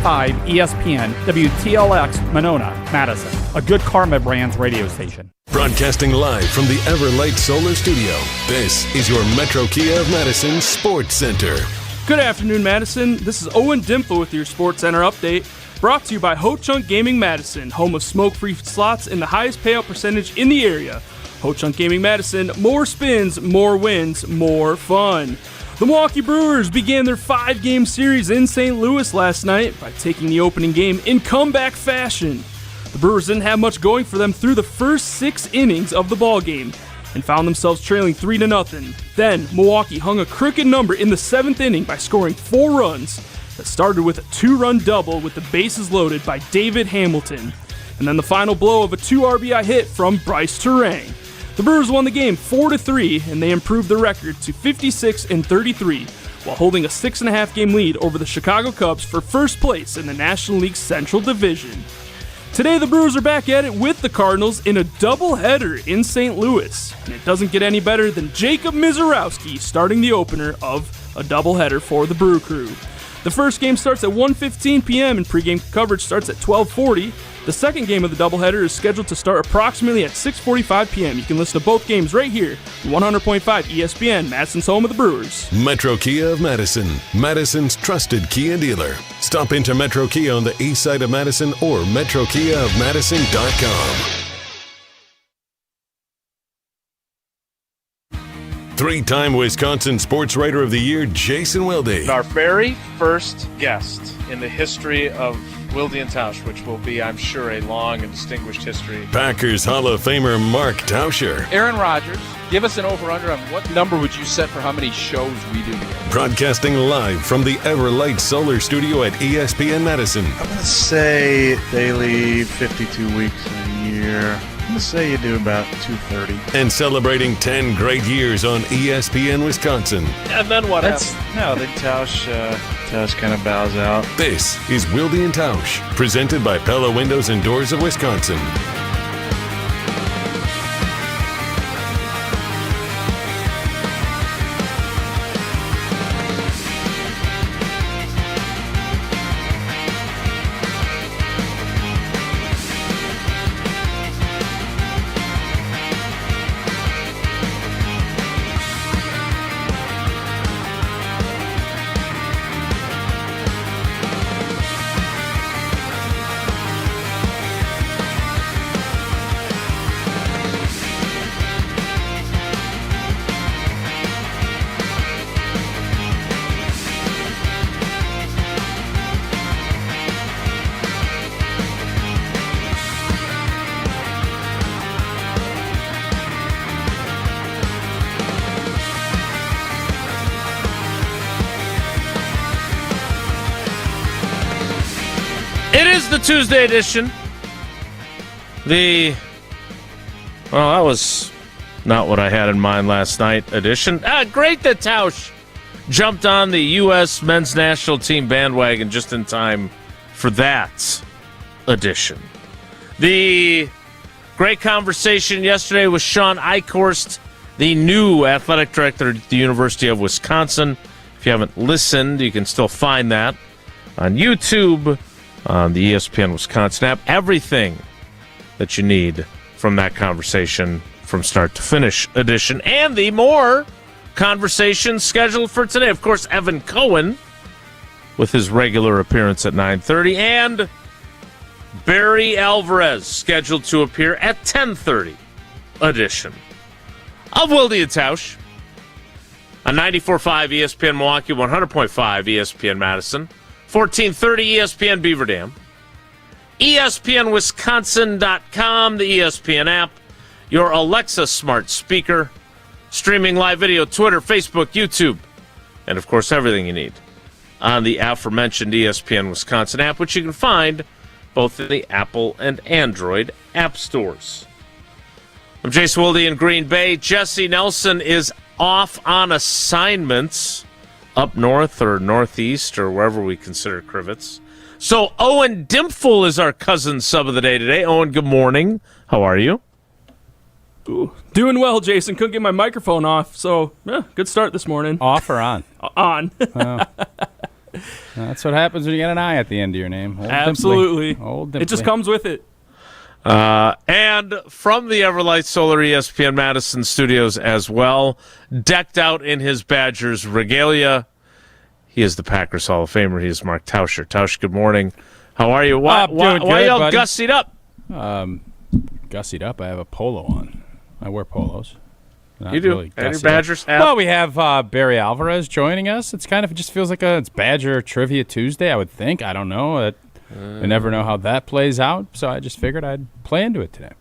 ESPN, WTLX, Monona, Madison. A Good Karma Brands radio station. Broadcasting live from the Everlight Solar Studio, this is your Metro Kia of Madison Sports Center. Good afternoon, Madison. This is Owen Dimple with your Sports Center update, brought to you by Ho Chunk Gaming Madison, home of smoke-free slots and the highest payout percentage in the area. Ho Chunk Gaming Madison, more spins, more wins, more fun. The Milwaukee Brewers began their 5-game series in St. Louis last night by taking the opening game in comeback fashion. The Brewers didn't have much going for them through the first 6 innings of the ballgame and found themselves trailing 3-0. Then, Milwaukee hung a crooked number in the 7th inning by scoring 4 runs that started with a 2-run double with the bases loaded by David Hamilton, and then the final blow of a 2 RBI hit from Bryce Turang. The Brewers won the game 4-3, and they improved their record to 56-33, while holding a 6.5-game lead over the Chicago Cubs for first place in the National League Central Division. Today, the Brewers are back at it with the Cardinals in a doubleheader in St. Louis, and it doesn't get any better than Jacob Misiorowski starting the opener of a doubleheader for the Brew Crew. The first game starts at 1:15 p.m. and pregame coverage starts at 12:40. The second game of the doubleheader is scheduled to start approximately at 6:45 p.m. You can listen to both games right here on 100.5 ESPN, Madison's home of the Brewers. Metro Kia of Madison, Madison's trusted Kia dealer. Stop into Metro Kia on the east side of Madison or metrokiaofmadison.com. 3-time Wisconsin Sports Writer of the Year, Jason Wilde. Our very first guest in the history of Wilde and Tausch, which will be, I'm sure, a long and distinguished history. Packers Hall of Famer Mark Tauscher. Aaron Rodgers, give us an over-under on what number would you set for how many shows we do together? Broadcasting live from the Everlight Solar Studio at ESPN Madison. I'm going to say daily 52 weeks a year. I'm going to say you do about 230. And celebrating 10 great years on ESPN Wisconsin. And then what happens? No, then Tausch kind of bows out. This is Wilde and Tausch, presented by Pella Windows and Doors of Wisconsin. It is the Tuesday edition. That was not what I had in mind last night edition. Great that Tausch jumped on the U.S. men's national team bandwagon just in time for that edition. The great conversation yesterday with Shawn Eichorst, the new athletic director at the University of Wisconsin. If you haven't listened, you can still find that on YouTube, on the ESPN Wisconsin app. Everything that you need from that conversation from start to finish edition. And the more conversations scheduled for today. Of course, Evan Cohen with his regular appearance at 9:30. And Barry Alvarez scheduled to appear at 10:30 edition of Wilde and Tausch on 94.5 ESPN Milwaukee, 100.5 ESPN Madison, 1430 ESPN Beaver Dam, ESPNWisconsin.com, the ESPN app, your Alexa smart speaker, streaming live video, Twitter, Facebook, YouTube, and, of course, everything you need on the aforementioned ESPN Wisconsin app, which you can find both in the Apple and Android app stores. I'm Jason Wilde in Green Bay. Jesse Nelson is off on assignments up north or northeast or wherever we consider Crivets. So Owen Dimple is our cousin sub of the day today. Owen, good morning. How are you? Ooh, doing well, Jason. Couldn't get my microphone off, so yeah, good start this morning. Off or on? On. That's what happens when you get an I at the end of your name. Old Absolutely. Dimply. Old Dimply. It just comes with it. And from the Everlight Solar ESPN Madison studios as well, decked out in his Badgers regalia, he is the Packers Hall of Famer. He is Mark Tauscher. Tausch, good morning. How are you? Why y'all buddy. gussied up? Gussied up? I have a polo on. I wear polos. Not You do. really And your gussied up. Badgers hat? Well, we have Barry Alvarez joining us. It's kind of just feels like it's Badger Trivia Tuesday, I would think. I don't know. We never know how that plays out, so I just figured I'd play into it today.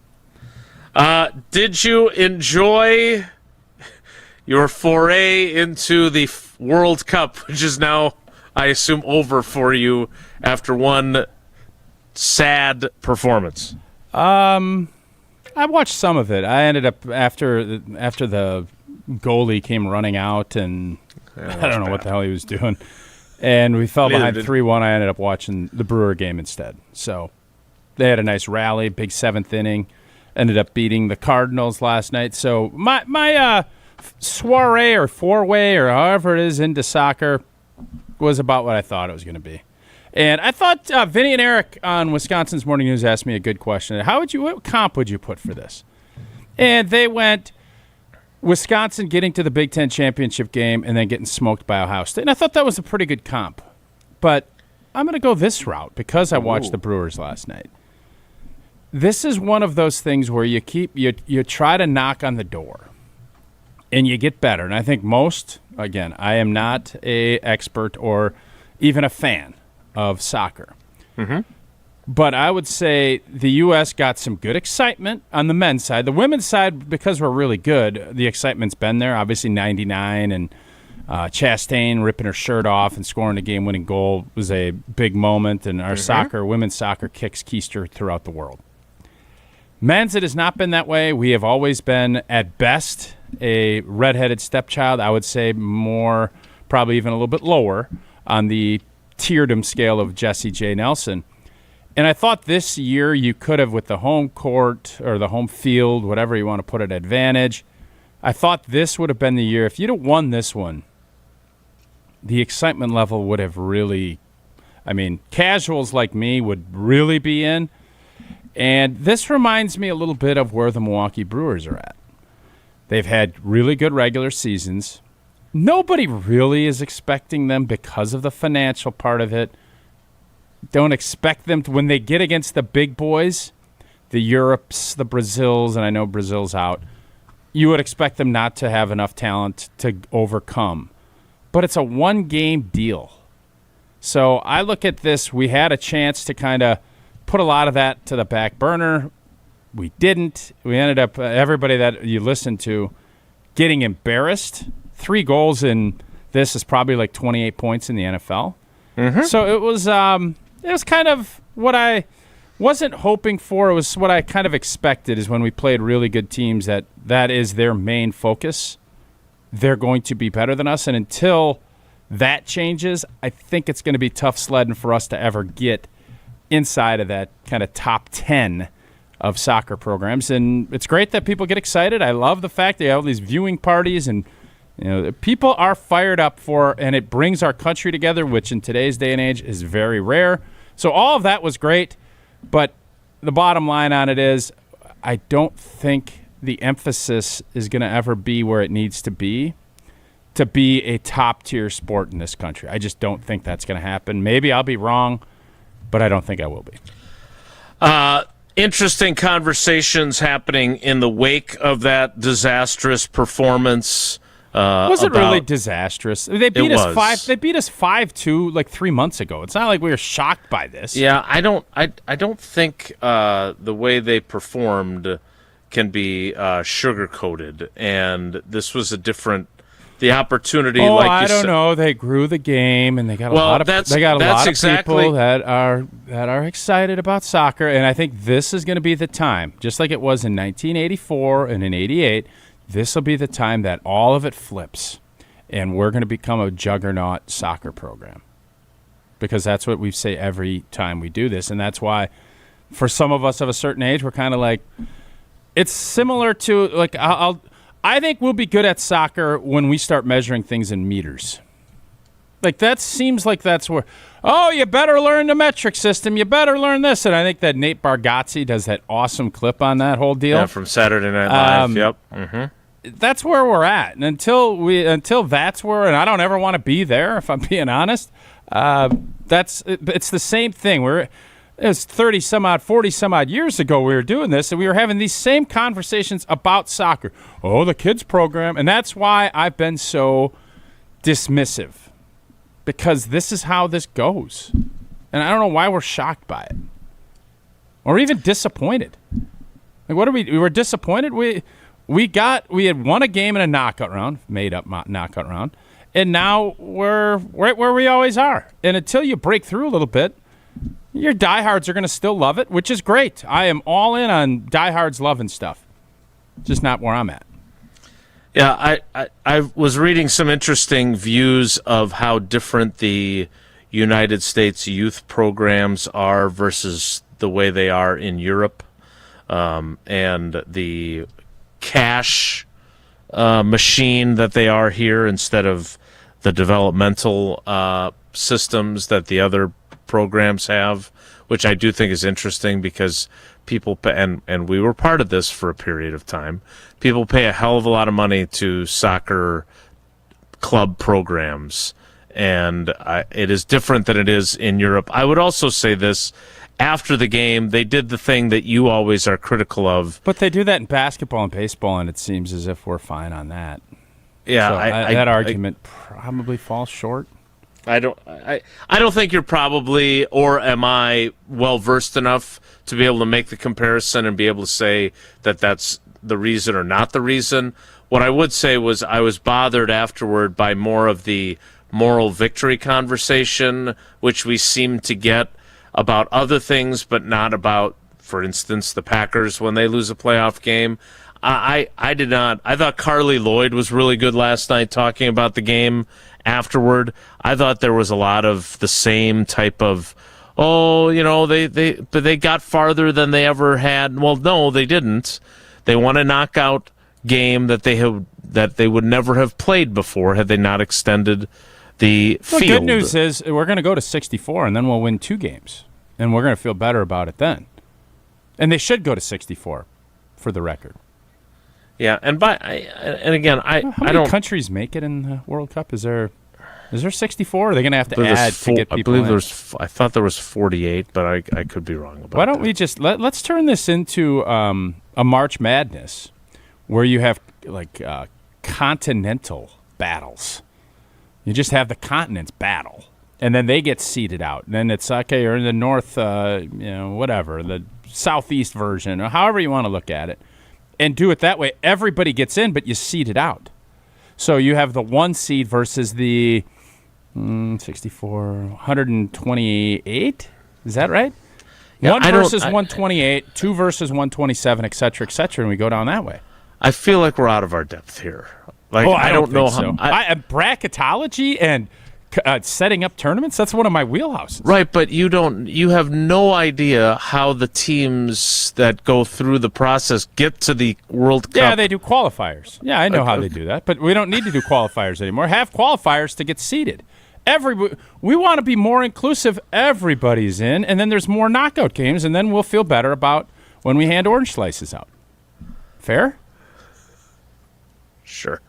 Did you enjoy your foray into the World Cup, which is now, I assume, over for you after one sad performance? I watched some of it. I ended up after the goalie came running out, and I don't know what the hell he was doing, and we fell behind 3-1. I ended up watching the Brewer game instead. So they had a nice rally, big seventh inning. Ended up beating the Cardinals last night. So my soiree or four-way or however it is into soccer was about what I thought it was going to be. And I thought Vinny and Eric on Wisconsin's Morning News asked me a good question. What comp would you put for this? And they went Wisconsin getting to the Big Ten championship game and then getting smoked by Ohio State. And I thought that was a pretty good comp. But I'm going to go this route because I watched the Brewers last night. This is one of those things where you try to knock on the door and you get better. And I think again, I am not an expert or even a fan of soccer. Mm-hmm. But I would say the U.S. got some good excitement on the men's side. The women's side, because we're really good, the excitement's been there. Obviously 99 and Chastain ripping her shirt off and scoring a game-winning goal was a big moment. And our women's soccer kicks keister throughout the world. Men's, it has not been that way. We have always been, at best, a redheaded stepchild. I would say more, probably even a little bit lower on the tierdom scale of Jesse J. Nelson. And I thought this year you could have, with the home court or the home field, whatever you want to put it, advantage, I thought this would have been the year. If you'd have won this one, the excitement level would have really, casuals like me would really be in. And this reminds me a little bit of where the Milwaukee Brewers are at. They've had really good regular seasons. Nobody really is expecting them because of the financial part of it. Don't expect them to, when they get against the big boys, the Europes, the Brazils, and I know Brazil's out, you would expect them not to have enough talent to overcome. But it's a one-game deal. So I look at this, we had a chance to kind of put a lot of that to the back burner. We didn't. We ended up, everybody that you listened to, getting embarrassed. 3 goals in this is probably like 28 points in the NFL. Mm-hmm. So it was kind of what I wasn't hoping for. It was what I kind of expected is when we played really good teams that is their main focus. They're going to be better than us. And until that changes, I think it's going to be tough sledding for us to ever get inside of that kind of top 10 of soccer programs. And it's great that people get excited. I love the fact they have all these viewing parties and people are fired up for, and it brings our country together, which in today's day and age is very rare. So all of that was great, but the bottom line on it is I don't think the emphasis is going to ever be where it needs to be a top-tier sport in this country. I just don't think that's going to happen. Maybe I'll be wrong, but I don't think I will be. Interesting conversations happening in the wake of that disastrous performance. Was it really disastrous? They beat us 5-2 like 3 months ago. It's not like we were shocked by this. Yeah, I don't think the way they performed can be sugar-coated, and this was the opportunity. I don't know. They grew the game, and they got a lot of people that are excited about soccer, and I think this is going to be the time, just like it was in 1984 and in '88. This will be the time that all of it flips, and we're going to become a juggernaut soccer program because that's what we say every time we do this, and that's why for some of us of a certain age, we're kind of like it's similar to like I think we'll be good at soccer when we start measuring things in meters. Like, that seems like that's where, oh, you better learn the metric system. You better learn this. And I think that Nate Bargatze does that awesome clip on that whole deal. Yeah, from Saturday Night Live. Yep. Mm-hmm. That's where we're at. And until that's where, and I don't ever want to be there, if I'm being honest, it's the same thing. It was 30-some-odd, 40-some-odd years ago we were doing this, and we were having these same conversations about soccer. Oh, the kids program. And that's why I've been so dismissive. Because this is how this goes. And I don't know why we're shocked by it. Or even disappointed. Like, what are we were disappointed? We had won a game in a knockout round, made-up knockout round, and now we're right where we always are. And until you break through a little bit, your diehards are going to still love it, which is great. I am all in on diehards loving stuff. Just not where I'm at. Yeah, I was reading some interesting views of how different the United States youth programs are versus the way they are in Europe, and the cash machine that they are here instead of the developmental systems that the other programs have, which I do think is interesting because people pay, and we were part of this for a period of time. People pay a hell of a lot of money to soccer club programs, and it is different than it is in Europe. I would also say this. After the game, they did the thing that you always are critical of. But they do that in basketball and baseball, and it seems as if we're fine on that. Yeah, so that argument probably falls short. I don't think you're probably, or am I, well versed enough to be able to make the comparison and be able to say that that's the reason or not the reason. What I would say was I was bothered afterward by more of the moral victory conversation, which we seem to get about other things, but not about, for instance, the Packers when they lose a playoff game. I did not. I thought Carly Lloyd was really good last night talking about the game afterward. I thought there was a lot of the same type of, they got farther than they ever had. Well, no, they didn't. They won a knockout game that they would never have played before had they not extended the field. The good news is we're going to go to 64, and then we'll win 2 games, and we're going to feel better about it then. And they should go to 64, for the record. Yeah, and again, how many countries make it in the World Cup? Is there 64? Or are they going to have to add to get people? I believe I thought there was 48, but I could be wrong about that. Why don't we just let's turn this into a March Madness, where you have like continental battles. You just have the continents battle, and then they get seeded out. And then it's okay, you're in the north, whatever, the southeast version, or however you want to look at it. And do it that way. Everybody gets in, but you seed it out. So you have the 1 seed versus the 64, 128. Is that right? Yeah, 1 versus 128, 2 versus 127, et cetera, and we go down that way. I feel like we're out of our depth here. Like, I don't know how. So. Bracketology and setting up tournaments, that's one of my wheelhouses. Right, but you have no idea how the teams that go through the process get to the World Cup. Yeah, they do qualifiers. Yeah, I know how they do that, but we don't need to do qualifiers anymore. Have qualifiers to get seeded. We want to be more inclusive. Everybody's in, and then there's more knockout games, and then we'll feel better about when we hand orange slices out. Fair? Sure.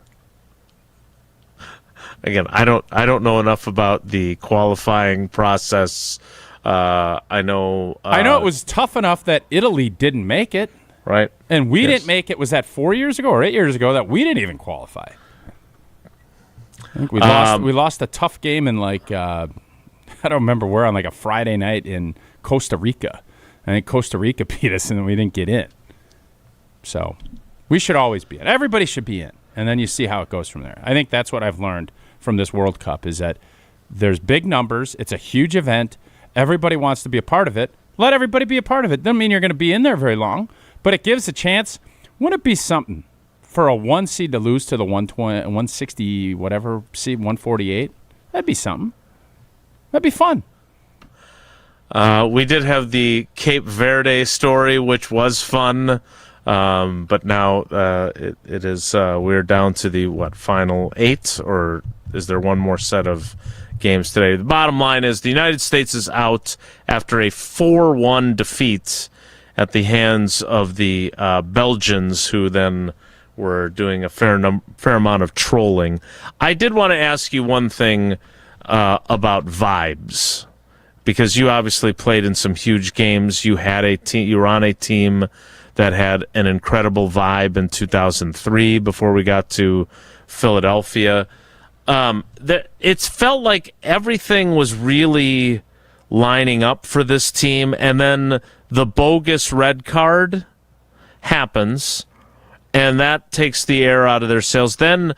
Again, I don't know enough about the qualifying process. I know it was tough enough that Italy didn't make it. Right. And we didn't make it. Was that 4 years ago or 8 years ago that we didn't even qualify? I think we lost a tough game in I don't remember where, on like a Friday night in Costa Rica. I think Costa Rica beat us and we didn't get in. So we should always be in. Everybody should be in. And then you see how it goes from there. I think that's what I've learned from this World Cup is that there's big numbers. It's a huge event. Everybody wants to be a part of it. Let everybody be a part of it. Doesn't mean you're going to be in there very long, but it gives a chance. Wouldn't it be something for a 1 seed to lose to the 120, 160, whatever seed, 148? That'd be something. That'd be fun. We did have the Cape Verde story, which was fun. But now it is we're down to the final 8, or is there one more set of games today. The bottom line is the United States is out after a 4-1 defeat at the hands of the Belgians, who then were doing a fair amount of trolling. I did want to ask you one thing about vibes, because you obviously played in some huge games. You had a team. You were on a team that had an incredible vibe in 2003 before we got to Philadelphia. It's felt like everything was really lining up for this team, and then the bogus red card happens, and that takes the air out of their sails. Then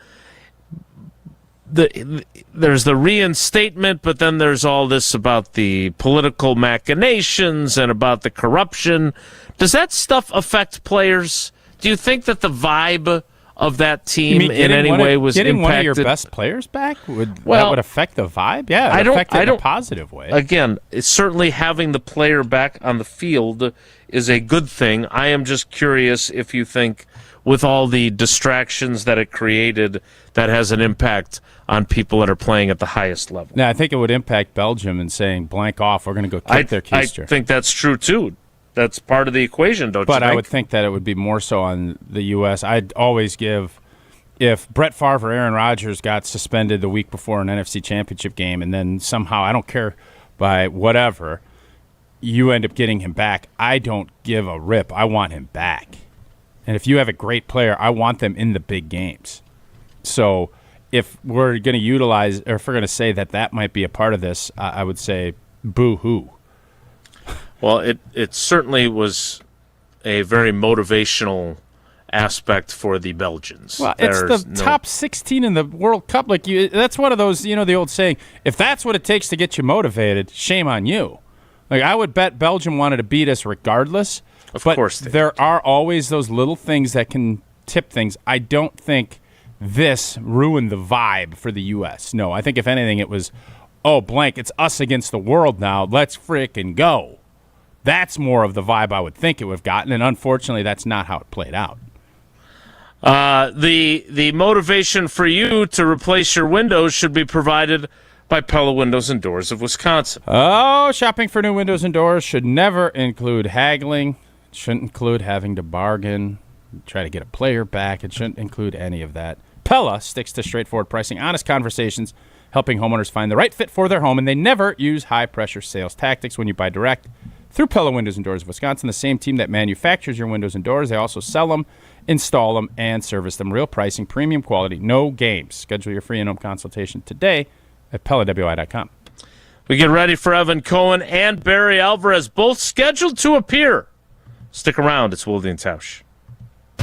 there's the reinstatement, but then there's all this about the political machinations and about the corruption. Does that stuff affect players? Do you think that the vibe of that team in any way was getting impacted? One of your best players back that would affect the vibe? Yeah, it would affect it in a positive way. Again, it's certainly having the player back on the field is a good thing. I am just curious if you think, with all the distractions that it created, that has an impact on people that are playing at the highest level. Yeah, I think it would impact Belgium and saying, blank off, we're going to go kick their keister. I think that's true, too. That's part of the equation, don't you think? But I would think that it would be more so on the U.S. I'd always give, if Brett Favre or Aaron Rodgers got suspended the week before an NFC Championship game, and then somehow, I don't care by whatever, you end up getting him back, I don't give a rip. I want him back. And if you have a great player, I want them in the big games. So if we're going to utilize, or if we're going to say that might be a part of this, I would say boo-hoo. Well, it certainly was a very motivational aspect for the Belgians. Well, it's the top 16 in the World Cup. That's one of those, the old saying, if that's what it takes to get you motivated, shame on you. I would bet Belgium wanted to beat us regardless. Of course. There are always those little things that can tip things. I don't think this ruined the vibe for the U.S. No, I think if anything it was, it's us against the world now. Let's frickin' go. That's more of the vibe I would think it would have gotten, and unfortunately that's not how it played out. The motivation for you to replace your windows should be provided by Pella Windows and Doors of Wisconsin. Oh, shopping for new windows and doors should never include haggling. It shouldn't include having to bargain, try to get a player back. It shouldn't include any of that. Pella sticks to straightforward pricing, honest conversations, helping homeowners find the right fit for their home, and they never use high-pressure sales tactics when you buy direct through Pella Windows and Doors of Wisconsin, the same team that manufactures your windows and doors. They also sell them, install them, and service them. Real pricing, premium quality, no games. Schedule your free in-home consultation today at PellaWI.com. We get ready for Evan Cohen and Barry Alvarez, both scheduled to appear. Stick around. It's Wilde and Tausch.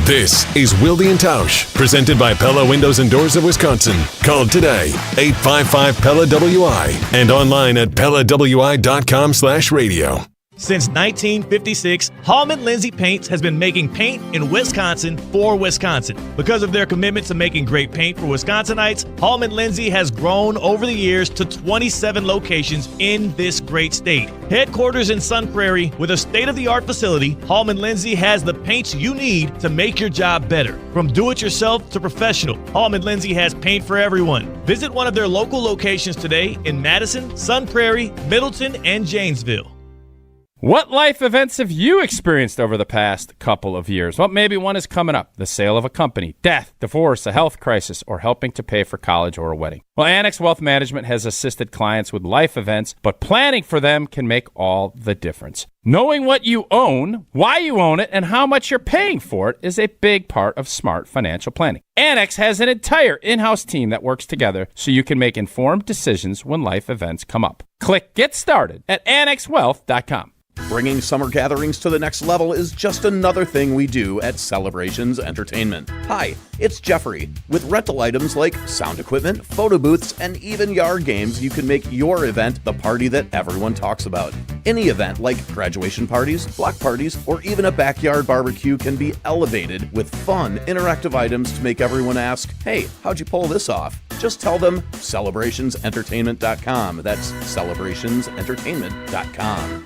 This is Wilde and Tausch, presented by Pella Windows and Doors of Wisconsin. Call today, 855-PELLA-WI, and online at PellaWI.com/radio. Since 1956, Hallman Lindsay Paints has been making paint in Wisconsin for Wisconsin. Because of their commitment to making great paint for Wisconsinites, Hallman Lindsay has grown over the years to 27 locations in this great state. Headquarters in Sun Prairie with a state-of-the-art facility, Hallman Lindsay has the paints you need to make your job better. From do-it-yourself to professional, Hallman Lindsay has paint for everyone. Visit one of their local locations today in Madison, Sun Prairie, Middleton, and Janesville. What life events have you experienced over the past couple of years? Well, maybe one is coming up. The sale of a company, death, divorce, a health crisis, or helping to pay for college or a wedding. Well, Annex Wealth Management has assisted clients with life events, but planning for them can make all the difference. Knowing what you own, why you own it, and how much you're paying for it is a big part of smart financial planning. Annex has an entire in-house team that works together so you can make informed decisions when life events come up. Click Get Started at AnnexWealth.com. Bringing summer gatherings to the next level is just another thing we do at Celebrations Entertainment. Hi, it's Jeffrey. With rental items like sound equipment, photo booths, and even yard games, you can make your event the party that everyone talks about. Any event like graduation parties, block parties, or even a backyard barbecue can be elevated with fun, interactive items to make everyone ask, hey, how'd you pull this off? Just tell them celebrationsentertainment.com. That's celebrationsentertainment.com.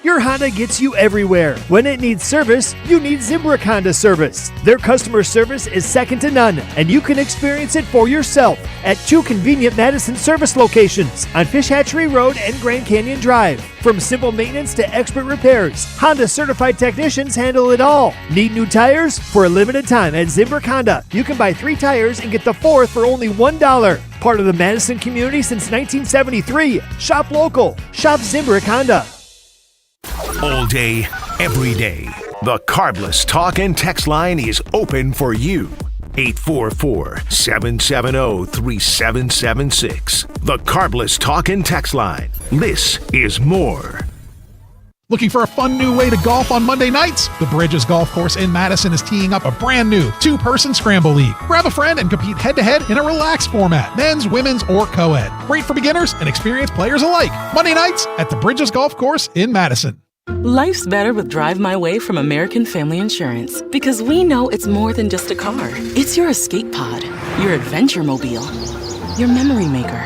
You're Zimmer Honda gets you everywhere. When it needs service, you need Zimbrick Honda service. Their customer service is second to none, and you can experience it for yourself at 2 convenient Madison service locations on Fish Hatchery Road and Grand Canyon Drive. From simple maintenance to expert repairs, Honda certified technicians handle it all. Need new tires? For a limited time at Zimbrick Honda, you can buy 3 tires and get the 4th for only $1. Part of the Madison community since 1973. Shop local. Shop Zimbrick Honda. All day, every day, the Carbless Talk and Text line is open for you. 844-770-3776. The Carbless Talk and Text line. This is more. Looking for a fun new way to golf on Monday nights? The Bridges Golf Course in Madison is teeing up a brand new 2-person scramble league. Grab a friend and compete head-to-head in a relaxed format, men's, women's, or co-ed. Great for beginners and experienced players alike. Monday nights at the Bridges Golf Course in Madison. Life's better with Drive My Way from American Family Insurance, because we know it's more than just a car. It's your escape pod, your adventure mobile, your memory maker.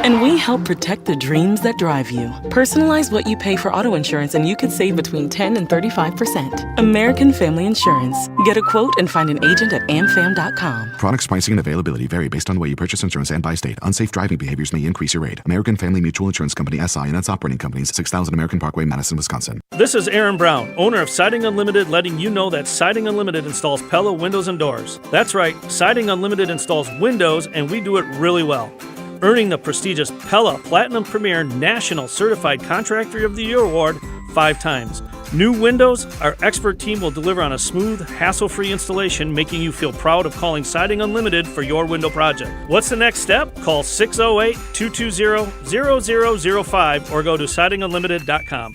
And we help protect the dreams that drive you. Personalize what you pay for auto insurance and you could save between 10 and 35%. American Family Insurance. Get a quote and find an agent at amfam.com. Products, pricing, and availability vary based on the way you purchase insurance and by state. Unsafe driving behaviors may increase your rate. American Family Mutual Insurance Company, SI, and its operating companies, 6000 American Parkway, Madison, Wisconsin. This is Aaron Brown, owner of Siding Unlimited, letting you know that Siding Unlimited installs Pella windows and doors. That's right, Siding Unlimited installs windows, and we do it really well. Earning the prestigious Pella Platinum Premier National Certified Contractor of the Year Award 5 times. New windows, our expert team will deliver on a smooth, hassle-free installation, making you feel proud of calling Siding Unlimited for your window project. What's the next step? Call 608-220-0005 or go to sidingunlimited.com.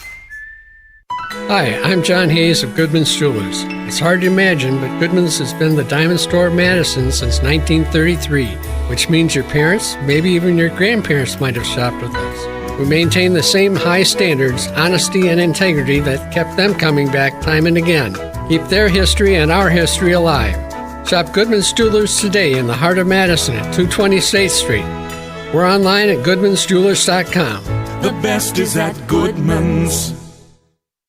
Hi, I'm John Hayes of Goodman's Jewelers. It's hard to imagine, but Goodman's has been the diamond store of Madison since 1933, which means your parents, maybe even your grandparents might have shopped with us. We maintain the same high standards, honesty, and integrity that kept them coming back time and again. Keep their history and our history alive. Shop Goodman's Jewelers today in the heart of Madison at 220 State Street. We're online at goodmansjewelers.com. The best is at Goodman's.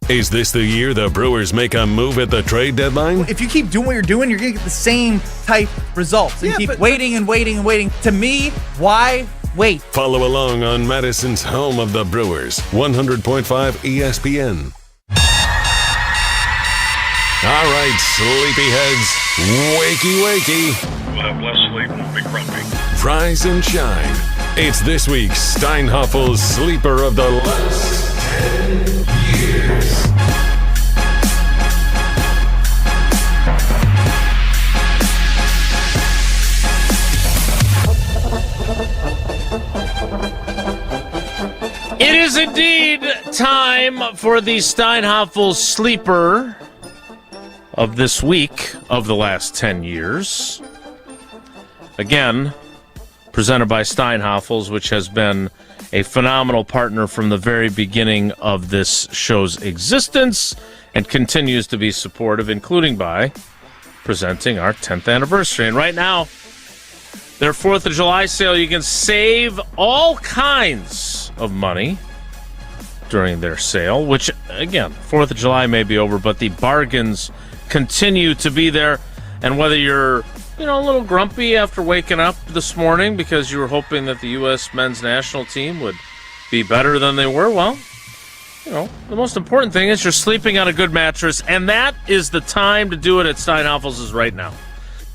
Is this the year the Brewers make a move at the trade deadline? If you keep doing what you're doing, you're going to get the same type results. And keep waiting and waiting and waiting. To me, why wait? Follow along on Madison's home of the Brewers, 100.5 ESPN. All right, sleepyheads, wakey wakey. We'll have less sleep and we'll be grumpy. Rise and shine. It's this week's Steinhaffel's Sleeper of the last 10 years. It is indeed time for the Steinhaffel Sleeper of this week of the last 10 years. Again, presented by Steinhafels, which has been a phenomenal partner from the very beginning of this show's existence and continues to be supportive, including by presenting our 10th anniversary. And right now, their 4th of July sale, you can save all kinds of money during their sale, which, again, 4th of July may be over, but the bargains continue to be there. And whether you're, a little grumpy after waking up this morning because you were hoping that the U.S. men's national team would be better than they were, well, the most important thing is you're sleeping on a good mattress, and that is the time to do it at Steinhafels right now.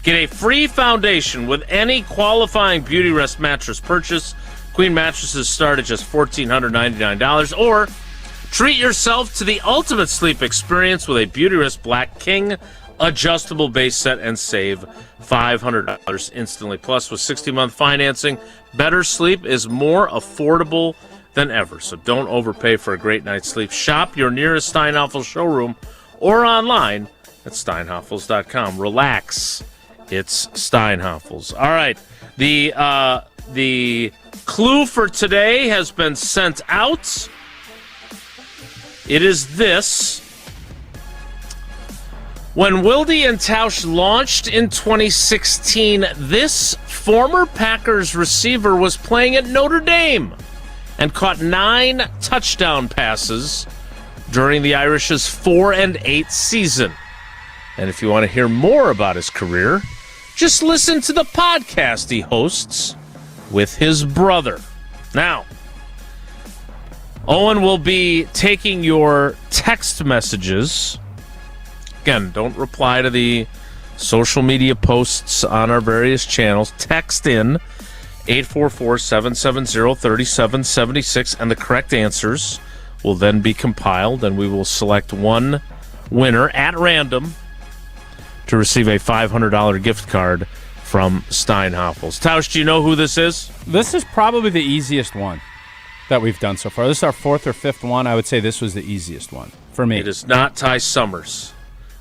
Get a free foundation with any qualifying Beautyrest mattress purchase. Queen mattresses start at just $1,499, or treat yourself to the ultimate sleep experience with a Beautyrest Black King adjustable base set and save $500 instantly. Plus, with 60-month financing, better sleep is more affordable than ever. So don't overpay for a great night's sleep. Shop your nearest Steinhafel showroom or online at steinhafels.com. Relax. It's Steinhafels. All right. The clue for today has been sent out. It is this. When Wilde and Tausch launched in 2016, this former Packers receiver was playing at Notre Dame and caught 9 touchdown passes during the Irish's 4-8 season. And if you want to hear more about his career, just listen to the podcast he hosts with his brother. Now, Owen will be taking your text messages. Again, don't reply to the social media posts on our various channels. Text in 844-770-3776, and the correct answers will then be compiled, and we will select one winner at random to receive a $500 gift card from Steinhoffels. Tausch, do you know who this is? This is probably the easiest one that we've done so far. This is our fourth or fifth one. I would say this was the easiest one for me. It is not Ty Summers.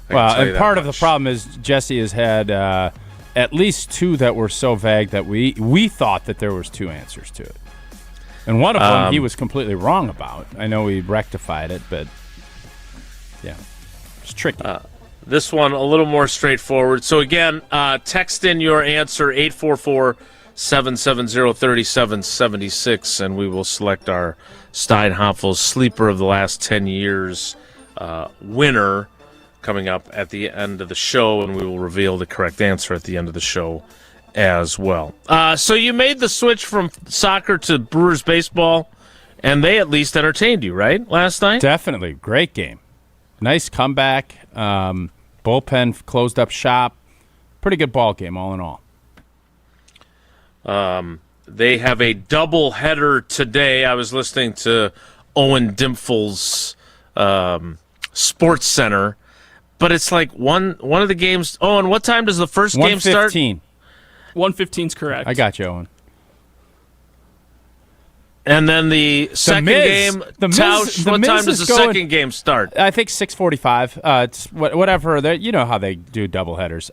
Well, and part of the problem is Jesse has had at least two that were so vague that we thought that there was two answers to it. And one of them he was completely wrong about. I know we rectified it, but yeah, it's tricky. This one a little more straightforward. So again, text in your answer 844-770-3776, and we will select our Steinhoffels Sleeper of the last 10 years winner coming up at the end of the show, and we will reveal the correct answer at the end of the show as well. So you made the switch from soccer to Brewers baseball, and they at least entertained you, right, last night? Definitely. Great game. Nice comeback. Bullpen closed up shop. Pretty good ball game, all in all. They have a double header today. I was listening to Owen Dimpfle's Sports Center, but it's like one of the games. Owen, what time does the first game start? 1:15. 1:15 is correct. I got you, Owen. And then the second game, Tausch, what time does the second game start? I think 6:45. It's whatever. You know how they do doubleheaders.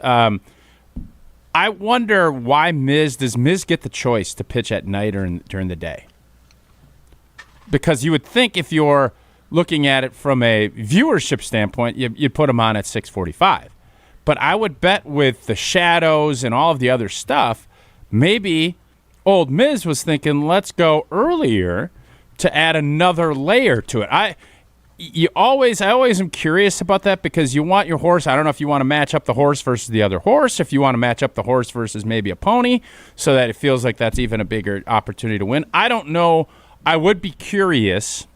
I wonder why does Miz get the choice to pitch at night or during the day? Because you would think if you're looking at it from a viewership standpoint, you'd put him on at 6:45. But I would bet with the shadows and all of the other stuff, maybe old Miz was thinking, let's go earlier to add another layer to it. I always am curious about that because you want your horse. I don't know if you want to match up the horse versus the other horse, if you want to match up the horse versus maybe a pony so that it feels like that's even a bigger opportunity to win. I don't know. I would be curious.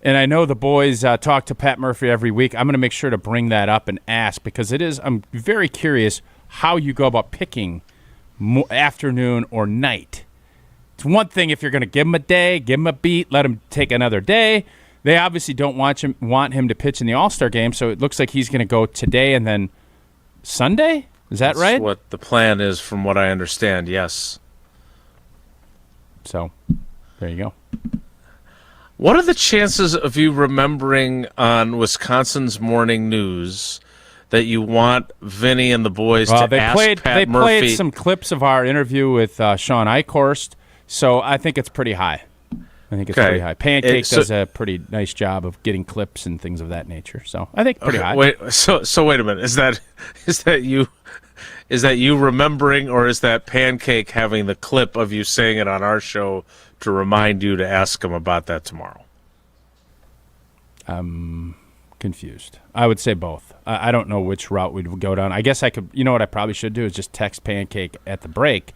And I know the boys talk to Pat Murphy every week. I'm going to make sure to bring that up and ask because I'm very curious how you go about picking afternoon or night. It's one thing if you're going to give him a day, give him a beat, let him take another day. They obviously don't want him to pitch in the All-Star game, so it looks like he's going to go today and then Sunday? Is that right? That's what the plan is from what I understand, yes. So, there you go. What are the chances of you remembering on Wisconsin's Morning News that you want Vinny and the boys to ask Pat Murphy? They played some clips of our interview with Shawn Eichorst, so I think it's pretty high. Pretty high. Pancake does a pretty nice job of getting clips and things of that nature, so I think pretty high. Wait, so wait a minute. Is that you remembering, or is that Pancake having the clip of you saying it on our show to remind you to ask him about that tomorrow? I'm confused. I would say both. I don't know which route we'd go down. I guess I could. You know what I probably should do is just text Pancake at the break.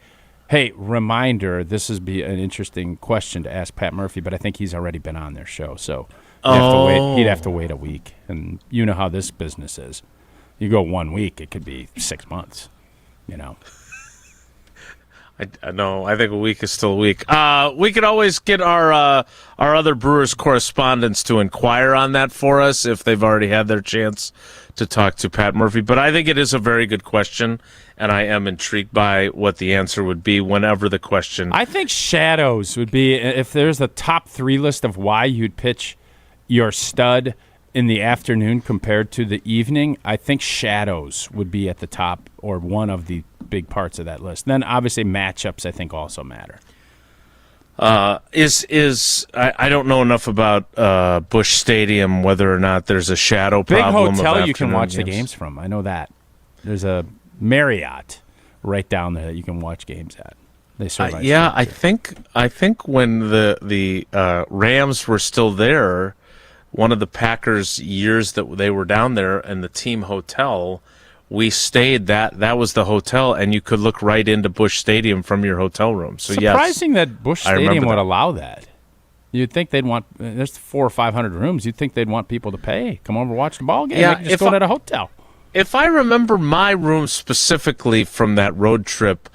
Hey, reminder, this would be an interesting question to ask Pat Murphy, but I think he's already been on their show, so he'd have to wait a week. And you know how this business is. You go 1 week, it could be 6 months, you know. I know. I think a week is still a week. We could always get our other Brewers correspondents to inquire on that for us if they've already had their chance to talk to Pat Murphy. But I think it is a very good question, and I am intrigued by what the answer would be whenever the question. I think shadows would be, if there's a top 3 list of why you'd pitch your stud in the afternoon compared to the evening, I think shadows would be at the top or one of the big parts of that list. Then obviously matchups I think also matter. I don't know enough about Busch Stadium, whether or not there's a shadow problem. Big hotel you can watch the games from. I know that. There's a Marriott right down there that you can watch games at. They serve I think when the Rams were still there, one of the Packers' years that they were down there in the team hotel, we stayed that was the hotel, and you could look right into Busch Stadium from your hotel room. So surprising that Busch Stadium would that. allow that. You'd think they'd want. There's 400 or 500 rooms. You'd think they'd want people to pay. Come over, watch the ball game. Yeah, they can just go to a hotel. If I remember my room specifically from that road trip,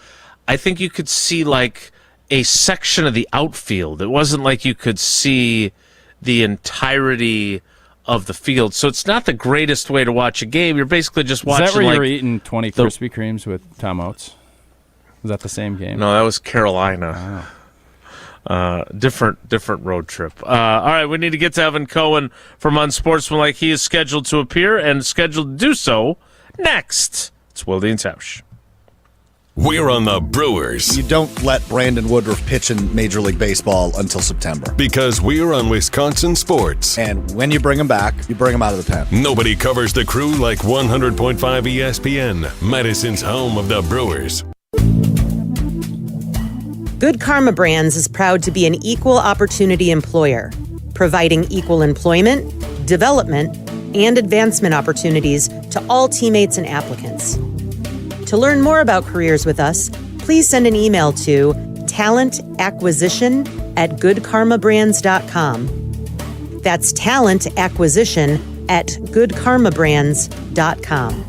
I think you could see like a section of the outfield. It wasn't like you could see the entirety of the field. So it's not the greatest way to watch a game. You're basically just watching. Is that where you were eating 20 Krispy Kremes with Tom Oates? Was that the same game? No, that was Carolina. Different road trip. All right, we need to get to Evan Cohen from Unsportsmanlike. He is scheduled to appear and scheduled to do so next. It's Wilde and Tausch. We're on the Brewers. You don't let Brandon Woodruff pitch in Major League Baseball until September. Because we're on Wisconsin sports. And when you bring him back, you bring him out of the pen. Nobody covers the Crew like 100.5 ESPN, Madison's home of the Brewers. Good Karma Brands is proud to be an equal opportunity employer, providing equal employment, development, and advancement opportunities to all teammates and applicants. To learn more about careers with us, please send an email to talentacquisition@goodkarmabrands.com. That's talentacquisition@goodkarmabrands.com.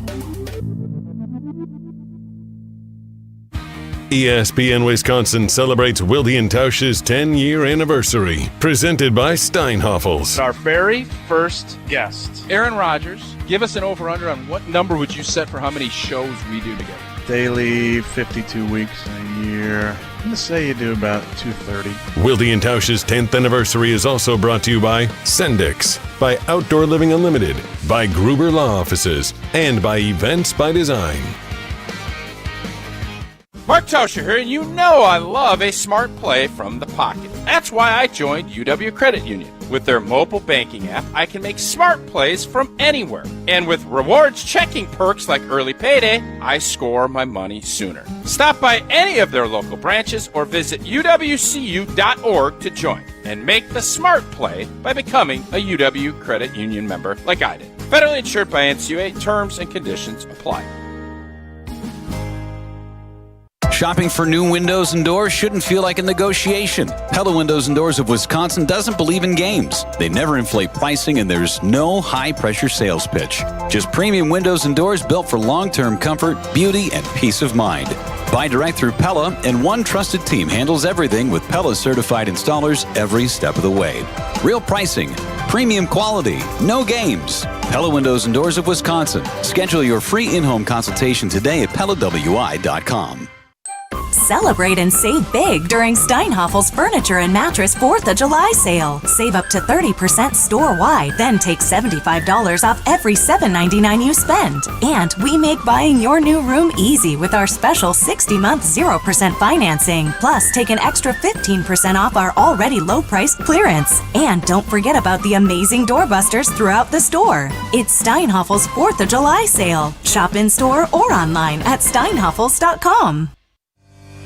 ESPN Wisconsin celebrates Wilde and Tausch's 10-year anniversary. Presented by Steinhoffels. Our very first guest, Aaron Rodgers. Give us an over-under on what number would you set for how many shows we do together? Daily, 52 weeks in a year. I'm going to say you do about 230. Wilde and Tausch's 10th anniversary is also brought to you by Sendix, by Outdoor Living Unlimited, by Gruber Law Offices, and by Events by Design. Mark Tauscher here, and you know I love a smart play from the pocket. That's why I joined UW Credit Union. With their mobile banking app, I can make smart plays from anywhere. And with rewards checking perks like early payday, I score my money sooner. Stop by any of their local branches or visit uwcu.org to join and make the smart play by becoming a UW Credit Union member like I did. Federally insured by NCUA. Terms and conditions apply. Shopping for new windows and doors shouldn't feel like a negotiation. Pella Windows and Doors of Wisconsin doesn't believe in games. They never inflate pricing, and there's no high-pressure sales pitch. Just premium windows and doors built for long-term comfort, beauty, and peace of mind. Buy direct through Pella, and one trusted team handles everything with Pella-certified installers every step of the way. Real pricing, premium quality, no games. Pella Windows and Doors of Wisconsin. Schedule your free in-home consultation today at PellaWI.com. Celebrate and save big during Steinhoffel's Furniture and Mattress 4th of July sale. Save up to 30% store-wide, then take $75 off every $7.99 you spend. And we make buying your new room easy with our special 60-month 0% financing. Plus, take an extra 15% off our already low-priced clearance. And don't forget about the amazing doorbusters throughout the store. It's Steinhoffel's 4th of July sale. Shop in-store or online at steinhoffels.com.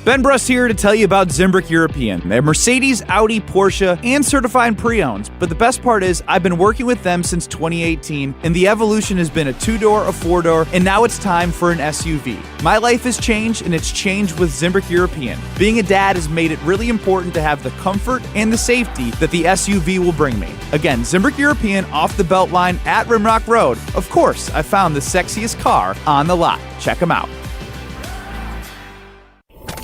Ben Brust here to tell you about Zimbrick European. They're Mercedes, Audi, Porsche, and certified pre-owned. But the best part is I've been working with them since 2018, and the evolution has been a 2-door, a 4-door, and now it's time for an SUV. My life has changed, and it's changed with Zimbrick European. Being a dad has made it really important to have the comfort and the safety that the SUV will bring me. Again, Zimbrick European off the Beltline at Rimrock Road. Of course, I found the sexiest car on the lot. Check them out.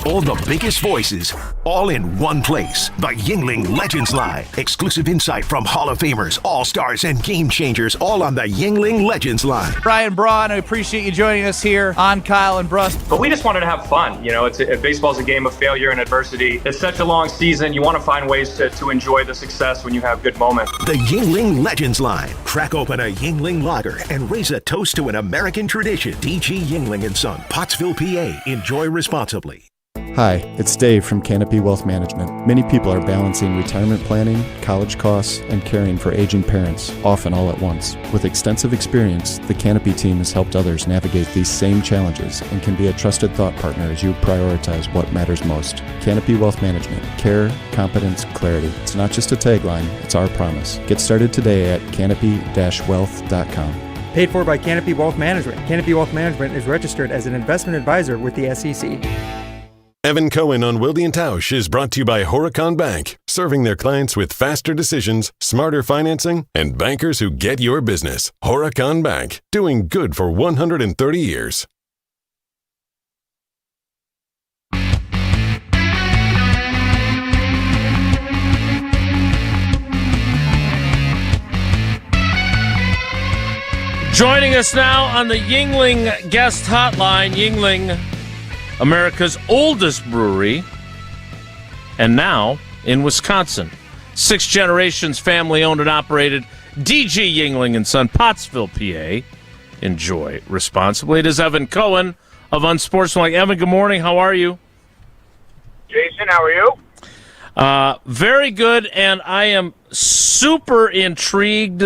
All the biggest voices, all in one place. The Yingling Legends Line. Exclusive insight from Hall of Famers, All-Stars, and Game Changers, all on the Yingling Legends Line. Brian Braun, I appreciate you joining us here on Kyle and Brust. But we just wanted to have fun. You know, baseball's a game of failure and adversity. It's such a long season. You want to find ways to enjoy the success when you have good moments. The Yingling Legends Line. Crack open a Yingling lager and raise a toast to an American tradition. DG Yingling & Son, Pottsville, PA. Enjoy responsibly. Hi, it's Dave from Canopy Wealth Management. Many people are balancing retirement planning, college costs, and caring for aging parents, often all at once. With extensive experience, the Canopy team has helped others navigate these same challenges and can be a trusted thought partner as you prioritize what matters most. Canopy Wealth Management. Care, competence, clarity. It's not just a tagline, it's our promise. Get started today at canopy-wealth.com. Paid for by Canopy Wealth Management. Canopy Wealth Management is registered as an investment advisor with the SEC. Evan Cohen on Wilde and Tausch is brought to you by Horicon Bank, serving their clients with faster decisions, smarter financing, and bankers who get your business. Horicon Bank, doing good for 130 years. Joining us now on the Yuengling guest hotline, Yuengling, America's oldest brewery, and now in Wisconsin. 6 generations, family-owned and operated. DG Yuengling and Son, Pottsville, PA. Enjoy responsibly. It is Evan Cohen of Unsportsmanlike. Evan, good morning. How are you? Jason, how are you? Very good, and I am super intrigued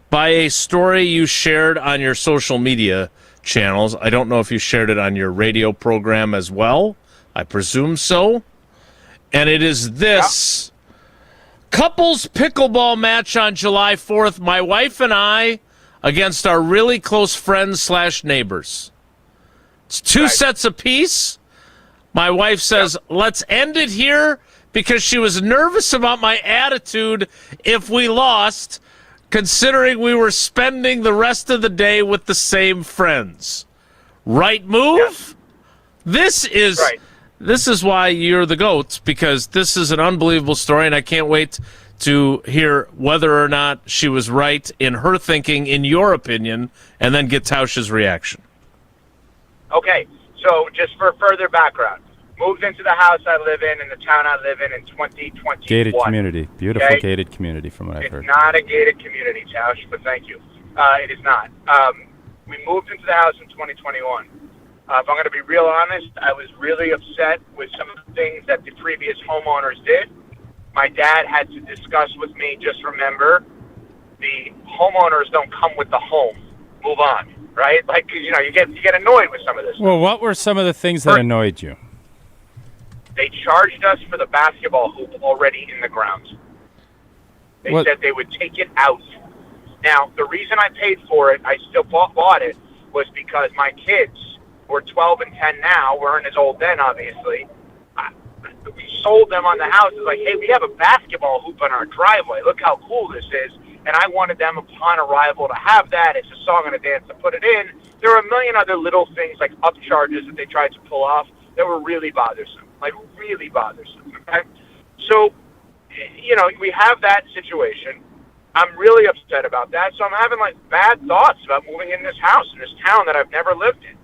by a story you shared on your social media channels. I don't know if you shared it on your radio program as well. I presume so. And it is this couples pickleball match on July 4th. My wife and I against our really close friends / neighbors. It's 2 sets apiece. My wife says, let's end it here because she was nervous about my attitude if we lost, considering we were spending the rest of the day with the same friends. Right move? This is why you're the GOAT, because this is an unbelievable story, and I can't wait to hear whether or not she was right in her thinking, in your opinion, and then get Tausch's reaction. Okay, so just for further background, moved into the house I live in the town I live in 2021. Gated community. Beautiful gated community from what I've heard. It's not a gated community, Tausch, but thank you. It is not. We moved into the house in 2021. If I'm going to be real honest, I was really upset with some of the things that the previous homeowners did. My dad had to discuss with me, just remember, the homeowners don't come with the home. Move on, right? Like, you get annoyed with some of this. Well, what were some of the things that annoyed you? They charged us for the basketball hoop already in the ground. They said they would take it out. Now, the reason I paid for it, I still bought it, was because my kids were 12 and 10 now, weren't as old then, obviously. We sold them on the house. It's like, hey, we have a basketball hoop on our driveway. Look how cool this is. And I wanted them upon arrival to have that. It's a song and a dance to put it in. There were a million other little things like upcharges that they tried to pull off that were really bothersome. Like, really bothersome, okay? So, we have that situation. I'm really upset about that. So I'm having, bad thoughts about moving in this house, in this town that I've never lived in.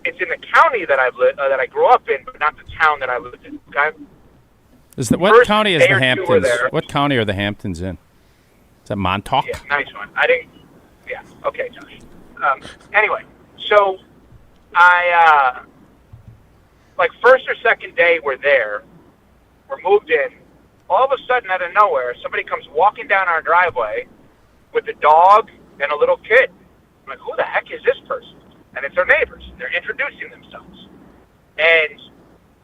It's in the county that that I grew up in, but not the town that I lived in, okay? What county is the Hamptons? What county are the Hamptons in? Is that Montauk? Yeah, nice one. Yeah, okay, Josh. Anyway, so I... first or second day we're there, we're moved in, all of a sudden out of nowhere, somebody comes walking down our driveway with a dog and a little kid. I'm like, who the heck is this person? And it's our neighbors. They're introducing themselves. And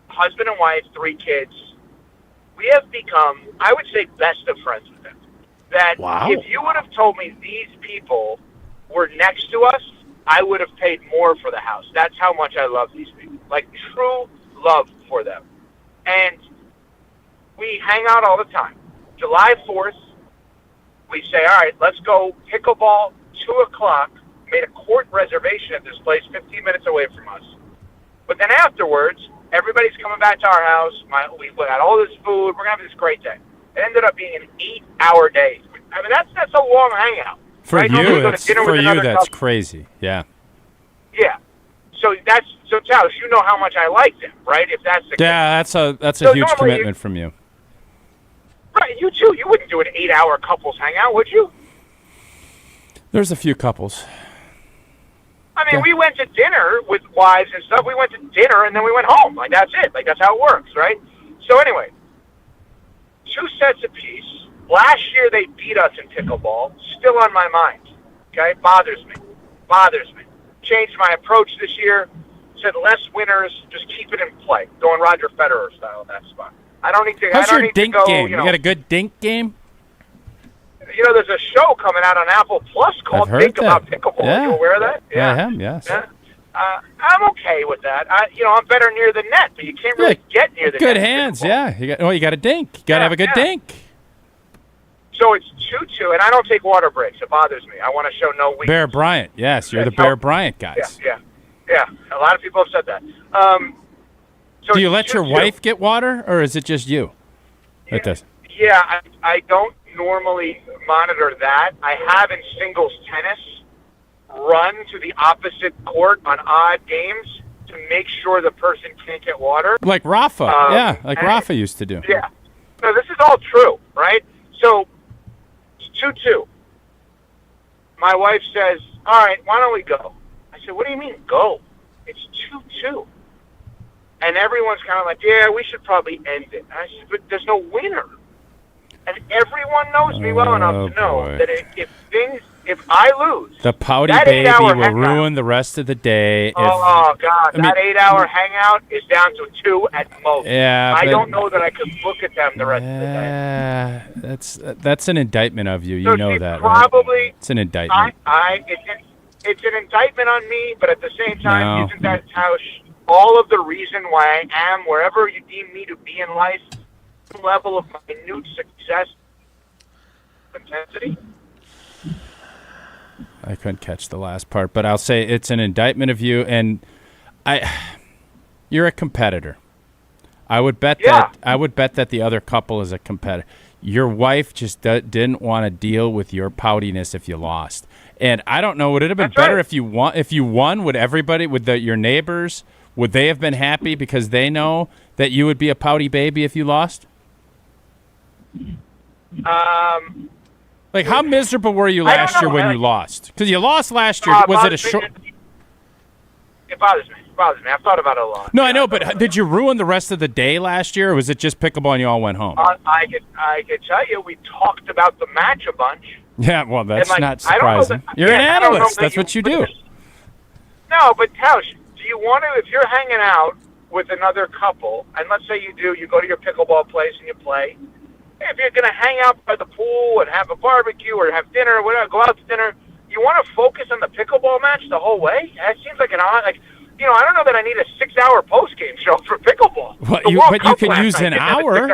husband and wife, 3 kids, we have become, I would say, best of friends with them. That if you would have told me these people were next to us, I would have paid more for the house. That's how much I love these people. Like, true love for them. And we hang out all the time. July 4th, we say, all right, let's go pickleball, 2 o'clock. Made a court reservation at this place 15 minutes away from us. But then afterwards, everybody's coming back to our house. We got all this food. We're going to have this great day. It ended up being an 8-hour day. I mean, that's a long hangout. For right? you, that's crazy. Yeah. Yeah. So Tausch, you know how much I like them, right? If that's the case. That's a huge commitment from you. Right, you too. You wouldn't do an 8-hour couples hangout, would you? There's a few couples. I I mean, we went to dinner with wives and stuff. We went to dinner, and then we went home. Like, that's it. Like, that's how it works, right? So, anyway, 2 sets apiece. Last year, they beat us in pickleball. Still on my mind, okay? Bothers me. Changed my approach this year. Said less winners, just keep it in play. Going Roger Federer style in that spot. I don't need to. How's I don't your need dink to go, game? You got a good dink game? There's a show coming out on Apple Plus called Think About Pickleball. Yeah. You aware of that? Yeah, I am. Yes. Yeah. I'm okay with that. I'm better near the net, but you can't really get near the net. Good hands, yeah. You got a dink. You got to have a good dink. So it's 2-2, and I don't take water breaks. It bothers me. I want to show no weakness. Bear Bryant. Yes, you're the Bear Bryant guys. Yeah. A lot of people have said that. So do you let your wife get water, or is it just you? It does. Yeah, I don't normally monitor that. I have in singles tennis run to the opposite court on odd games to make sure the person can't get water. Like Rafa. Like Rafa used to do. Yeah. No, this is all true, right? So it's 2-2. My wife says, all right, why don't we go? I said, what do you mean go? It's 2-2. And everyone's kind of like, yeah, we should probably end it. And I said, but there's no winner. And everyone knows me well enough to know that if I lose, the pouty baby will ruin the rest of the day. God, that 8-hour hangout is down to 2 at most. Yeah, I don't know that I could look at them the rest of the day. That's an indictment of you. So you know that, probably, right? It's an indictment. It's an indictment on me, but at the same time, isn't that all of the reason why I am wherever you deem me to be in life? Some level of minute success, intensity. I couldn't catch the last part, but I'll say it's an indictment of you, and you're a competitor. I would bet that the other couple is a competitor. Your wife just didn't want to deal with your poutiness if you lost, and I don't know. Would it have been better if you won? If you won, would everybody, your neighbors, would they have been happy because they know that you would be a pouty baby if you lost? Like, how miserable were you last year when you lost? Because you lost last year. Was it a short? It bothers me. I've thought about it a lot. No, I know, but did you ruin the rest of the day last year, or was it just pickleball and you all went home? I could tell you, we talked about the match a bunch. Yeah, well, that's not surprising. You're an analyst. That's what you do. No, but Tausch, do you want to, if you're hanging out with another couple, and let's say you go to your pickleball place and you play, if you're going to hang out by the pool and have a barbecue or have dinner or whatever, go out to dinner, you want to focus on the pickleball match the whole way? That seems like I don't know that I need a 6-hour post-game show for pickleball. Well, you could use an hour.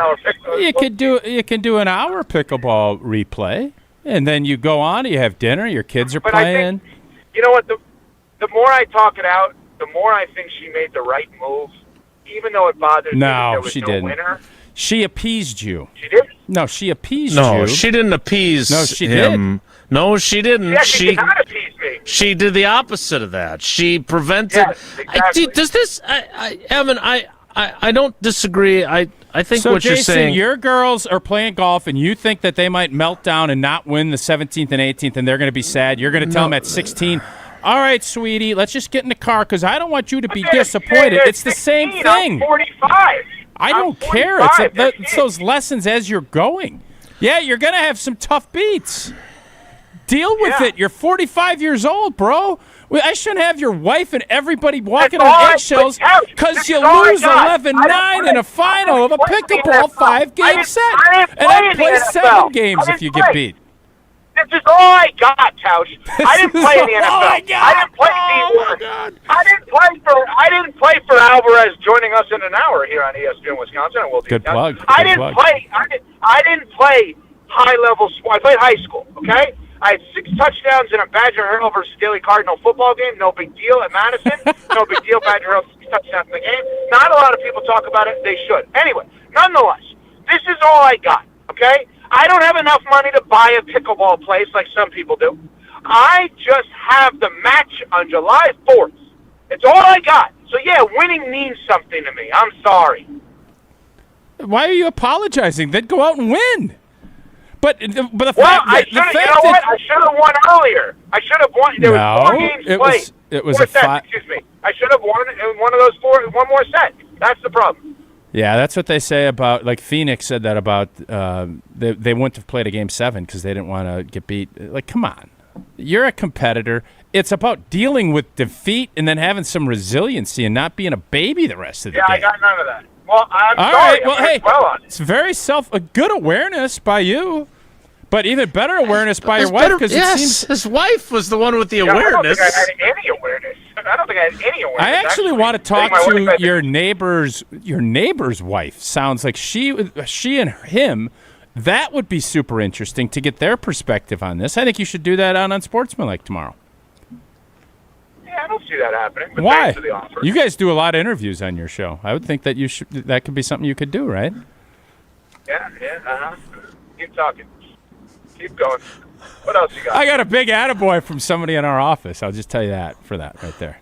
You can do an hour pickleball replay, and then you go on, you have dinner, your kids are playing. I think, you know what, the more I talk it out, the more I think she made the right move, even though it bothers me that there was no winner. She appeased you. She did? No, she appeased you. No, she didn't appease him. No, she did. No, she didn't. She did not appease me. She did the opposite of that. She prevented. Yes, exactly. Does this, Evan? I don't disagree. I think what you're saying. Your girls are playing golf, and you think that they might melt down and not win the 17th and 18th, and they're going to be sad. You're going to tell them at 16. All right, sweetie, let's just get in the car because I don't want you to be disappointed. It's the same thing. I'm 45. I don't care. It's those lessons as you're going. Yeah, you're going to have some tough beats. Deal with it. You're 45 years old, bro. I shouldn't have your wife and everybody walking on eggshells because you lose 11-9 in a final of a pickleball 5-game set. And I play 7 games if you get beat. This is all I got, Tausch. I didn't play in the NFL. I didn't play D1. I didn't play for Alvarez joining us in an hour here on ESPN Wisconsin. Good plug. I didn't play high-level sport. I played high school, okay? I had 6 touchdowns in a Badger Hurdle versus Daily Cardinal football game. No big deal at Madison. No big deal. Badger Hurdle 6 touchdowns in the game. Not a lot of people talk about it. They should. Anyway, nonetheless, this is all I got, okay? I don't have enough money to buy a pickleball place like some people do. I just have the match on July 4th. It's all I got. So, yeah, winning means something to me. I'm sorry. Why are you apologizing? Then go out and win. But the Well, fact I that should have. You know what? I should have won earlier. I should have won. There was 4 games played. It was 4 a sets. Excuse me. I should have won in one of those 4. One more set. That's the problem. Yeah, that's what they say about. Like Phoenix said that about. They wouldn't have played a game 7 because they didn't want to get beat. Like, come on, you're a competitor. It's about dealing with defeat and then having some resiliency and not being a baby the rest of the day. I got none of that. Well, I'm All sorry. right. Well, I'm hey, well on it. it's very a good awareness by you, but even better awareness by your wife because it seems his wife was the one with the I don't awareness. think I had any awareness. I don't think I had any awareness. I actually want to talk my wife to had- your neighbor's wife. Sounds like she and him. That would be super interesting to get their perspective on this. I think you should do that on Unsportsmanlike tomorrow. Yeah, I don't see that happening. But Why? thanks for the offer. You guys do a lot of interviews on your show. I would think that you should. That could be something you could do, right? Yeah. Keep talking. Keep going. What else you got? I got a big attaboy from somebody in our office. I'll just tell you that for that right there.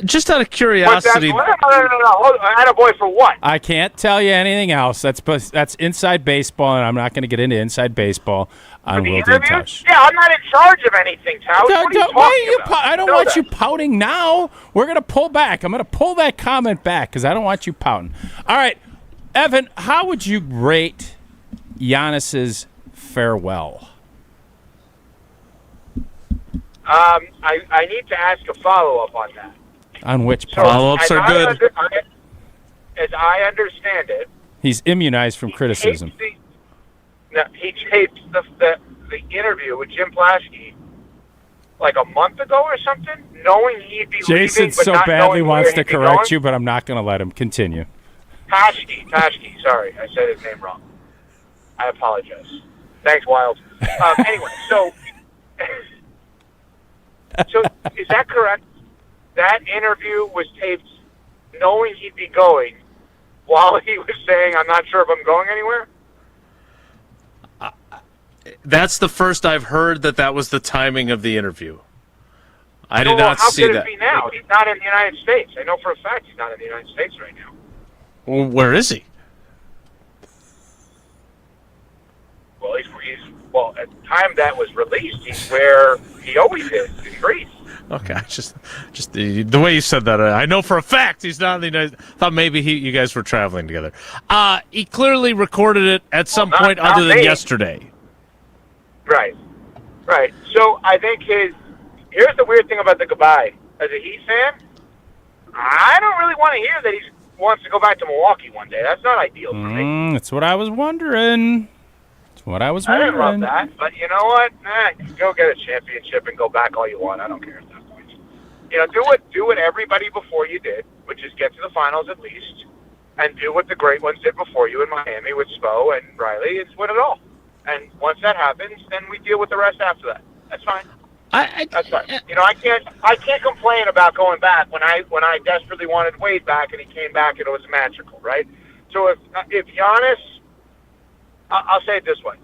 Just out of What's that? curiosity. No. Attaboy for what? I can't tell you anything else. That's inside baseball, and I'm not going to get into inside baseball on Wilde and Tausch. Yeah, I'm not in charge of anything, Tausch. What are you talking about? I don't want you pouting now. We're going to pull back. I'm going to pull that comment back because I don't want you pouting. All right, Evan, how would you rate Giannis's farewell? I need to ask a follow-up on that. On which So, follow-ups are good? As I understand it, He's immunized from criticism. he taped the interview with Jim Plaschke like a month ago or something, knowing he'd be Jason leaving, but so not badly knowing wants where to he'd be correct going. you, but I'm not going to let him continue. Taschke, sorry, I said his name wrong. I apologize. Thanks, Wilde. Anyway, so is that correct? That interview was taped knowing he'd be going while he was saying, I'm not sure if I'm going anywhere? That's the first I've heard that was the timing of the interview. I did not see How could that. it be now? He's not in the United States. I know for a fact he's not in the United States right now. Well, where is he? Well, well, at the time that was released, he's where he always is, in Greece. Okay, just the way you said that, I know for a fact he's not in the United. Thought maybe you guys were traveling together. He clearly recorded it at some point other than yesterday. Right. So I think here's the weird thing about the goodbye. As a Heat fan, I don't really want to hear that he wants to go back to Milwaukee one day. That's not ideal for me. That's what I was wondering. I didn't love that, but you know what? Go get a championship and go back all you want. I don't care at that point. You know, do what everybody before you did, which is get to the finals at least, and do what the great ones did before you in Miami with Spo and Riley, and win it all. And once that happens, then we deal with the rest after that. That's fine. That's fine. You know, I can't complain about going back when I desperately wanted Wade back and he came back and it was magical, right? So if Giannis, I'll say it this way.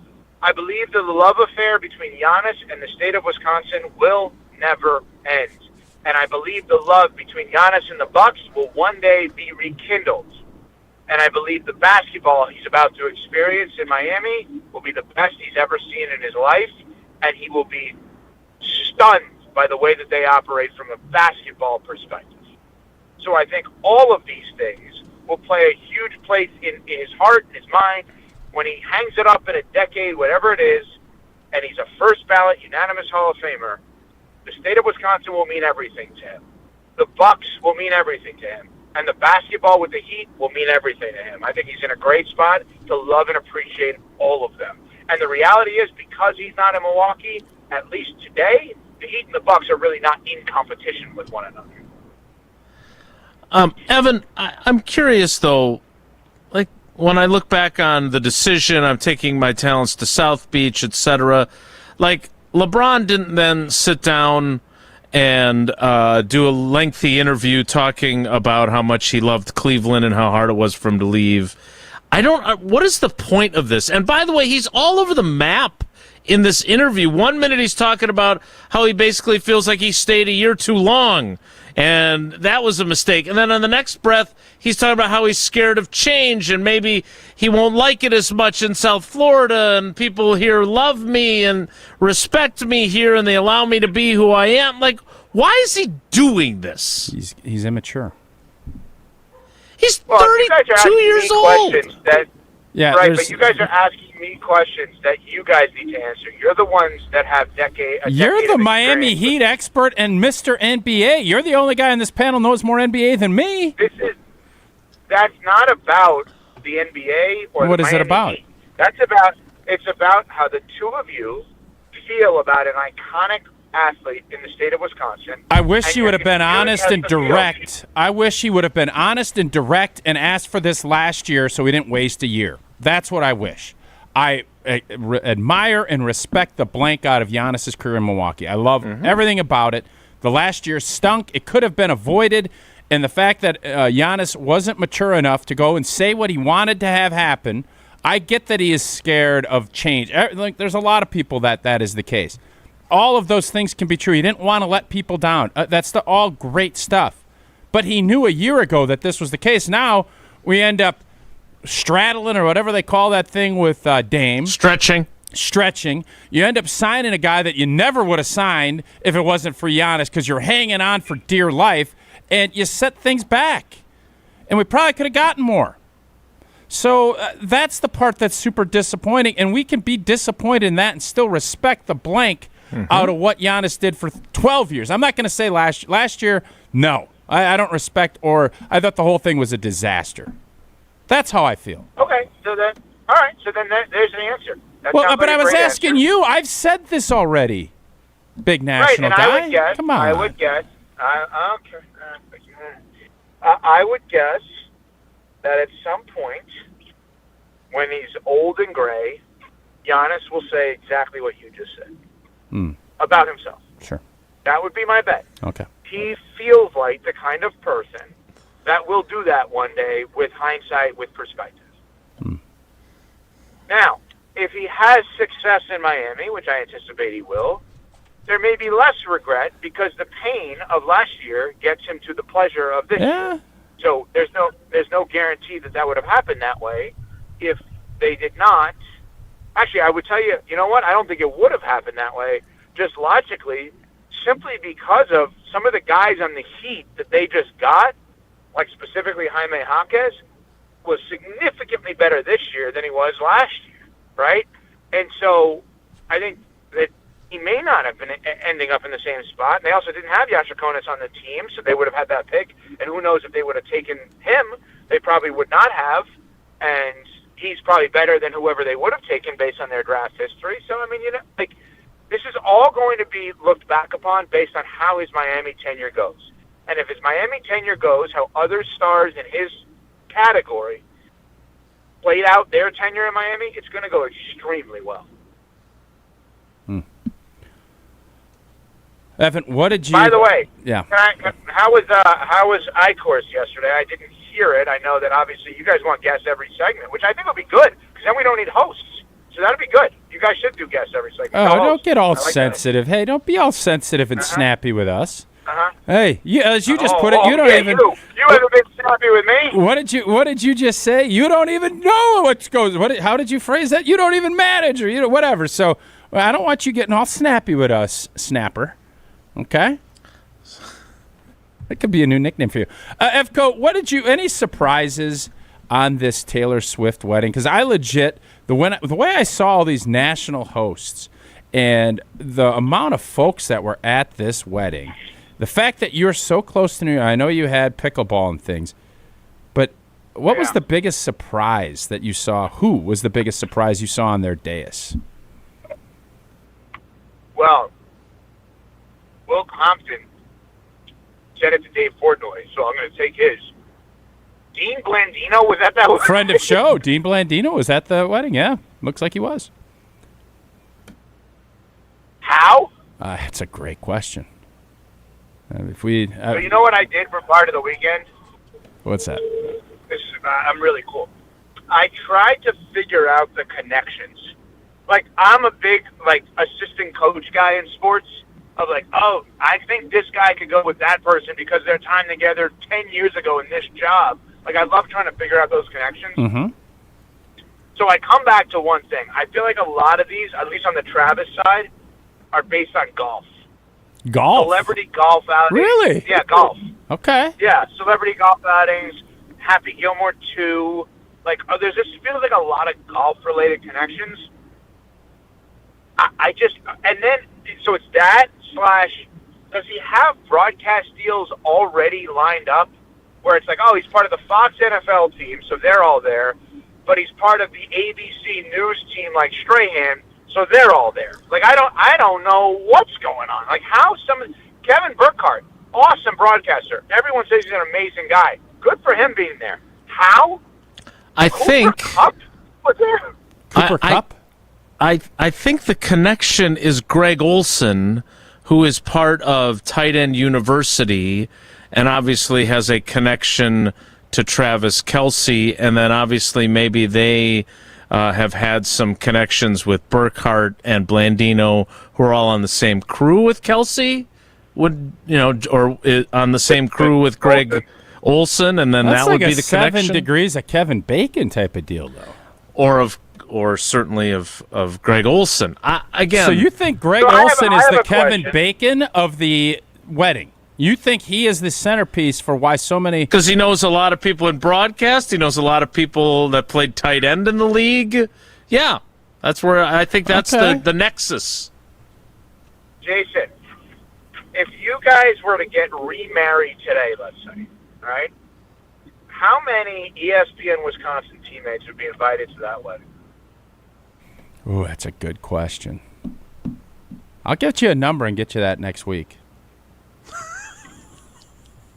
I believe that the love affair between Giannis and the state of Wisconsin will never end. And I believe the love between Giannis and the Bucks will one day be rekindled. And I believe the basketball he's about to experience in Miami will be the best he's ever seen in his life. And he will be stunned by the way that they operate from a basketball perspective. So I think all of these things will play a huge place in his heart and his mind when he hangs it up in a decade, whatever it is, and he's a first ballot unanimous Hall of Famer. The state of Wisconsin will mean everything to him. The Bucks will mean everything to him. And the basketball with the Heat will mean everything to him. I think he's in a great spot to love and appreciate all of them. And the reality is, because he's not in Milwaukee, at least today, the Heat and the Bucks are really not in competition with one another. Evan, I'm curious, though, like, when I look back on the decision, I'm taking my talents to South Beach, etc., like, LeBron didn't then sit down and do a lengthy interview talking about how much he loved Cleveland and how hard it was for him to leave. What is the point of this? And by the way, he's all over the map in this interview. 1 minute he's talking about how he basically feels like he stayed a year too long, and that was a mistake. And then on the next breath, he's talking about how he's scared of change, and maybe he won't like it as much in South Florida, and people here love me and respect me here, and they allow me to be who I am. Like, why is he doing this? He's immature. He's Well, you guys are 32 asking years me old. questions that, Yeah, right, there's- but you guys are asking me questions that you guys need to answer. You're the ones that have You're the Miami Heat expert and Mr. NBA. You're the only guy on this panel knows more NBA than me. That's not about the NBA or What the is it Miami about? Heat. It's about how the two of you feel about an iconic athlete in the state of Wisconsin. I wish and he you're would have been comparing honest us and to field. direct. I wish he would have been honest and direct and asked for this last year so we didn't waste a year. That's what I wish. I admire and respect the blank out of Giannis' career in Milwaukee. I love everything about it. The last year stunk. It could have been avoided. And the fact that Giannis wasn't mature enough to go and say what he wanted to have happen, I get that he is scared of change. Like, there's a lot of people that is the case. All of those things can be true. He didn't want to let people down. That's all great stuff. But he knew a year ago that this was the case. Now we end up straddling or whatever they call that thing with Dame. Stretching. You end up signing a guy that you never would have signed if it wasn't for Giannis because you're hanging on for dear life, and you set things back. And we probably could have gotten more. So that's the part that's super disappointing, and we can be disappointed in that and still respect the blank out of what Giannis did for 12 years. I'm not going to say last year, no. I don't respect, or I thought the whole thing was a disaster. That's how I feel. Okay, so then, all right, so then there's an answer. That Well, sounds but like I a was great asking answer. you. I've said this already. Big national right, and guy. I would guess, Come on. I would guess that at some point, when he's old and gray, Giannis will say exactly what you just said about himself. Sure. That would be my bet. Okay. He feels like the kind of person that will do that one day with hindsight, with perspective. Now, if he has success in Miami, which I anticipate he will, there may be less regret because the pain of last year gets him to the pleasure of this year. So there's no guarantee that would have happened that way if they did not. Actually, I would tell you, you know what? I don't think it would have happened that way, just logically, simply because of some of the guys on the Heat that they just got, like specifically Jaime Jaquez, was significantly better this year than he was last year, right? And so I think that he may not have been ending up in the same spot. They also didn't have Yachakonis on the team, so they would have had that pick. And who knows if they would have taken him? They probably would not have. And he's probably better than whoever they would have taken based on their draft history. So, I mean, you know, like, this is all going to be looked back upon based on how his Miami tenure goes. And if his Miami tenure goes, how other stars in his category played out their tenure in Miami, it's going to go extremely well. Evan, what did you... By the way, yeah. How was Eichorst yesterday? I didn't hear it. I know that obviously you guys want guests every segment, which I think will be good because then we don't need hosts. So that'll be good. You guys should do guests every segment. Oh, don't get all sensitive. Hey, don't be all sensitive and snappy with us. Hey, as you just put it, you don't even. You haven't been snappy with me. What did you just say? You don't even know what goes. How did you phrase that? You don't even manage, or whatever. So I don't want you getting all snappy with us, Snapper. Okay. That could be a new nickname for you. Efko, any surprises on this Taylor Swift wedding? Because I legit, the way I saw all these national hosts and the amount of folks that were at this wedding, the fact that you're so close to New York, I know you had pickleball and things, but what was the biggest surprise that you saw? Who was the biggest surprise you saw on their dais? Well, Will Compton said it to Dave Portnoy, so I'm going to take his. Dean Blandino was at that wedding. Friend of show, Dean Blandino was at the wedding. Yeah, looks like he was. How? That's a great question. If we, so you know what I did for part of the weekend? What's that? I'm really cool. I tried to figure out the connections like, I'm a big, like, assistant coach guy in sports of, like, oh, I think this guy could go with that person because their time together 10 years ago in this job. Like, I love trying to figure out those connections. Mm-hmm. So I come back to one thing. I feel like a lot of these, at least on the Travis side, are based on golf. Golf? Celebrity golf outings. Really? Yeah, golf. Okay. Yeah, celebrity golf outings, Happy Gilmore 2. Like, there's just feels like a lot of golf-related connections. I just, and then, so it's that / does he have broadcast deals already lined up where it's like, oh, he's part of the Fox NFL team, so they're all there, but he's part of the ABC News team like Strahan, so they're all there. Like, I don't know what's going on. Like, how Kevin Burkhardt, awesome broadcaster. Everyone says he's an amazing guy. Good for him being there. How? Cooper Kupp was there? Cooper Kupp? I think the connection is Greg Olson, who is part of Tight End University and obviously has a connection to Travis Kelce, and then obviously maybe they have had some connections with Burkhardt and Blandino, who are all on the same crew with Kelce, or on the same crew with Greg Olson, and then That's that like would be the connection. 7 degrees of Kevin Bacon type of deal, though. Or certainly of Greg Olson. Again, so you think Greg Olson is the Kevin Bacon of the wedding? You think he is the centerpiece for why so many... Because he knows a lot of people in broadcast. He knows a lot of people that played tight end in the league. Yeah, that's where I think that's the nexus. Jason, if you guys were to get remarried today, let's say, all right, how many ESPN Wisconsin teammates would be invited to that wedding? Ooh, that's a good question. I'll get you a number and get you that next week.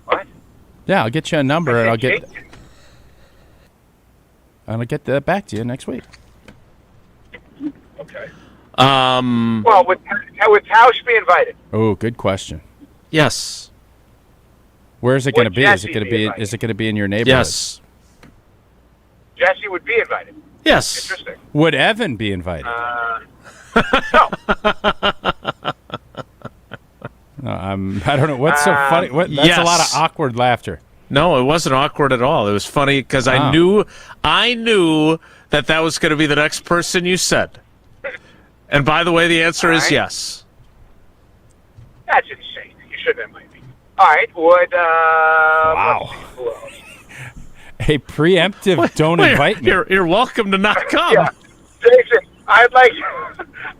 What? Yeah, I'll get you a number and I'll get that back to you next week. Okay. Well, would Tausch be invited? Oh, good question. Yes. Where is it going to be? Is it Jesse going to be in your neighborhood? Yes. Jesse would be invited. Yes. Interesting. Would Evan be invited? No. No, I don't know. What's so funny? That's a lot of awkward laughter. No, it wasn't awkward at all. It was funny because I knew that was going to be the next person you said. And by the way, the answer is yes. That's insane. You shouldn't invite me. All right. Would wow. A preemptive don't invite me. You're welcome to not come. Yeah. Jason, I'd like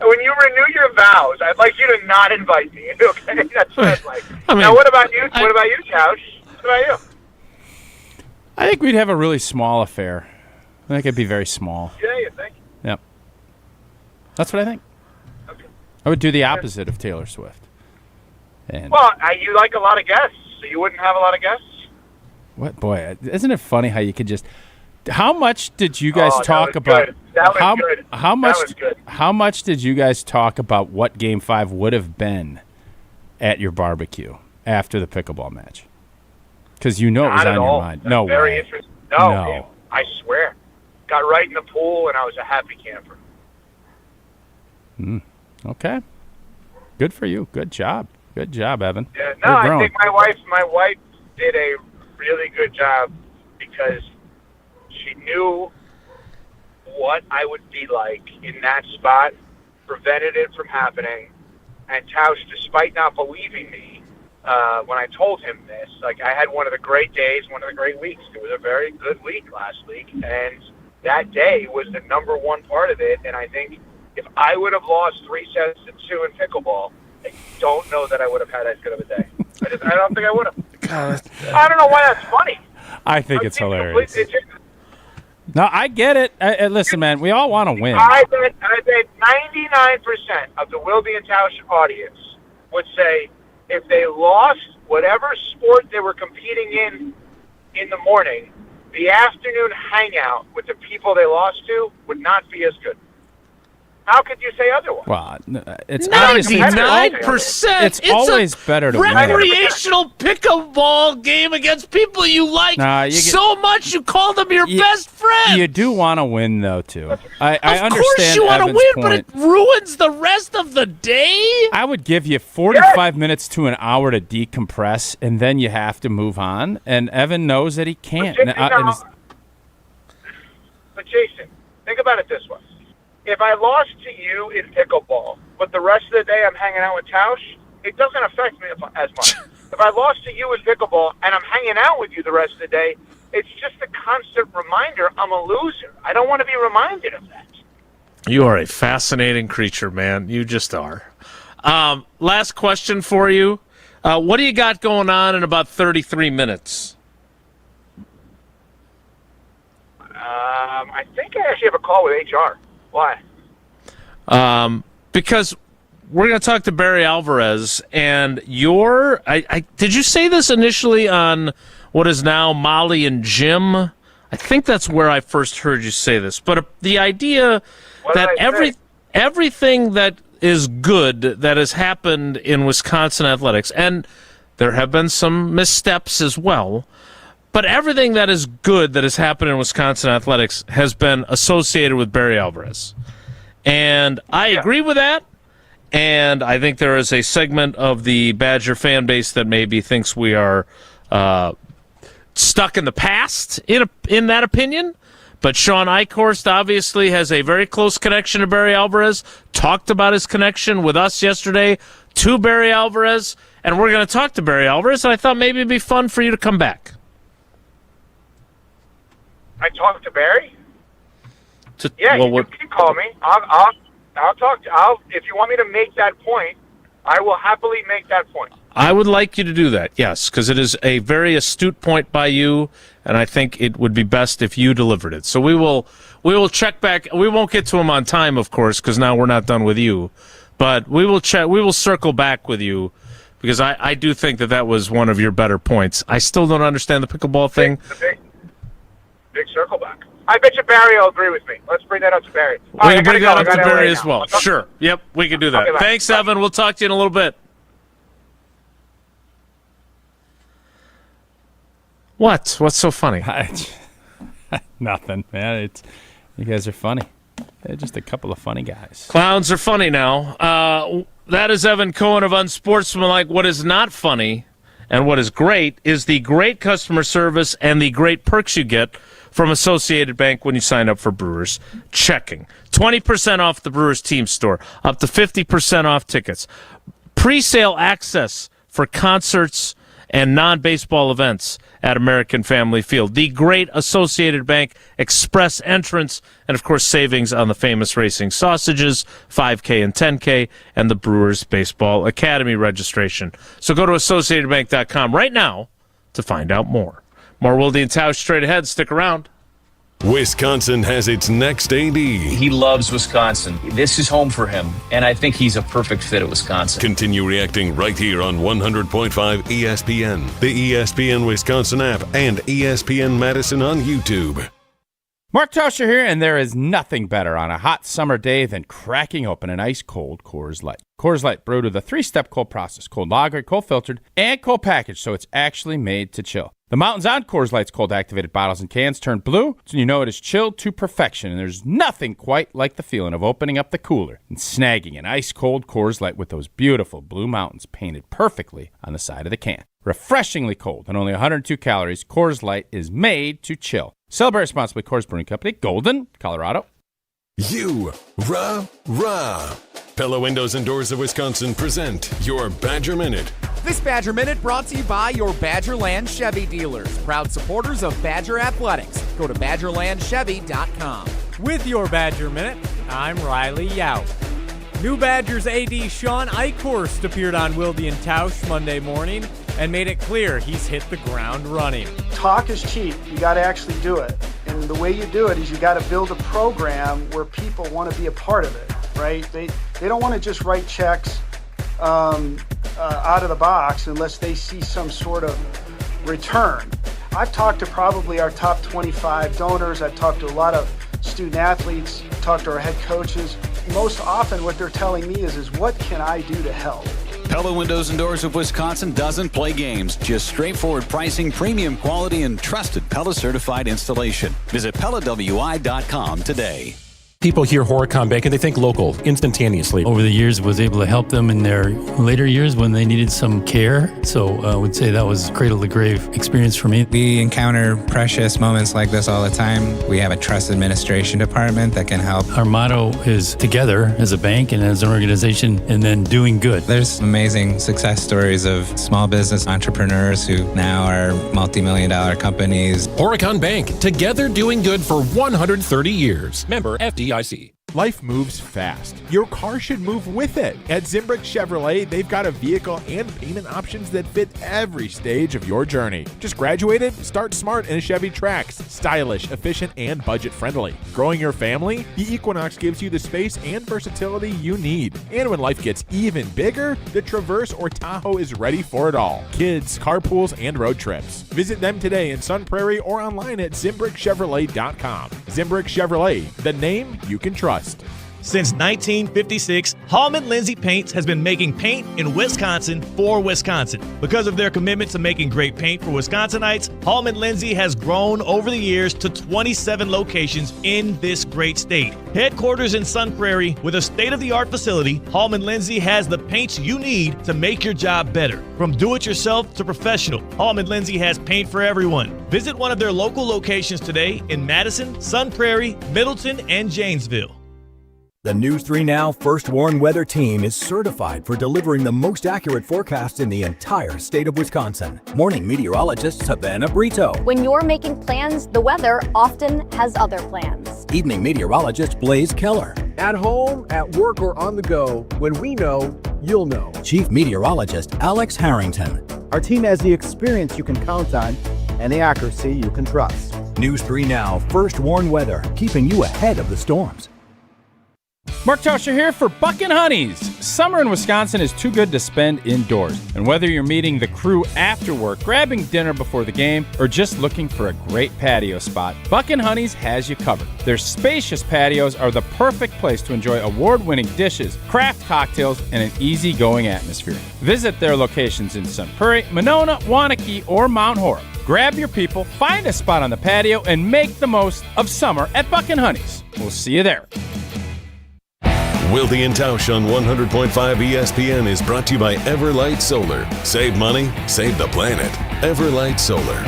when you renew your vows, I'd like you to not invite me. Okay, that's what I'd like. Now, what about you? What about you, Tausch? What about you? I think we'd have a really small affair. I think it'd be very small. Yeah, you think? Yep. That's what I think. Okay. I would do the opposite of Taylor Swift. And Well, you like a lot of guests, so you wouldn't have a lot of guests? what, boy, isn't it funny how you could just... How much did you guys talk about... Good. That was good. How much? That was good. How much did you guys talk about what Game 5 would have been at your barbecue after the pickleball match? Because you know it was on your mind. No way. Very interesting. No. I swear. Got right in the pool, and I was a happy camper. Okay. Good for you. Good job. Good job, Evan. Yeah, no, I think my wife did a really good job because she knew what I would be like in that spot, prevented it from happening, and Tausch, despite not believing me, when I told him this, like, I had one of the great days, one of the great weeks. It was a very good week last week, and that day was the number one part of it, and I think if I would have lost 3-2 in pickleball, I don't know that I would have had as good of a day. I don't think I would have. I don't know why that's funny. I think it's hilarious. No, I get it. Listen, man, we all want to win. I bet 99% of the Wilde and Tausch audience would say if they lost whatever sport they were competing in the morning, the afternoon hangout with the people they lost to would not be as good. How could you say otherwise? Well, it's 99%. It's always better to win. Recreational pickleball game against people you like so much you call them your best friend. You do want to win, though, too. I understand. Of course you want to win, but it ruins the rest of the day. I would give you 45 minutes to an hour to decompress, and then you have to move on. And Evan knows that he can't. But Jason, think about it this way. If I lost to you in pickleball, but the rest of the day I'm hanging out with Tausch, it doesn't affect me as much. If I lost to you in pickleball and I'm hanging out with you the rest of the day, it's just a constant reminder I'm a loser. I don't want to be reminded of that. You are a fascinating creature, man. You just are. Last question for you. What do you got going on in about 33 minutes? I think I actually have a call with HR. Why? Because we're going to talk to Barry Alvarez, and did you say this initially on what is now Molly and Jim? I think that's where I first heard you say this. But the idea that everything that is good that has happened in Wisconsin athletics, and there have been some missteps as well, but everything that is good that has happened in Wisconsin athletics has been associated with Barry Alvarez. And I agree with that. And I think there is a segment of the Badger fan base that maybe thinks we are stuck in the past in that opinion. But Shawn Eichorst obviously has a very close connection to Barry Alvarez, talked about his connection with us yesterday to Barry Alvarez, and we're going to talk to Barry Alvarez, and I thought maybe it'd be fun for you to come back. I talked to Barry? You can call me. I'll talk to if you want me to make that point, I will happily make that point. I would like you to do that, yes, because it is a very astute point by you, and I think it would be best if you delivered it. So we will check back. We won't get to him on time, of course, because now we're not done with you. But we will check. We will circle back with you because I do think that was one of your better points. I still don't understand the pickleball thing. Big circle back. I bet you Barry will agree with me. Let's bring that up to Barry. We can bring that up to Barry as well. Sure. Yep, we can do that. Okay, thanks, Evan. We'll talk to you in a little bit. What? What's so funny? Nothing, man. You guys are funny. They're just a couple of funny guys. Clowns are funny now. That is Evan Cohen of Unsportsmanlike. What is not funny and what is great is the great customer service and the great perks you get from Associated Bank when you sign up for Brewers Checking. 20% off the Brewers team store, up to 50% off tickets. Pre-sale access for concerts and non-baseball events at American Family Field. The great Associated Bank Express entrance, and of course savings on the famous racing sausages, 5K and 10K, and the Brewers Baseball Academy registration. So go to AssociatedBank.com right now to find out more. More Wilde and Tausch straight ahead. Stick around. Wisconsin has its next AD. He loves Wisconsin. This is home for him, and I think he's a perfect fit at Wisconsin. Continue reacting right here on 100.5 ESPN, the ESPN Wisconsin app, and ESPN Madison on YouTube. Mark Tauscher here, and there is nothing better on a hot summer day than cracking open an ice-cold Coors Light. Coors Light brewed with a 3-step cold process, cold lagered, cold filtered, and cold packaged, so it's actually made to chill. The mountains on Coors Light's cold-activated bottles and cans turn blue, so you know it is chilled to perfection, and there's nothing quite like the feeling of opening up the cooler and snagging an ice-cold Coors Light with those beautiful blue mountains painted perfectly on the side of the can. Refreshingly cold and only 102 calories, Coors Light is made to chill. Celebrate responsibly. Coors Brewing Company, Golden, Colorado. Pella Windows and Doors of Wisconsin present your Badger Minute. This Badger Minute brought to you by your Badgerland Chevy dealers, proud supporters of Badger Athletics. Go to BadgerlandChevy.com. With your Badger Minute, I'm Riley Yount. New Badgers AD Shawn Eichorst appeared on Wilde and Tausch Monday morning and made it clear he's hit the ground running. Talk is cheap. You got to actually do it. And the way you do it is you got to build a program where people want to be a part of it, right? They don't want to just write checks out of the box unless they see some sort of return. I've talked to probably our top 25 donors. I've talked to a lot of student athletes, talked to our head coaches. most often what they're telling me is what can I do to help? Pella Windows and Doors of Wisconsin doesn't play games. Just straightforward pricing, premium quality, and trusted Pella certified installation. Visit PellaWI.com today. People hear Horicon Bank and they think local instantaneously. Over the years, was able to help them in their later years when they needed some care. So I would say that was cradle to grave experience for me. We encounter precious moments like this all the time. We have a trust administration department that can help. Our motto is together as a bank and as an organization, and then doing good. There's amazing success stories of small business entrepreneurs who now are multi-million-dollar companies. Horicon Bank, together doing good for 130 years. Member FDIC. Life moves fast. Your car should move with it. At Zimbrick Chevrolet, they've got a vehicle and payment options that fit every stage of your journey. Just graduated? Start smart in a Chevy Trax. Stylish, efficient, and budget-friendly. Growing your family? The Equinox gives you the space and versatility you need. And when life gets even bigger, the Traverse or Tahoe is ready for it all. Kids, carpools, and road trips. Visit them today in Sun Prairie or online at ZimbrickChevrolet.com. Zimbrick Chevrolet, the name you can trust. Since 1956, Hallman Lindsay Paints has been making paint in Wisconsin for Wisconsin. Because of their commitment to making great paint for Wisconsinites, Hallman Lindsay has grown over the years to 27 locations in this great state. Headquarters in Sun Prairie with a state-of-the-art facility, Hallman Lindsay has the paints you need to make your job better. From do-it-yourself to professional, Hallman Lindsay has paint for everyone. Visit one of their local locations today in Madison, Sun Prairie, Middleton, and Janesville. The News 3 Now First Warn Weather Team is certified for delivering the most accurate forecasts in the entire state of Wisconsin. Morning meteorologist Savannah Brito. When you're making plans, the weather often has other plans. Evening meteorologist Blaze Keller. At home, at work, or on the go, when we know, you'll know. Chief meteorologist Alex Harrington. Our team has the experience you can count on and the accuracy you can trust. News 3 Now First Warn Weather, keeping you ahead of the storms. Mark Tauscher here for Buckin' Honeys. Summer in Wisconsin is too good to spend indoors. And whether you're meeting the crew after work, grabbing dinner before the game, or just looking for a great patio spot, Buckin' Honeys has you covered. Their spacious patios are the perfect place to enjoy award-winning dishes, craft cocktails, and an easygoing atmosphere. Visit their locations in Sun Prairie, Monona, Waunakee, or Mount Horeb. Grab your people, find a spot on the patio, and make the most of summer at Buckin' Honeys. We'll see you there. Wilde and Tausch on 100.5 ESPN is brought to you by Everlight Solar. Save money, save the planet. Everlight Solar.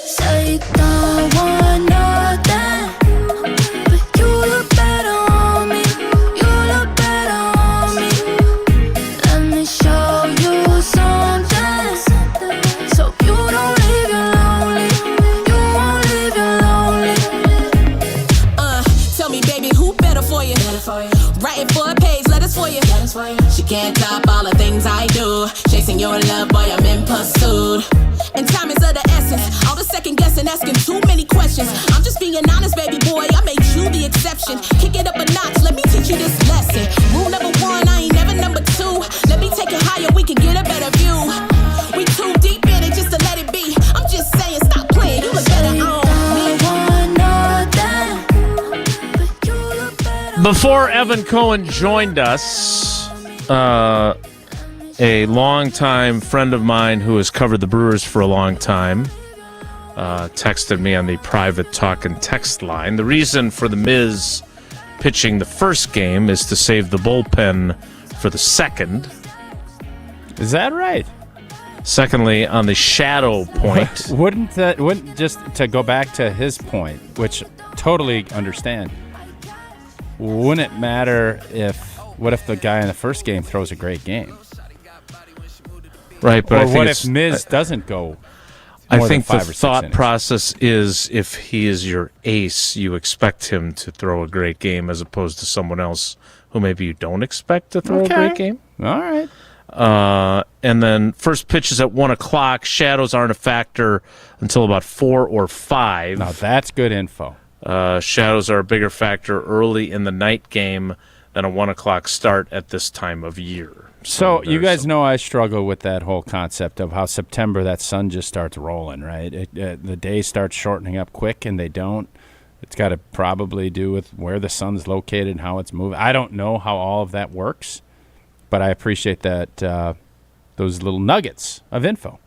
Say you don't want nothing, but you look better on me. You look better on me. Let me show you something, so you don't leave you lonely. You won't leave you lonely. Tell me, baby, who better for you? Writing for a page, letters for you. She can't top all the things I do. Chasing your love, boy, I'm in pursuit. And time is of the essence. All the second guessing, asking too many questions. I'm just being honest, baby boy. I made you the exception. Kick it up a notch. Let me teach you this lesson. Rule number one, I ain't never number two. Let me take it higher. We can get a better view. We too deep in it just to let it be. I'm just saying, stop playing. You look better on me. Before Evan Cohen joined us, a longtime friend of mine who has covered the Brewers for a long time texted me on the private talk and text line. The reason for the Miz pitching the first game is to save the bullpen for the second. Is that right? Secondly, on the shadow point. Wouldn't just to go back to his point, which totally understand, wouldn't it matter what if the guy in the first game throws a great game? Right, but or I think what if Miz doesn't go? I think the 5 or 6 thought innings? process is if he is your ace, you expect him to throw a great game as opposed to someone else who maybe you don't expect to throw a great game. All right. And then first pitch is at 1 o'clock. Shadows aren't a factor until about 4 or 5. Now that's good info. Shadows are a bigger factor early in the night game than a 1 o'clock start at this time of year. So you guys know I struggle with that whole concept of how September, that sun just starts rolling, right? The days start shortening up quick, and they don't. It's got to probably do with where the sun's located and how it's moving. I don't know how all of that works, but I appreciate that those little nuggets of info.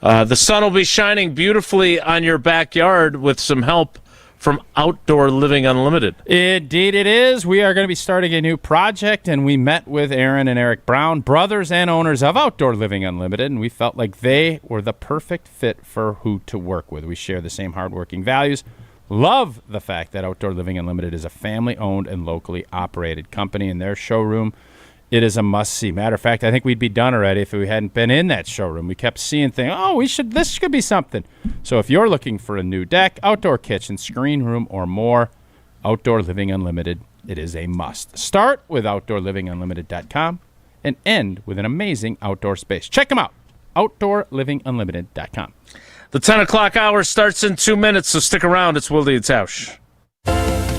The sun will be shining beautifully on your backyard with some help from Outdoor Living Unlimited. Indeed it is. We are going to be starting a new project, and we met with Aaron and Eric Brown, brothers and owners of Outdoor Living Unlimited, and we felt like they were the perfect fit for who to work with. We share the same hardworking values. Love the fact that Outdoor Living Unlimited is a family-owned and locally operated company. In their showroom, it is a must-see. Matter of fact, I think we'd be done already if we hadn't been in that showroom. We kept seeing things, this could be something. So if you're looking for a new deck, outdoor kitchen, screen room, or more, Outdoor Living Unlimited, it is a must. Start with OutdoorLivingUnlimited.com and end with an amazing outdoor space. Check them out, OutdoorLivingUnlimited.com. The 10 o'clock hour starts in 2 minutes, so stick around. It's Wilde and Tausch.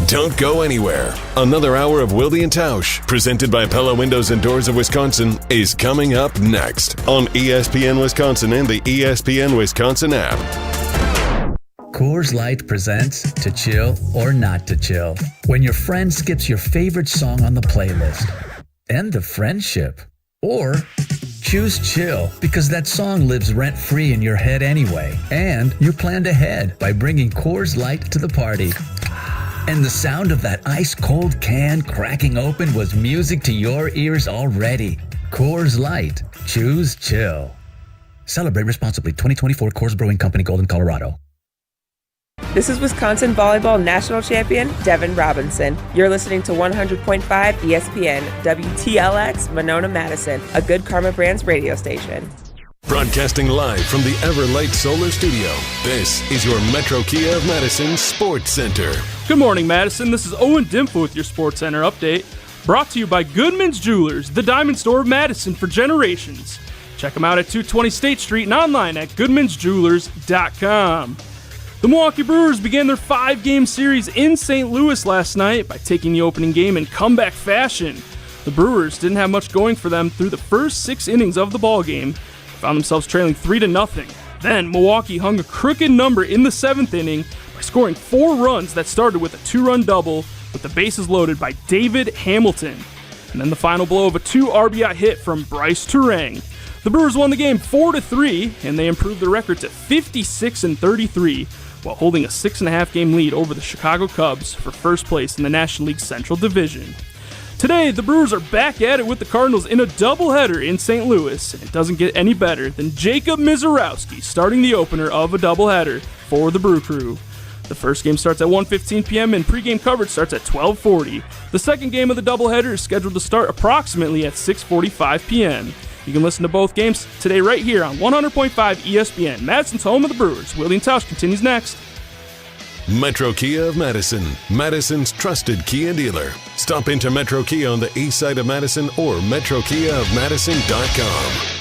Don't go anywhere. Another hour of Wilde and Tausch, presented by Pella Windows and Doors of Wisconsin, is coming up next on ESPN Wisconsin and the ESPN Wisconsin app. Coors Light presents To Chill or Not to Chill. When your friend skips your favorite song on the playlist. End the friendship. Or choose chill because that song lives rent-free in your head anyway. And you planned ahead by bringing Coors Light to the party. And the sound of that ice-cold can cracking open was music to your ears already. Coors Light. Choose chill. Celebrate responsibly. 2024 Coors Brewing Company, Golden, Colorado. This is Wisconsin Volleyball National Champion Devin Robinson. You're listening to 100.5 ESPN, WTLX, Monona, Madison, a Good Karma Brands radio station. Broadcasting live from the Everlight Solar Studio, this is your Metro Kia of Madison Sports Center. Good morning, Madison. This is Owen Dimple with your Sports Center update. Brought to you by Goodman's Jewelers, the diamond store of Madison for generations. Check them out at 220 State Street and online at goodmansjewelers.com. The Milwaukee Brewers began their 5-game series in St. Louis last night by taking the opening game in comeback fashion. The Brewers didn't have much going for them through the first 6 innings of the ballgame. Found themselves trailing 3-0. Then Milwaukee hung a crooked number in the 7th inning by scoring 4 runs that started with a 2-run double with the bases loaded by David Hamilton. And then the final blow of a 2 RBI hit from Bryce Turang. The Brewers won the game 4-3, and they improved their record to 56-33, while holding a 6.5 game lead over the Chicago Cubs for first place in the National League Central Division. Today, the Brewers are back at it with the Cardinals in a doubleheader in St. Louis, and it doesn't get any better than Jacob Mizorowski starting the opener of a doubleheader for the Brew Crew. The first game starts at 1:15 p.m. and pregame coverage starts at 12:40. The second game of the doubleheader is scheduled to start approximately at 6:45 p.m. You can listen to both games today right here on 100.5 ESPN, Madison's home of the Brewers. Wilde and Tausch continues next. Metro Kia of Madison, Madison's trusted Kia dealer. Stop into Metro Kia on the east side of Madison or metrokiaofmadison.com.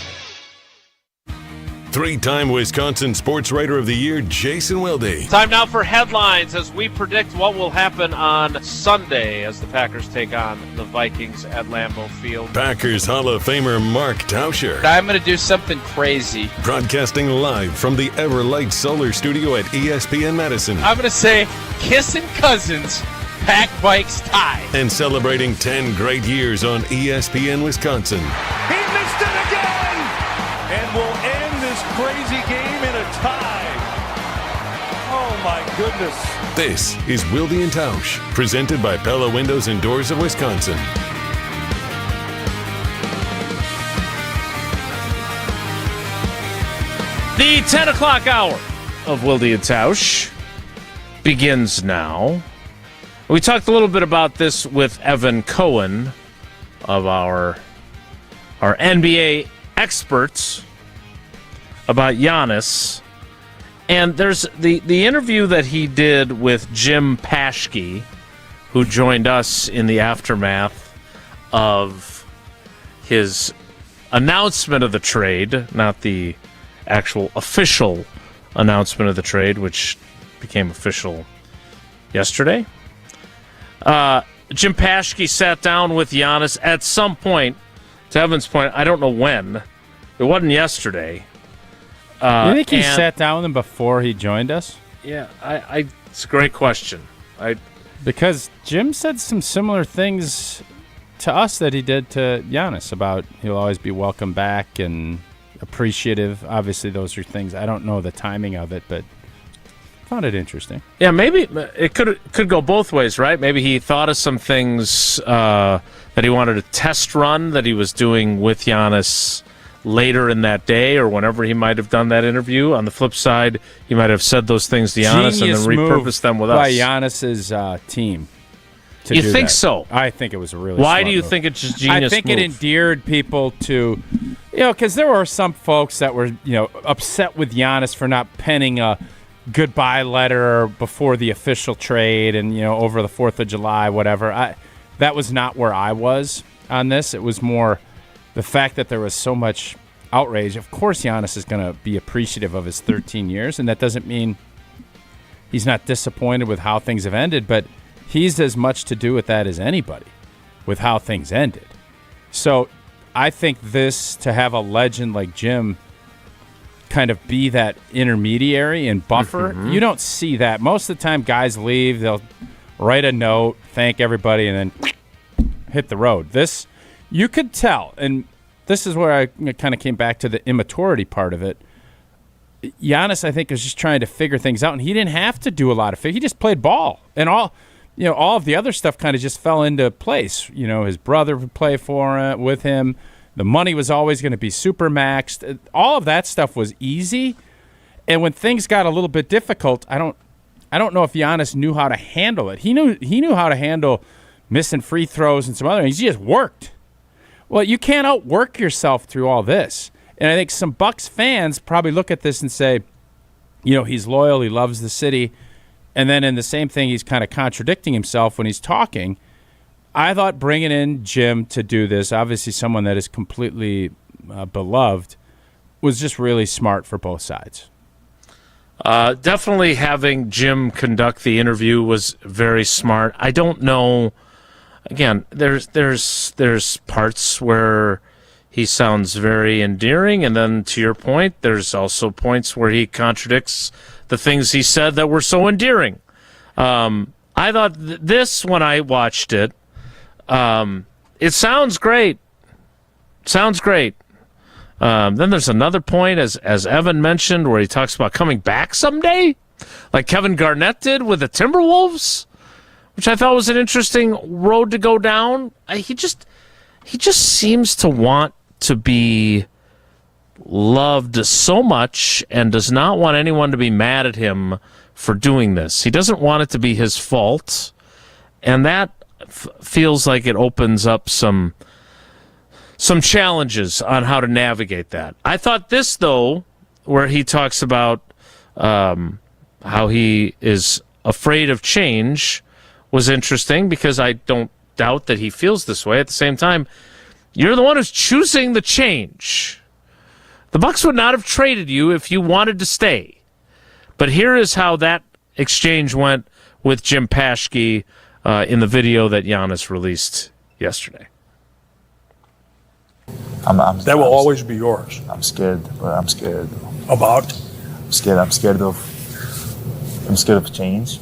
3-time Wisconsin Sports Writer of the Year, Jason Wilde. Time now for headlines as we predict what will happen on Sunday as the Packers take on the Vikings at Lambeau Field. Packers Hall of Famer Mark Tauscher. I'm going to do something crazy. Broadcasting live from the Everlight Solar Studio at ESPN Madison. I'm going to say kissing cousins, Pack Vikes tie. And celebrating 10 great years on ESPN Wisconsin. He missed it again! And will end this crazy game in a tie. Oh my goodness. This is Wilde and Tausch, presented by Pella Windows and Doors of Wisconsin. The 10 o'clock hour of Wilde and Tausch begins now. We talked a little bit about this with Evan Cohen of our NBA experts about Giannis. And there's the interview that he did with Jim Paschke, who joined us in the aftermath of his announcement of the trade, not the actual official announcement of the trade, which became official yesterday. Jim Paschke sat down with Giannis at some point to Evan's point, I don't know when. It wasn't yesterday. You think he sat down with him before he joined us? Yeah, it's a great question. Because Jim said some similar things to us that he did to Giannis about he'll always be welcome back and appreciative. Obviously, those are things. I don't know the timing of it, but found it interesting. Yeah, maybe it could go both ways, right? Maybe he thought of some things that he wanted to test run that he was doing with Giannis later in that day or whenever he might have done that interview. On the flip side, he might have said those things to Giannis and then repurposed them with us. By Giannis's team. You think so? I think it was a really Why smart do you move. think it's just genius I think move? it endeared people to, because there were some folks that were, upset with Giannis for not penning a goodbye letter before the official trade and, over the 4th of July, whatever. That was not where I was on this. It was more the fact that there was so much outrage. Of course, Giannis is going to be appreciative of his 13 years, and that doesn't mean he's not disappointed with how things have ended, but he's as much to do with that as anybody, with how things ended. So I think to have a legend like Jim kind of be that intermediary and buffer, you don't see that. Most of the time, guys leave, they'll write a note, thank everybody, and then hit the road. This, you could tell, and this is where I kind of came back to the immaturity part of it. Giannis, I think, is just trying to figure things out, and he didn't have to do a lot of it. He just played ball, and all of the other stuff kind of just fell into place. His brother would play with him. The money was always going to be super maxed. All of that stuff was easy, and when things got a little bit difficult, I don't know if Giannis knew how to handle it. He knew how to handle missing free throws and some other things. He just worked. Well, you can't outwork yourself through all this. And I think some Bucks fans probably look at this and say, he's loyal, he loves the city. And then in the same thing, he's kind of contradicting himself when he's talking. I thought bringing in Jim to do this, obviously someone that is completely beloved, was just really smart for both sides. Definitely having Jim conduct the interview was very smart. I don't know. Again, there's parts where he sounds very endearing, and then to your point, there's also points where he contradicts the things he said that were so endearing. I thought this when I watched it. It sounds great. Sounds great. Then there's another point, as Evan mentioned, where he talks about coming back someday, like Kevin Garnett did with the Timberwolves, which I thought was an interesting road to go down. He just seems to want to be loved so much and does not want anyone to be mad at him for doing this. He doesn't want it to be his fault, and that feels like it opens up some challenges on how to navigate that. I thought this, though, where he talks about how he is afraid of change, was interesting because I don't doubt that he feels this way. At the same time, you're the one who's choosing the change. The Bucks would not have traded you if you wanted to stay. But here is how that exchange went with Jim Paschke in the video that Giannis released yesterday. That will always be yours. I'm scared, but I'm scared. About? I'm scared of change.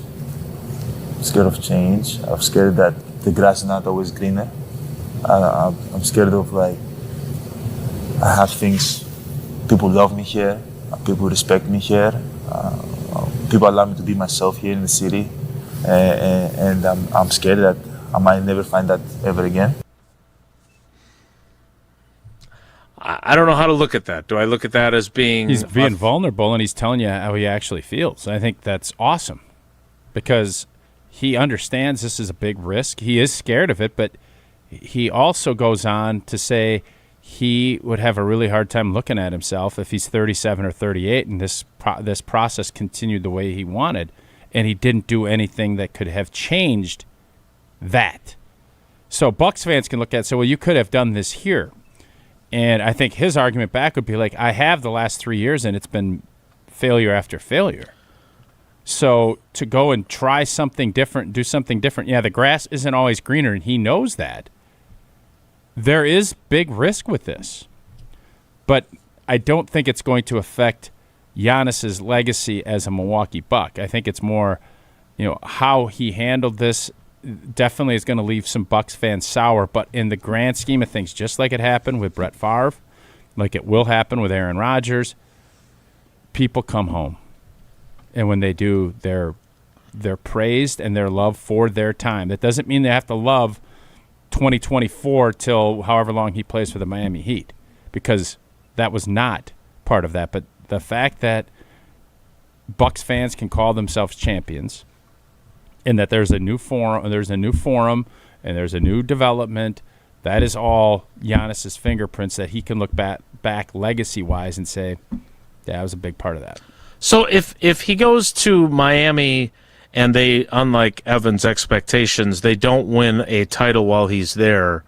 I'm scared of change. I'm scared that the grass is not always greener. I'm scared of I have things. People love me here. People respect me here. People allow me to be myself here in the city, and I'm scared that I might never find that ever again. I don't know how to look at that. Do I look at that as being... He's being vulnerable, and he's telling you how he actually feels. I think that's awesome because he understands this is a big risk. He is scared of it, but he also goes on to say he would have a really hard time looking at himself if he's 37 or 38 and this process continued the way he wanted, and he didn't do anything that could have changed that. So Bucks fans can look at it and say, well, you could have done this here. And I think his argument back would be like, I have the last 3 years, and it's been failure after failure. So to go and try something different, do something different, yeah, the grass isn't always greener, and he knows that. there is big risk with this. But I don't think it's going to affect Giannis's legacy as a Milwaukee Buck. I think it's more, how he handled this definitely is going to leave some Bucks fans sour. But in the grand scheme of things, just like it happened with Brett Favre, like it will happen with Aaron Rodgers, people come home. And when they do, they're praised and they're loved for their time. That doesn't mean they have to love 2024 till however long he plays for the Miami Heat, because that was not part of that. But the fact that Bucks fans can call themselves champions, and that there's a new forum, and there's a new development, that is all Giannis's fingerprints that he can look back legacy-wise and say, yeah, I was a big part of that. So if he goes to Miami and they, unlike Evan's expectations, they don't win a title while he's there,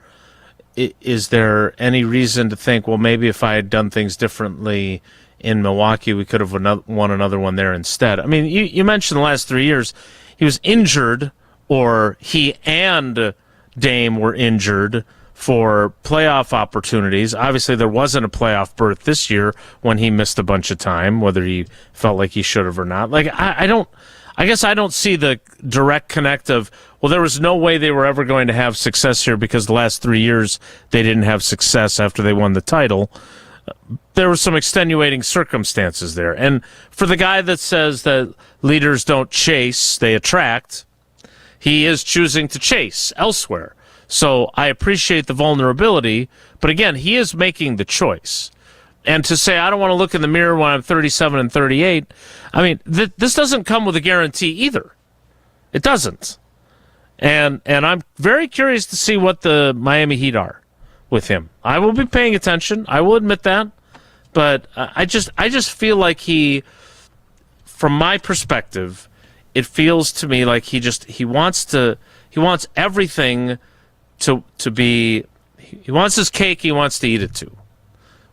is there any reason to think, well, maybe if I had done things differently in Milwaukee, we could have won another one there instead? I mean, you mentioned the last 3 years he was injured, or he and Dame were injured for playoff opportunities. Obviously, there wasn't a playoff berth this year when he missed a bunch of time, whether he felt like he should have or not. Like, I guess I don't see the direct connect of, well, there was no way they were ever going to have success here because the last 3 years they didn't have success after they won the title. There were some extenuating circumstances there. And for the guy that says that leaders don't chase, they attract, he is choosing to chase elsewhere. So I appreciate the vulnerability, but again, he is making the choice. And to say, I don't want to look in the mirror when I'm 37 and 38, I mean, this doesn't come with a guarantee either. It doesn't. And I'm very curious to see what the Miami Heat are with him. I will be paying attention. I will admit that. But I just feel like he, from my perspective, it feels to me like he wants everything to be, he wants his cake, he wants to eat it too.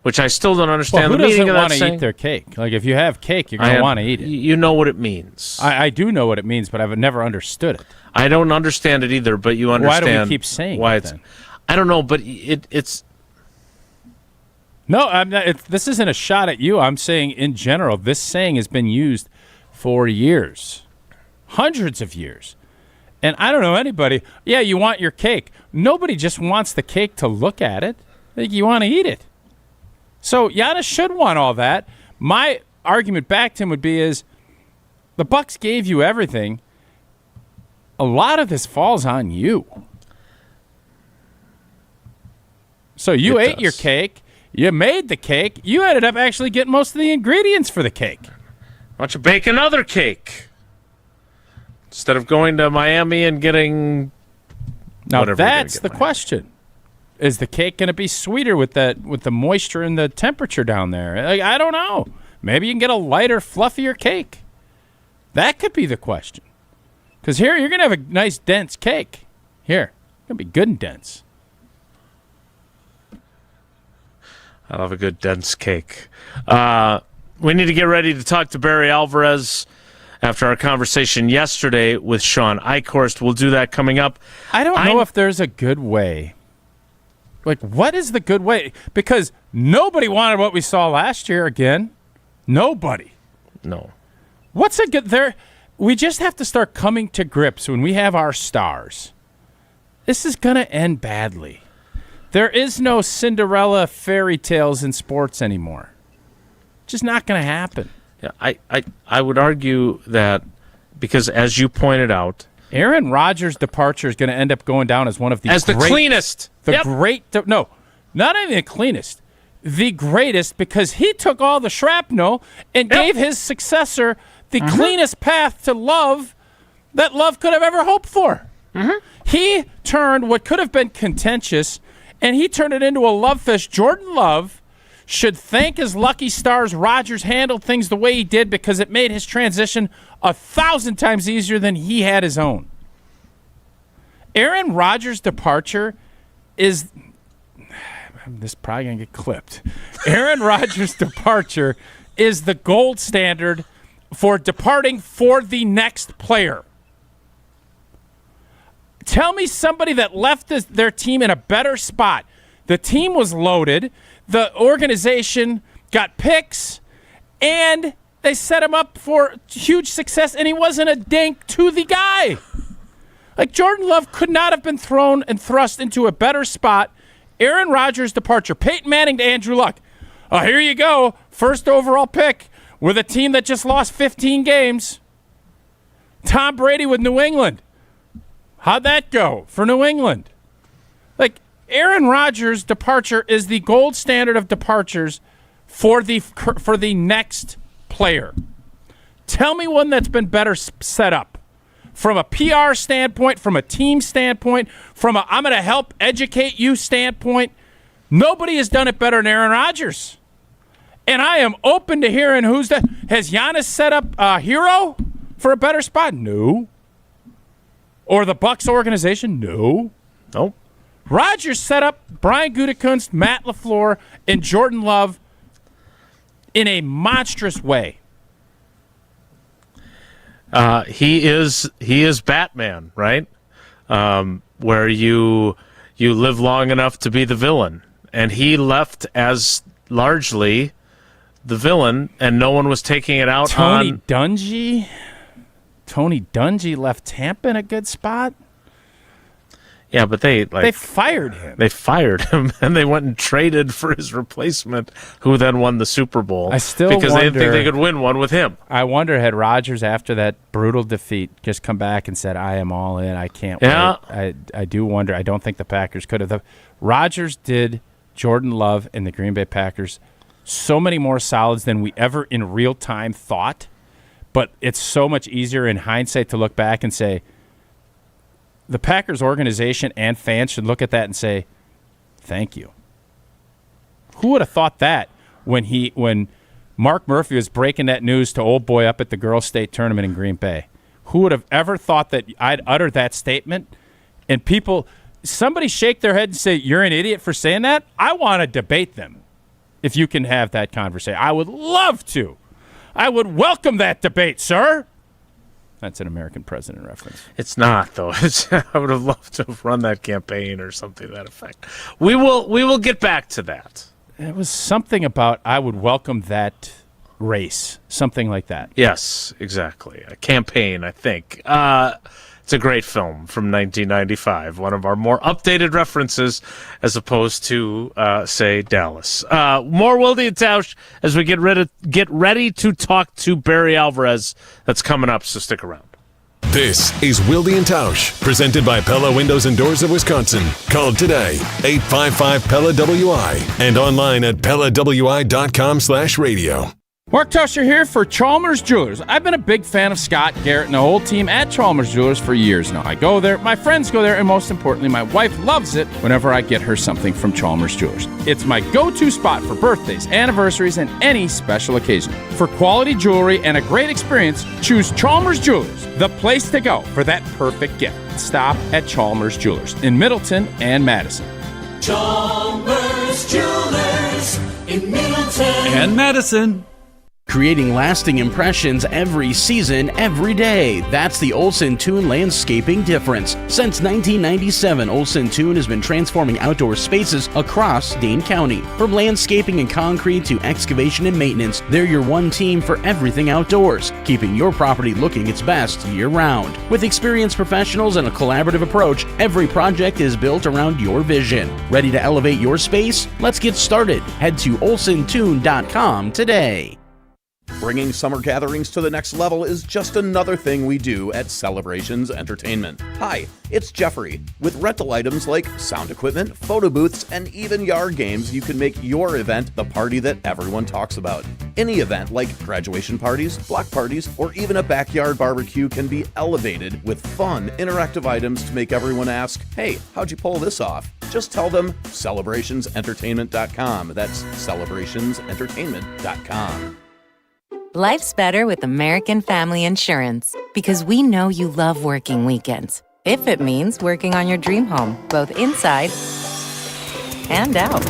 Which I still don't understand the meaning of that saying. Who doesn't want to eat their cake? Like, if you have cake, you're going to want to eat it. You know what it means. I do know what it means, but I've never understood it. I don't understand it either, but you understand. Why do we keep saying why it then? I don't know, but it's... No, I'm not, this isn't a shot at you. I'm saying in general, this saying has been used for years. Hundreds of years. And I don't know anybody, yeah, you want your cake. Nobody just wants the cake to look at it. Like, you want to eat it. So Giannis should want all that. My argument back to him would be is the Bucks gave you everything. A lot of this falls on you. So you ate your cake. You made the cake. You ended up actually getting most of the ingredients for the cake. Why don't you bake another cake? Instead of going to Miami and getting Now that's the question. Is the cake going to be sweeter with the moisture and the temperature down there? Like, I don't know. Maybe you can get a lighter, fluffier cake. That could be the question. Because here, you're going to have a nice, dense cake. Here. It's going to be good and dense. I love a good dense cake. We need to get ready to talk to Barry Alvarez after our conversation yesterday with Shawn Eichorst. We'll do that coming up. I don't know if there's a good way. Like, what is the good way? Because nobody wanted what we saw last year again. Nobody. No. What's a good there? We just have to start coming to grips when we have our stars. This is going to end badly. There is no Cinderella fairy tales in sports anymore. Just not going to happen. Yeah, I would argue that because, as you pointed out, Aaron Rodgers' departure is going to end up going down as one of the the cleanest. No, not even the cleanest. The greatest, because he took all the shrapnel and gave his successor the cleanest path to love that love could have ever hoped for. He turned what could have been contentious, and he turned it into a love fest. Jordan Love should thank his lucky stars Rodgers handled things the way he did, because it made his transition 1,000 times easier than he had his own. Aaron Rodgers' departure is... This is probably going to get clipped. Aaron Rodgers' departure is the gold standard for departing for the next player. Tell me somebody that left their team in a better spot. The team was loaded. The organization got picks, and they set him up for huge success, and he wasn't a dink to the guy. Like, Jordan Love could not have been thrown and thrust into a better spot. Aaron Rodgers' departure. Peyton Manning to Andrew Luck. Here you go. First overall pick with a team that just lost 15 games. Tom Brady with New England. How'd that go for New England? Like, Aaron Rodgers' departure is the gold standard of departures for the next player. Tell me one that's been better set up. From a PR standpoint, from a team standpoint, from a I'm going to help educate you standpoint, nobody has done it better than Aaron Rodgers. And I am open to hearing who's that. Has Giannis set up a hero for a better spot? No. Or the Bucks organization? No. Nope. Rodgers set up Brian Gutekunst, Matt LaFleur, and Jordan Love in a monstrous way. He is Batman, right? Where you live long enough to be the villain, and he left as largely the villain, and no one was taking it out on Dungy. Tony Dungy left Tampa in a good spot. Yeah, but they fired him. They fired him, and they went and traded for his replacement, who then won the Super Bowl. I still because wonder, they didn't think they could win one with him. I wonder, had Rodgers, after that brutal defeat, just come back and said, "I am all in. I can't wait." I do wonder. I don't think the Packers could have. Rodgers did Jordan Love and the Green Bay Packers so many more solids than we ever in real time thought. But it's so much easier in hindsight to look back and say, the Packers organization and fans should look at that and say, thank you. Who would have thought that when Mark Murphy was breaking that news to old boy up at the girls' state tournament in Green Bay? Who would have ever thought that I'd utter that statement? And somebody shake their head and say, you're an idiot for saying that? I want to debate them if you can have that conversation. I would love to. I would welcome that debate, sir. That's an American president reference. It's not, though. I would have loved to have run that campaign or something to that effect. We will get back to that. It was something about I would welcome that race, something like that. Yes, exactly. A campaign, I think. It's a great film from 1995, one of our more updated references as opposed to, say, Dallas. More Wilde and Tausch as we get ready to talk to Barry Alvarez. That's coming up, so stick around. This is Wilde and Tausch, presented by Pella Windows and Doors of Wisconsin. Call today, 855-PELLA-WI, and online at PellaWI.com/radio. Mark Tauscher here for Chalmers Jewelers. I've been a big fan of Scott, Garrett, and the whole team at Chalmers Jewelers for years now. I go there, my friends go there, and most importantly, my wife loves it whenever I get her something from Chalmers Jewelers. It's my go-to spot for birthdays, anniversaries, and any special occasion. For quality jewelry and a great experience, choose Chalmers Jewelers, the place to go for that perfect gift. Stop at Chalmers Jewelers in Middleton and Madison. Chalmers Jewelers in Middleton and Madison. Creating lasting impressions every season, every day. That's the Olson Toon landscaping difference. Since 1997, Olson Toon has been transforming outdoor spaces across Dane County. From landscaping and concrete to excavation and maintenance, they're your one team for everything outdoors, keeping your property looking its best year-round. With experienced professionals and a collaborative approach, every project is built around your vision. Ready to elevate your space? Let's get started. Head to olsontoon.com today. Bringing summer gatherings to the next level is just another thing we do at Celebrations Entertainment. Hi, it's Jeffrey. With rental items like sound equipment, photo booths, and even yard games, you can make your event the party that everyone talks about. Any event like graduation parties, block parties, or even a backyard barbecue can be elevated with fun, interactive items to make everyone ask, hey, how'd you pull this off? Just tell them celebrationsentertainment.com. That's celebrationsentertainment.com. Life's better with American Family Insurance because we know you love working weekends. If it means working on your dream home, both inside and out.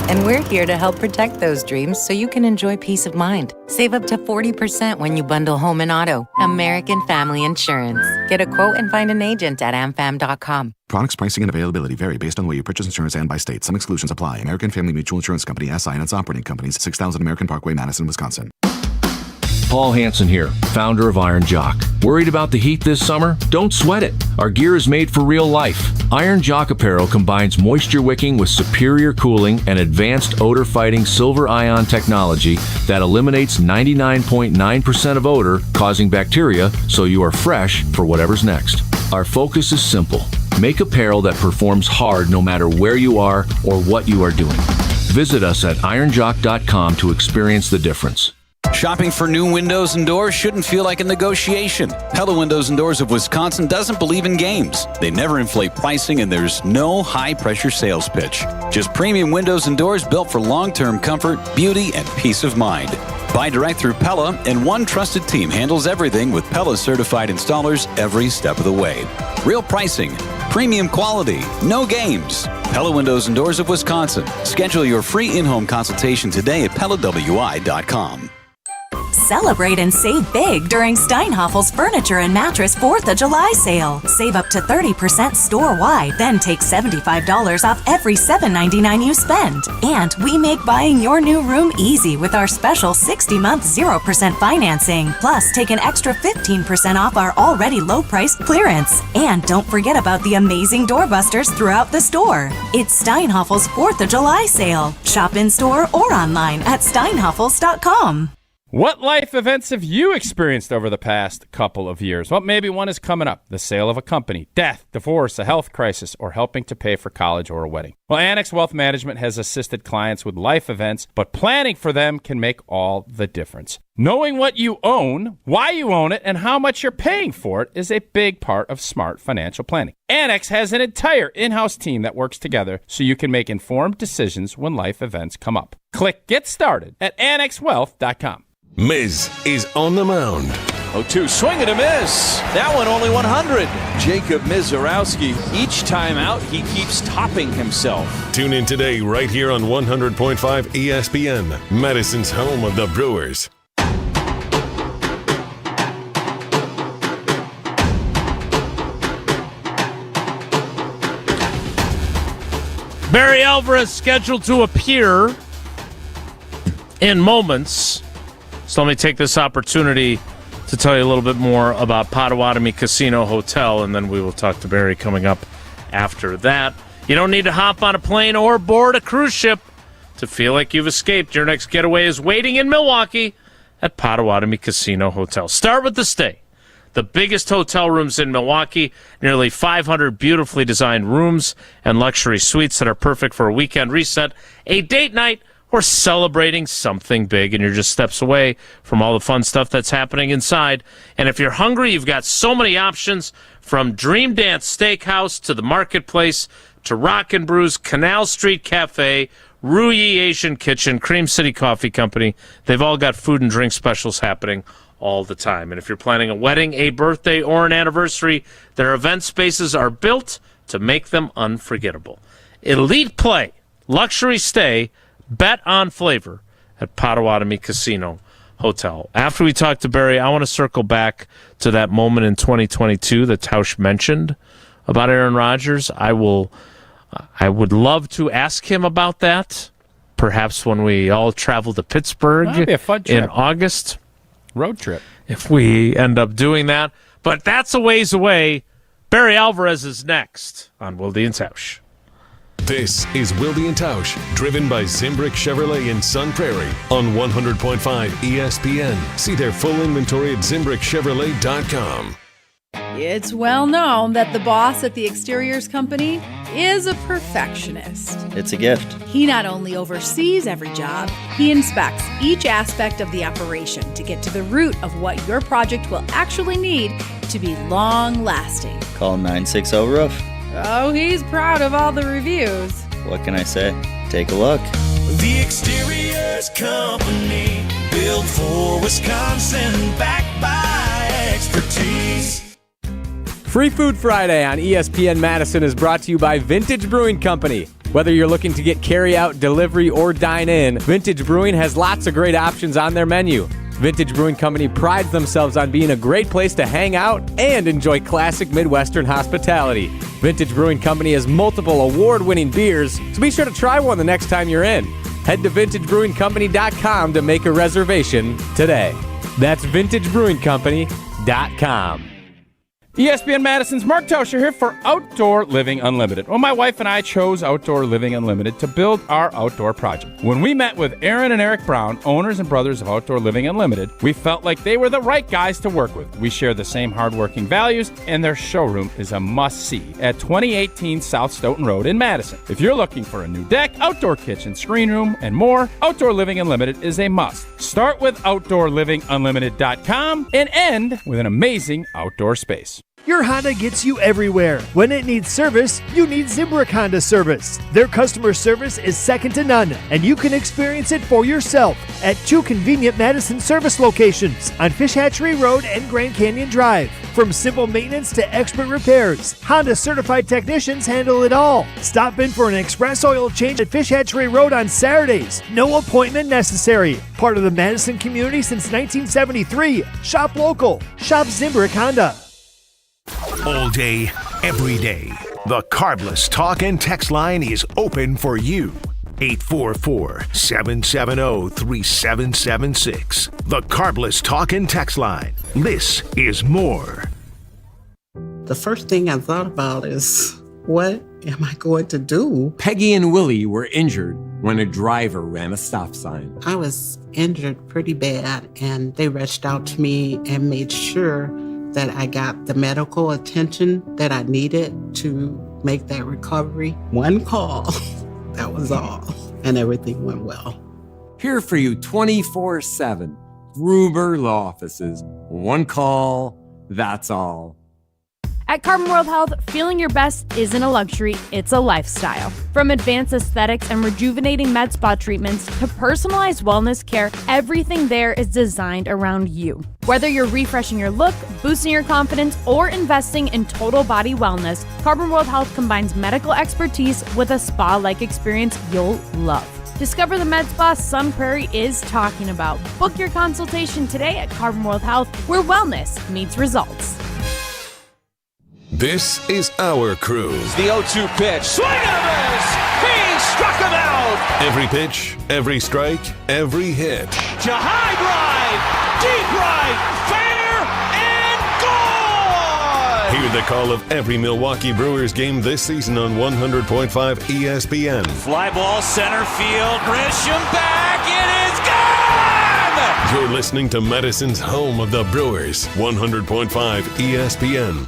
And we're here to help protect those dreams so you can enjoy peace of mind. Save up to 40% when you bundle home and auto. American Family Insurance. Get a quote and find an agent at amfam.com. Products, pricing, and availability vary based on the way you purchase insurance and by state. Some exclusions apply. American Family Mutual Insurance Company, SI, and its operating companies, 6000 American Parkway, Madison, Wisconsin. Paul Hansen here, founder of Iron Jock. Worried about the heat this summer? Don't sweat it. Our gear is made for real life. Iron Jock apparel combines moisture wicking with superior cooling and advanced odor-fighting silver ion technology that eliminates 99.9% of odor causing bacteria, so you are fresh for whatever's next. Our focus is simple. Make apparel that performs hard no matter where you are or what you are doing. Visit us at ironjock.com to experience the difference. Shopping for new windows and doors shouldn't feel like a negotiation. Pella Windows and Doors of Wisconsin doesn't believe in games. They never inflate pricing, and there's no high-pressure sales pitch. Just premium windows and doors built for long-term comfort, beauty, and peace of mind. Buy direct through Pella, and one trusted team handles everything with Pella certified installers every step of the way. Real pricing, premium quality, no games. Pella Windows and Doors of Wisconsin. Schedule your free in-home consultation today at PellaWI.com. Celebrate and save big during Steinhaffel's Furniture and Mattress 4th of July sale. Save up to 30% store-wide, then take $75 off every $7.99 you spend. And we make buying your new room easy with our special 60-month 0% financing. Plus, take an extra 15% off our already low-priced clearance. And don't forget about the amazing doorbusters throughout the store. It's Steinhaffel's 4th of July sale. Shop in-store or online at steinhaffels.com. What life events have you experienced over the past couple of years? Well, maybe one is coming up. The sale of a company, death, divorce, a health crisis, or helping to pay for college or a wedding. Well, Annex Wealth Management has assisted clients with life events, but planning for them can make all the difference. Knowing what you own, why you own it, and how much you're paying for it is a big part of smart financial planning. Annex has an entire in-house team that works together so you can make informed decisions when life events come up. Click Get Started at annexwealth.com. Miz is on the mound. 0-2, swing and a miss. That one only 100. Jacob Mizorowski, each time out, he keeps topping himself. Tune in today right here on 100.5 ESPN, Madison's home of the Brewers. Barry Alvarez scheduled to appear in moments. So let me take this opportunity to tell you a little bit more about Potawatomi Casino Hotel, and then we will talk to Barry coming up after that. You don't need to hop on a plane or board a cruise ship to feel like you've escaped. Your next getaway is waiting in Milwaukee at Potawatomi Casino Hotel. Start with the stay. The biggest hotel rooms in Milwaukee, nearly 500 beautifully designed rooms and luxury suites that are perfect for a weekend reset, a date night, or celebrating something big, and you're just steps away from all the fun stuff that's happening inside. And if you're hungry, you've got so many options, from Dream Dance Steakhouse to the Marketplace to Rock and Brews, Canal Street Cafe, Ruyi Asian Kitchen, Cream City Coffee Company. They've all got food and drink specials happening all the time. And if you're planning a wedding, a birthday, or an anniversary, their event spaces are built to make them unforgettable. Elite play, luxury stay, bet on flavor at Potawatomi Casino Hotel. After we talk to Barry, I want to circle back to that moment in 2022 that Tausch mentioned about Aaron Rodgers. I would love to ask him about that, perhaps when we all travel to Pittsburgh. That'd be a fun trip. In August. Road trip. If we end up doing that. But that's a ways away. Barry Alvarez is next on Wilde and Tausch. This is Wilde and Tausch, driven by Zimbrick Chevrolet in Sun Prairie on 100.5 ESPN. See their full inventory at ZimbrickChevrolet.com. It's well known that the boss at the exteriors company is a perfectionist. It's a gift. He not only oversees every job, he inspects each aspect of the operation to get to the root of what your project will actually need to be long-lasting. Call 960-ROOF. Oh, he's proud of all the reviews. What can I say? Take a look. The Exteriors Company, built for Wisconsin, backed by expertise. Free Food Friday on ESPN Madison is brought to you by Vintage Brewing Company. Whether you're looking to get carry-out, delivery, or dine-in, Vintage Brewing has lots of great options on their menu. Vintage Brewing Company prides themselves on being a great place to hang out and enjoy classic Midwestern hospitality. Vintage Brewing Company has multiple award-winning beers, so be sure to try one the next time you're in. Head to vintagebrewingcompany.com to make a reservation today. That's vintagebrewingcompany.com. ESPN Madison's Mark Tauscher here for Outdoor Living Unlimited. Well, my wife and I chose Outdoor Living Unlimited to build our outdoor project. When we met with Aaron and Eric Brown, owners and brothers of Outdoor Living Unlimited, we felt like they were the right guys to work with. We share the same hardworking values, and their showroom is a must-see at 2018 South Stoughton Road in Madison. If you're looking for a new deck, outdoor kitchen, screen room, and more, Outdoor Living Unlimited is a must. Start with OutdoorLivingUnlimited.com and end with an amazing outdoor space. Your Honda gets you everywhere. When it needs service, you need Zimbrick Honda service. Their customer service is second to none, and you can experience it for yourself at 2 convenient Madison service locations on Fish Hatchery Road and Grand Canyon Drive. From simple maintenance to expert repairs, Honda certified technicians handle it all. Stop in for an express oil change at Fish Hatchery Road on Saturdays. No appointment necessary. Part of the Madison community since 1973. Shop local. Shop Zimbrick Honda. All day, every day, the Carbless Talk and Text line is open for you. 844-770-3776. The Carbless Talk and Text line. This is more. The first thing I thought about is, what am I going to do? Peggy and Willie were injured when a driver ran a stop sign. I was injured pretty bad, and they rushed out to me and made sure that I got the medical attention that I needed to make that recovery. One call, that was all, and everything went well. Here for you 24/7. Gruber Law Offices. One call, that's all. At Carbon World Health, feeling your best isn't a luxury, it's a lifestyle. From advanced aesthetics and rejuvenating med spa treatments to personalized wellness care, everything there is designed around you. Whether you're refreshing your look, boosting your confidence, or investing in total body wellness, Carbon World Health combines medical expertise with a spa-like experience you'll love. Discover the med spa Sun Prairie is talking about. Book your consultation today at Carbon World Health, where wellness meets results. This is our crew. The 0-2 pitch. Swing and a miss! He struck him out! Every pitch, every strike, every hit. To high drive! Deep right! Fair and gone! Hear the call of every Milwaukee Brewers game this season on 100.5 ESPN. Fly ball center field. Grisham back. It is gone! You're listening to Madison's home of the Brewers. 100.5 ESPN.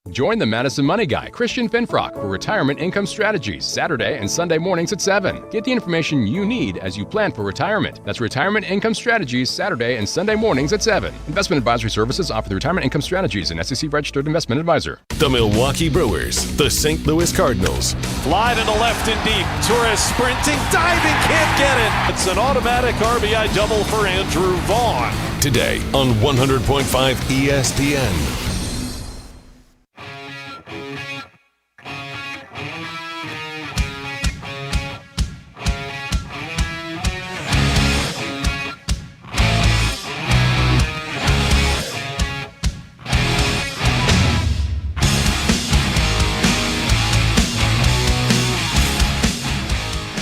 Join the Madison Money Guy, Christian Finfrock, for Retirement Income Strategies, Saturday and Sunday mornings at 7. Get the information you need as you plan for retirement. That's Retirement Income Strategies, Saturday and Sunday mornings at 7. Investment advisory services offered through Retirement Income Strategies, an SEC-registered investment advisor. The Milwaukee Brewers, the St. Louis Cardinals. Fly to the left and deep. Torres sprinting, diving, can't get it. It's an automatic RBI double for Andrew Vaughn. Today on 100.5 ESPN.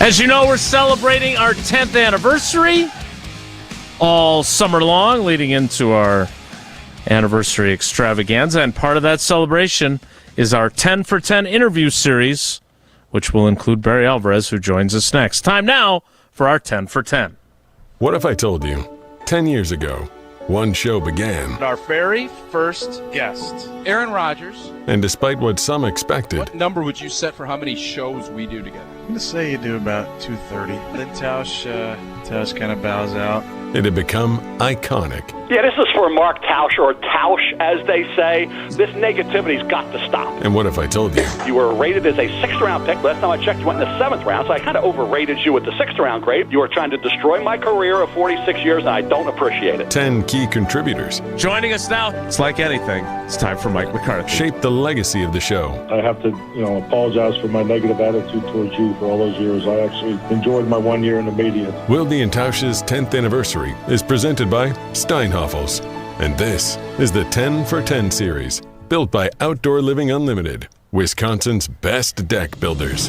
As you know, we're celebrating our 10th anniversary all summer long, leading into our anniversary extravaganza. And part of that celebration is our 10 for 10 interview series, which will include Barry Alvarez, who joins us next. Time now for our 10 for 10. What if I told you, 10 years ago, one show began, Our very first guest, Aaron Rodgers. and despite what some expected, What number would you set for how many shows we do together? I'm going to say you do about 230. Then Tausch kind of bows out. it had become iconic. Yeah, this is for Mark Tauscher, or Tausch, as they say. This negativity's got to stop. And what if I told you? You were rated as a 6th-round pick. Last time I checked, you went in the 7th round, so I kind of overrated you with the 6th-round grade. You were trying to destroy my career of 46 years, and I don't appreciate it. 10 key contributors. Joining us now, it's like anything. It's time for Mike McCarthy. Shape the legacy of the show. I have to, apologize for my negative attitude towards you for all those years. I actually enjoyed my 1 year in the media. Wilde and Tausch's 10th anniversary is presented by Steinhoffels. And this is the 10 for 10 series, built by Outdoor Living Unlimited, Wisconsin's best deck builders.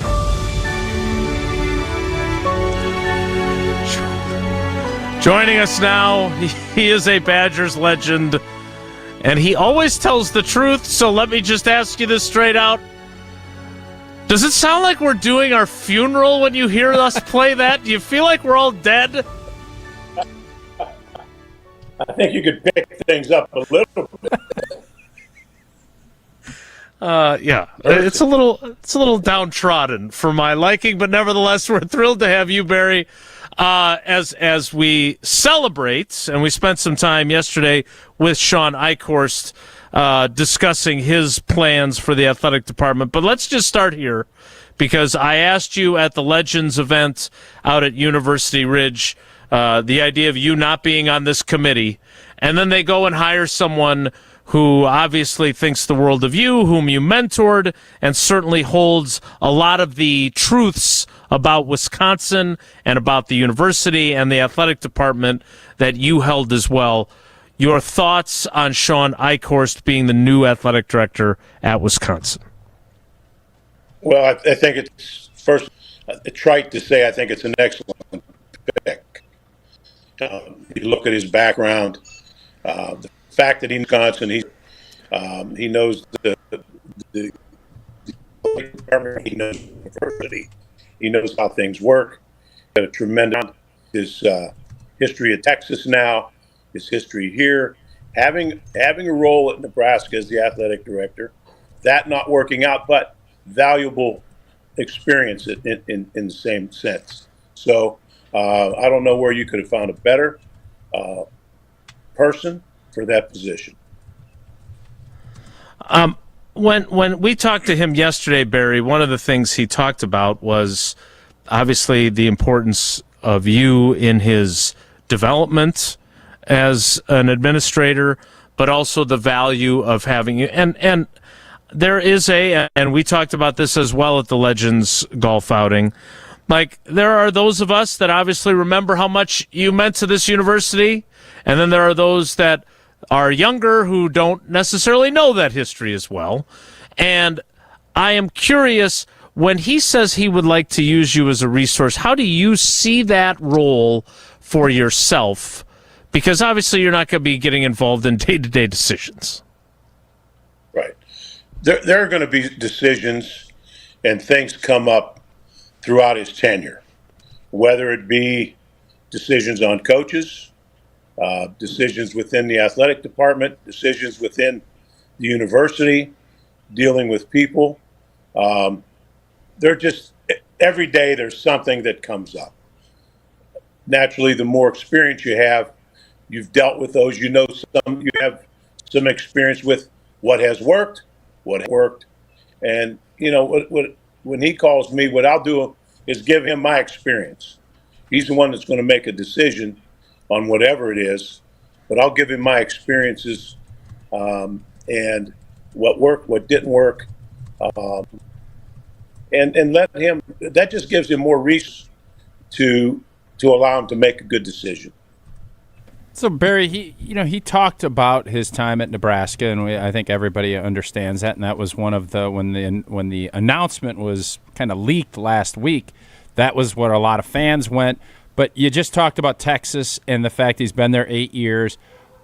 Joining us now, he is a Badgers legend, and he always tells the truth, so let me just ask you this straight out. Does it sound like we're doing our funeral when you hear us play that? Do you feel like we're all dead? I think you could pick things up a little bit. Yeah, it's a little downtrodden for my liking, but nevertheless, we're thrilled to have you, Barry, as we celebrate. And we spent some time yesterday with Shawn Eichorst discussing his plans for the athletic department. But let's just start here, because I asked you at the Legends event out at University Ridge the idea of you not being on this committee, and then they go and hire someone who obviously thinks the world of you, whom you mentored, and certainly holds a lot of the truths about Wisconsin and about the university and the athletic department that you held as well. Your thoughts on Shawn Eichorst being the new athletic director at Wisconsin? Well, I think it's first trite to say I think it's an excellent pick. You look at his background, the fact that he's in Wisconsin, he knows the department, he knows the university, he knows how things work. Got a tremendous his history at Texas now, his history here, having a role at Nebraska as the athletic director, that not working out, but valuable experience in the same sense. So. I don't know where you could have found a better person for that position. When we talked to him yesterday, Barry, one of the things he talked about was obviously the importance of you in his development as an administrator, but also the value of having you. And there is and we talked about this as well at the Legends golf outing. Like, there are those of us that obviously remember how much you meant to this university, and then there are those that are younger who don't necessarily know that history as well. And I am curious, when he says he would like to use you as a resource, how do you see that role for yourself? Because obviously you're not going to be getting involved in day-to-day decisions. Right. There are going to be decisions and things come up throughout his tenure, whether it be decisions on coaches, decisions within the athletic department, decisions within the university, dealing with people. They're just, every day there's something that comes up. Naturally, the more experience you have, you've dealt with those, you have some experience with what has worked, and when he calls me, what I'll do is give him my experience. He's the one that's going to make a decision on whatever it is, but I'll give him my experiences and what worked, what didn't work, and let him. That just gives him more reason to allow him to make a good decision. So Barry, he talked about his time at Nebraska, and I think everybody understands that. And that was one of when the announcement was kind of leaked last week. That was where a lot of fans went. But you just talked about Texas and the fact he's been there 8 years.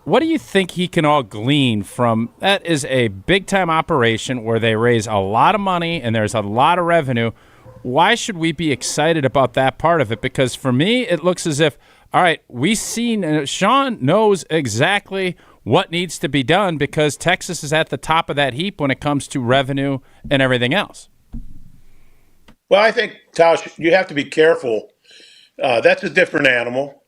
What do you think he can all glean from that? Is a big time operation where they raise a lot of money and there's a lot of revenue. Why should we be excited about that part of it? Because for me, it looks as if, all right, Shawn knows exactly what needs to be done because Texas is at the top of that heap when it comes to revenue and everything else. Well, I think, Tausch, you have to be careful. That's a different animal.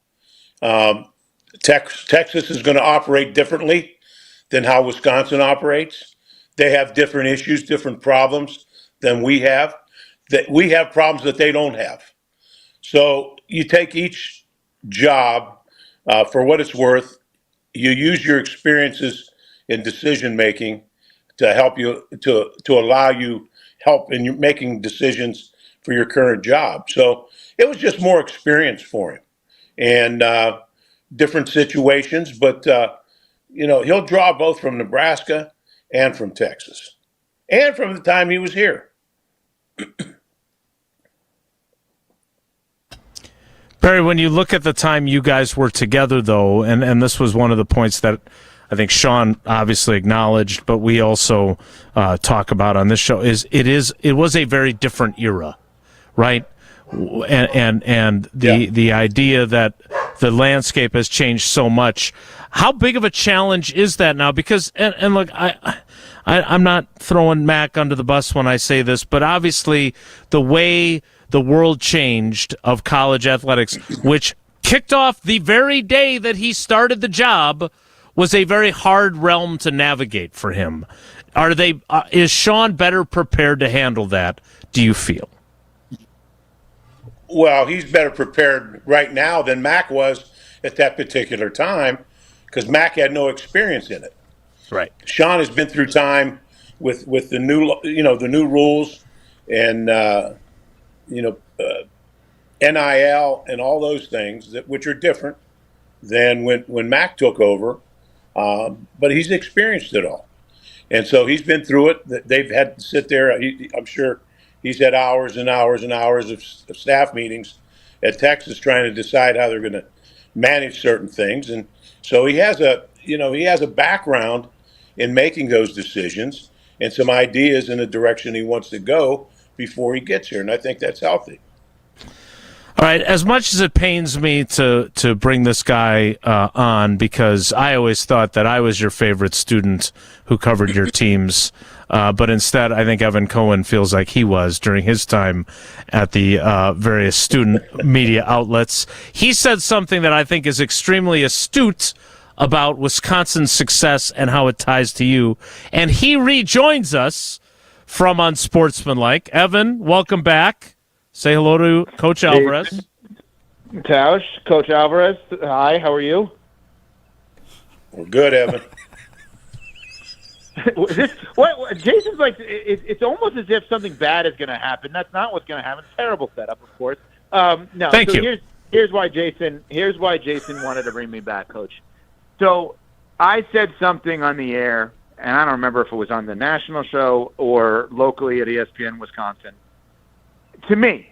Texas is going to operate differently than how Wisconsin operates. They have different issues, different problems than we have. That we have problems that they don't have. So you take each job for what it's worth. You use your experiences in decision making to help you to allow you help in your making decisions for your current job. So it was just more experience for him and different situations. But he'll draw both from Nebraska and from Texas, and from the time he was here. Barry, when you look at the time you guys were together, though, and this was one of the points that I think Shawn obviously acknowledged, but we also talk about on this show, it was a very different era, right? And the idea that the landscape has changed so much. How big of a challenge is that now? Because and look, I'm not throwing Mac under the bus when I say this, but obviously the way the world changed of college athletics, which kicked off the very day that he started the job, was a very hard realm to navigate for him. Is Shawn better prepared to handle that, do you feel? Well, he's better prepared right now than Mac was at that particular time, because Mac had no experience in it. Right. Shawn has been through time with the new rules and NIL and all those things which are different than when Mac took over. But he's experienced it all, and so he's been through it. They've had to sit there. I'm sure he's had hours and hours and hours of staff meetings at Texas trying to decide how they're going to manage certain things, and so he has a background in making those decisions and some ideas in the direction he wants to go before he gets here, and I think that's healthy. All right, as much as it pains me to bring this guy on, because I always thought that I was your favorite student who covered your teams, but instead I think Evan Cohen feels like he was during his time at the various student media outlets. He said something that I think is extremely astute about Wisconsin's success and how it ties to you, and he rejoins us from Unsportsmanlike. Evan, welcome back. Say hello to Coach Alvarez. Tausch, Coach Alvarez. Hi, how are you? We're good, Evan. What Jason's like, it's almost as if something bad is going to happen. That's not what's going to happen. Terrible setup, of course. No. Thank you. Here's why Jason wanted to bring me back, Coach. So I said something on the air, and I don't remember if it was on the national show or locally at ESPN Wisconsin. To me,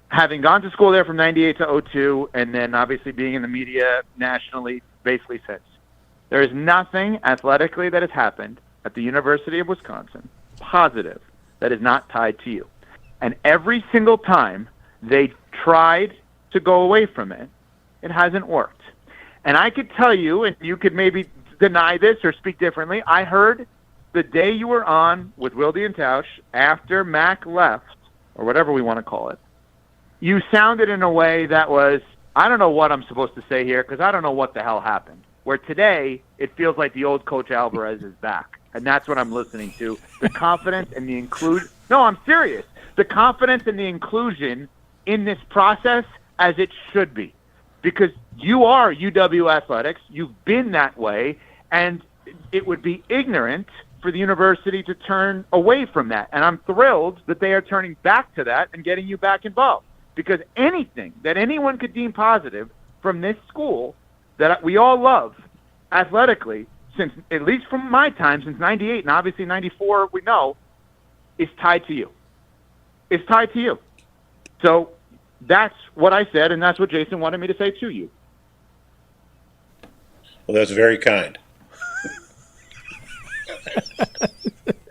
having gone to school there from 98 to 02, and then obviously being in the media nationally basically since, there is nothing athletically that has happened at the University of Wisconsin positive that is not tied to you. And every single time they tried to go away from it, it hasn't worked. And I could tell you, and you could maybe deny this or speak differently, I heard the day you were on with Wilde and Tausch after Mac left, or whatever we want to call it, you sounded in a way that was, I don't know what I'm supposed to say here because I don't know what the hell happened. Where today, it feels like the old Coach Alvarez is back. And that's what I'm listening to. The confidence and the inclusion. No, I'm serious. The confidence and the inclusion in this process as it should be. Because you are UW Athletics. You've been that way. And it would be ignorant for the university to turn away from that. And I'm thrilled that they are turning back to that and getting you back involved. Because anything that anyone could deem positive from this school that we all love athletically, since at least from my time, since 98 and obviously 94, we know, is tied to you. It's tied to you. So that's what I said, and that's what Jason wanted me to say to you. Well, that's very kind.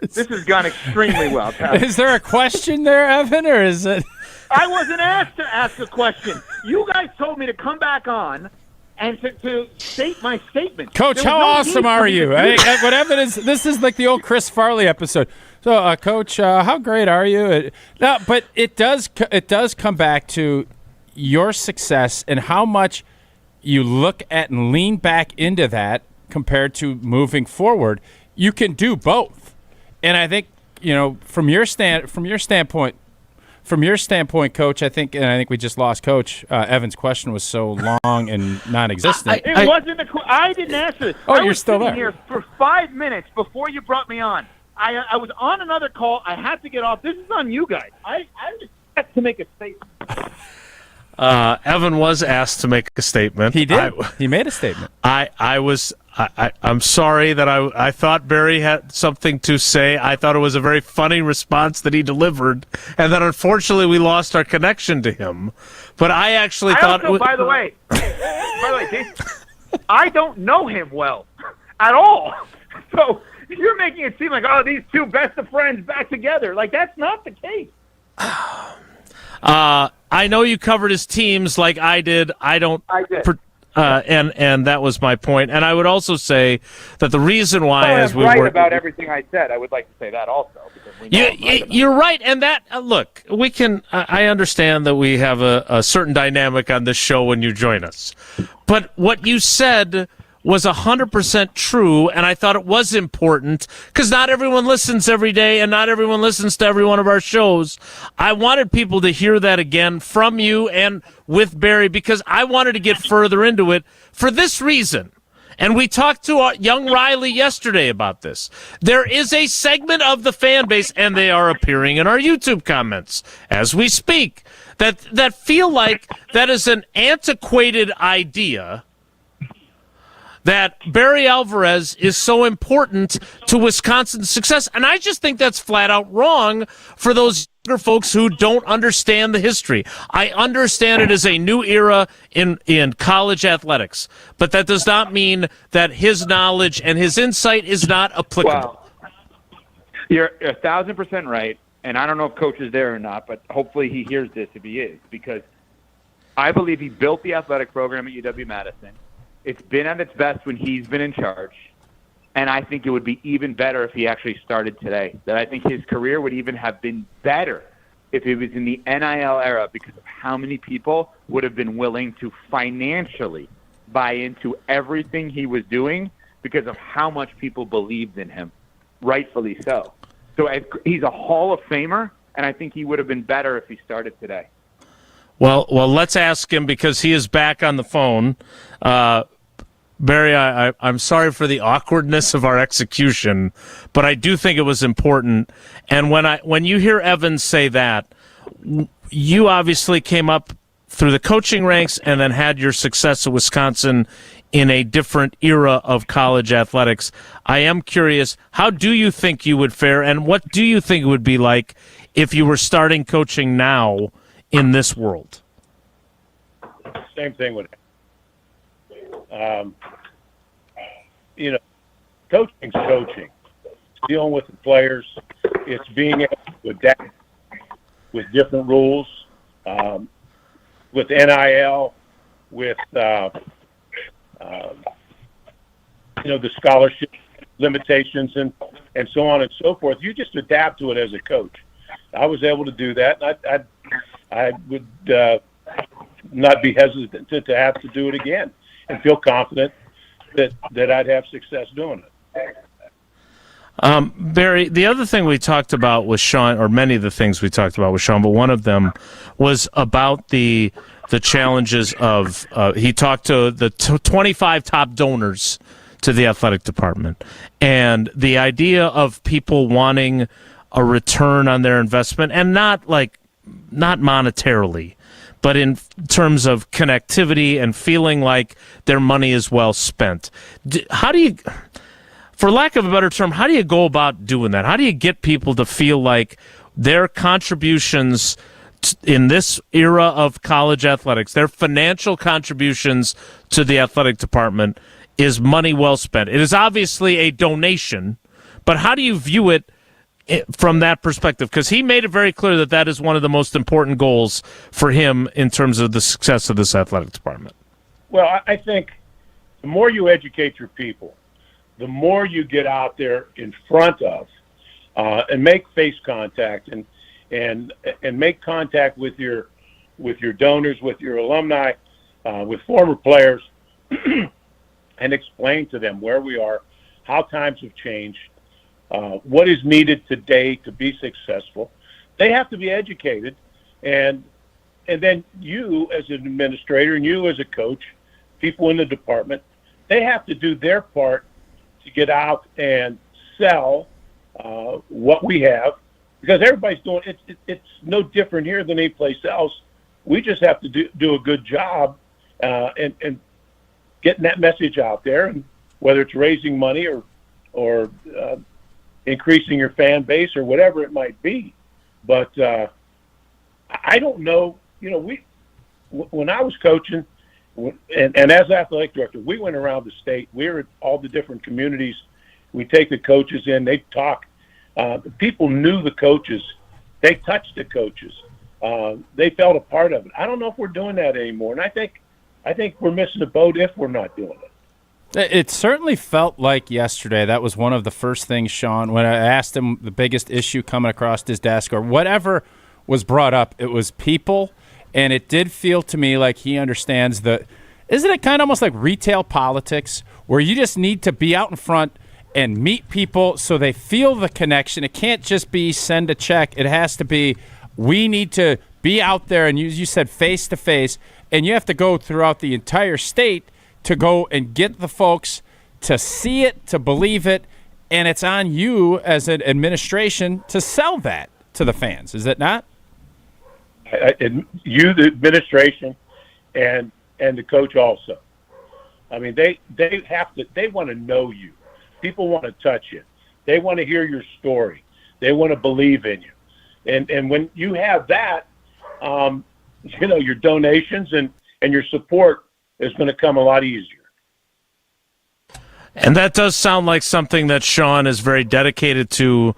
This has gone extremely well. Is there a question there, Evan, or is it? I wasn't asked to ask a question. You guys told me to come back on and to state my statement. Coach, how awesome are you? What Evan is, this is like the old Chris Farley episode. So, Coach, how great are you? No, but it does come back to your success and how much you look at and lean back into that compared to moving forward, you can do both. And I think, from your standpoint, Coach, I think we just lost Coach. Evan's question was so long and non-existent. It wasn't I didn't answer this. Oh, I you're was still sitting there. here for 5 minutes before you brought me on. I was on another call. I had to get off. This is on you guys. I just had to make a statement. Evan was asked to make a statement. He did. He made a statement. I'm sorry that I thought Barry had something to say. I thought it was a very funny response that he delivered, and then unfortunately we lost our connection to him. But I actually thought. Also, by the way, Jason, I don't know him well at all. So you're making it seem like, these two best of friends back together. Like, that's not the case. I know you covered his teams like I did. I did. And that was my point. And I would also say that the reason why, I'm right about everything I said. I would like to say that also. You're right, and that look, we can. I understand that we have a certain dynamic on this show when you join us, but what you said was 100% true, and I thought it was important because not everyone listens every day, and not everyone listens to every one of our shows. I wanted people to hear that again from you and with Barry because I wanted to get further into it for this reason. And we talked to young Riley yesterday about this. There is a segment of the fan base, and they are appearing in our YouTube comments as we speak, that feel like that is an antiquated idea that Barry Alvarez is so important to Wisconsin's success. And I just think that's flat out wrong for those younger folks who don't understand the history. I understand it is a new era in college athletics, but that does not mean that his knowledge and his insight is not applicable. Well, you're 1,000% right, and I don't know if Coach is there or not, but hopefully he hears this if he is, because I believe he built the athletic program at UW-Madison. It's been at its best when he's been in charge, and I think it would be even better if he actually started today. That I think his career would even have been better if it was in the NIL era because of how many people would have been willing to financially buy into everything he was doing because of how much people believed in him, rightfully so. So he's a Hall of Famer, and I think he would have been better if he started today. Well, let's ask him because he is back on the phone. Barry, I'm sorry for the awkwardness of our execution, but I do think it was important. And when you hear Evans say that, you obviously came up through the coaching ranks and then had your success at Wisconsin in a different era of college athletics. I am curious, how do you think you would fare, and what do you think it would be like if you were starting coaching now in this world? Same thing would happen. Coaching's coaching. It's dealing with the players. It's being able to adapt with different rules, with NIL, with the scholarship limitations and so on and so forth. You just adapt to it as a coach. I was able to do that. I would not be hesitant to have to do it again and feel confident that I'd have success doing it. Barry, the other thing we talked about with Shawn, or many of the things we talked about with Shawn, but one of them was about the challenges of, he talked to the 25 top donors to the athletic department, and the idea of people wanting a return on their investment, and not monetarily, but in terms of connectivity and feeling like their money is well spent. How do you, for lack of a better term, how do you go about doing that? How do you get people to feel like their contributions in this era of college athletics, their financial contributions to the athletic department is money well spent? It is obviously a donation, but how do you view it from that perspective? Because he made it very clear that is one of the most important goals for him in terms of the success of this athletic department. Well, I think the more you educate your people, the more you get out there in front of and make face contact and make contact with your donors, with your alumni, with former players and explain to them where we are, how times have changed, what is needed today to be successful. They have to be educated, and then you as an administrator and you as a coach, people in the department, they have to do their part to get out and sell what we have, because everybody's doing it. It's no different here than any place else. We just have to do a good job and getting that message out there, and whether it's raising money or increasing your fan base or whatever it might be. But I don't know. You know, when I was coaching and as athletic director, we went around the state. We were at all the different communities. We take the coaches in. They talk. People knew the coaches. They touched the coaches. They felt a part of it. I don't know if we're doing that anymore, and I think we're missing the boat if we're not doing it. It certainly felt like yesterday that was one of the first things, Shawn, when I asked him the biggest issue coming across his desk or whatever was brought up, it was people, and it did feel to me like he understands isn't it kind of almost like retail politics where you just need to be out in front and meet people so they feel the connection? It can't just be send a check. It has to be we need to be out there, and you said face-to-face, and you have to go throughout the entire state to go and get the folks to see it, to believe it, and it's on you as an administration to sell that to the fans, is it not? You, the administration, and the coach also. I mean, they want to know you. People want to touch you. They want to hear your story. They want to believe in you. And when you have that, your donations and your support is going to come a lot easier. And that does sound like something that Shawn is very dedicated to,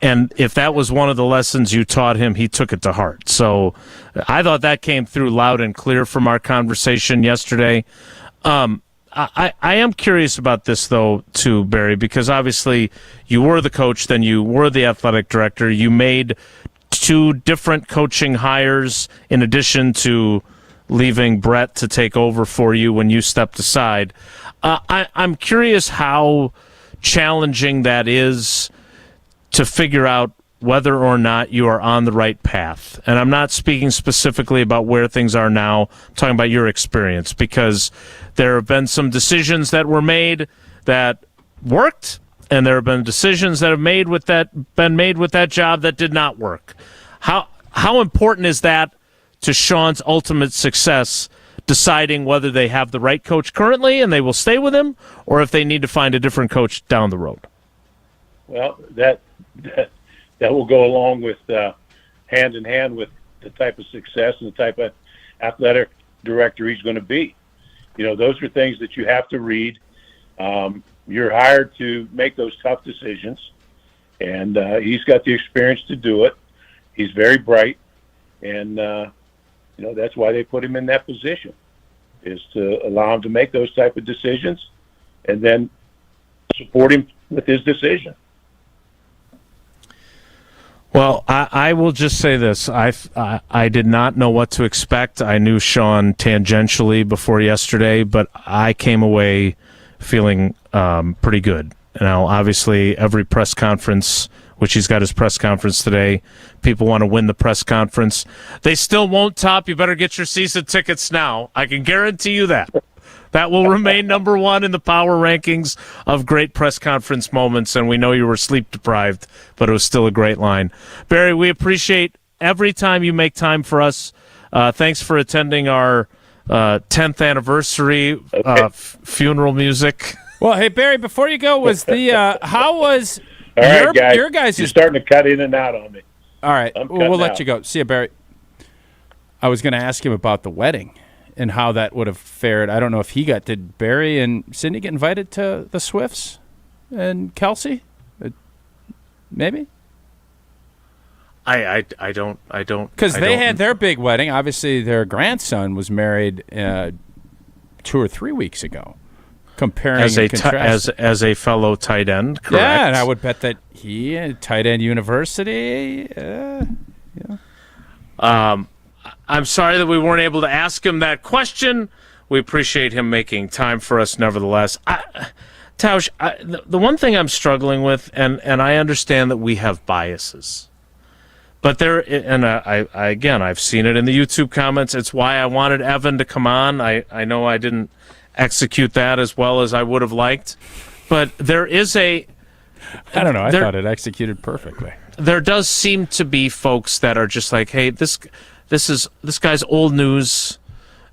and if that was one of the lessons you taught him, he took it to heart. So I thought that came through loud and clear from our conversation yesterday. I am curious about this, though, too, Barry, because obviously you were the coach, then you were the athletic director. You made 2 different coaching hires in addition to leaving Brett to take over for you when you stepped aside. I'm curious how challenging that is to figure out whether or not you are on the right path. And I'm not speaking specifically about where things are now. I'm talking about your experience, because there have been some decisions that were made that worked, and there have been decisions that have been made with that job that did not work. How important is that to Shawn's ultimate success, deciding whether they have the right coach currently and they will stay with him, or if they need to find a different coach down the road? Well, that will go along with hand in hand with the type of success and the type of athletic director he's going to be. You know, those are things that you have to read. You're hired to make those tough decisions, and he's got the experience to do it. He's very bright, and that's why they put him in that position, is to allow him to make those type of decisions and then support him with his decision. Well, I will just say this. I did not know what to expect. I knew Shawn tangentially before yesterday, but I came away feeling pretty good. Now, obviously, every press conference, which he's got his press conference today, people want to win the press conference. They still won't top. You better get your season tickets now. I can guarantee you that. That will remain number 1 in the power rankings of great press conference moments, and we know you were sleep-deprived, but it was still a great line. Barry, we appreciate every time you make time for us. Thanks for attending our 10th anniversary funeral music. Well, hey, Barry, before you go, how was all right, guys, your guys' you're starting to cut in and out on me. All right, we'll let out. you go. See you, Barry. I was going to ask him about the wedding and how that would have fared. I don't know if did Barry and Cindy get invited to the Swifts and Kelsey? Maybe? I don't. Because they had their big wedding. Obviously, their grandson was married 2 or 3 weeks ago. Comparing as a fellow tight end, correct? Yeah, and I would bet that he tight end university. I'm sorry that we weren't able to ask him that question We appreciate him making time for us nevertheless. Tausch, the one thing I'm struggling with, and I understand that we have biases, but I've seen it in the YouTube comments. It's why I wanted Evan to come on. I know I didn't execute that as well as I would have liked, but there is I don't know. I thought it executed perfectly. There does seem to be folks that are just like, hey, this guy's old news.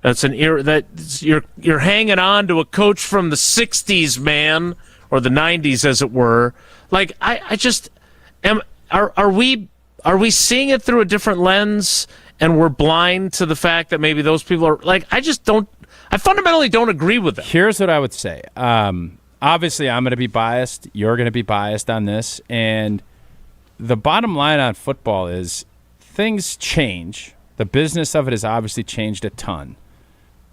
That's an era that you're hanging on to a coach from the 60s, man, or the 90s, as it were. Like, I just am. Are we seeing it through a different lens, and we're blind to the fact that maybe those people are like? I fundamentally don't agree with them. Here's what I would say. Obviously, I'm going to be biased. You're going to be biased on this, and the bottom line on football is things change. The business of it has obviously changed a ton.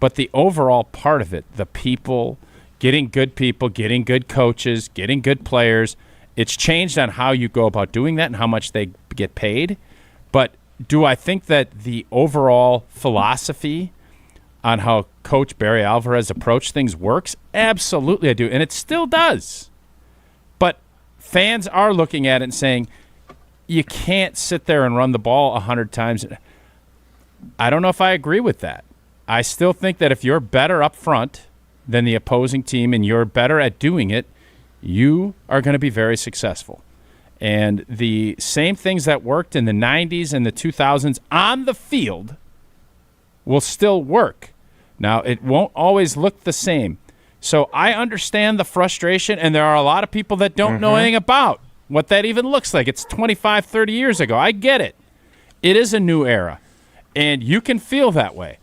But the overall part of it, the people, getting good coaches, getting good players, it's changed on how you go about doing that and how much they get paid. But do I think that the overall philosophy on how Coach Barry Alvarez approached things works? Absolutely I do, and it still does. But fans are looking at it and saying, you can't sit there and run the ball 100 times. I don't know if I agree with that. I still think that if you're better up front than the opposing team and you're better at doing it, you are going to be very successful. And the same things that worked in the 90s and the 2000s on the field will still work. Now, it won't always look the same. So I understand the frustration, and there are a lot of people that don't know anything about what that even looks like. It's 25, 30 years ago. I get it. It is a new era, and you can feel that way.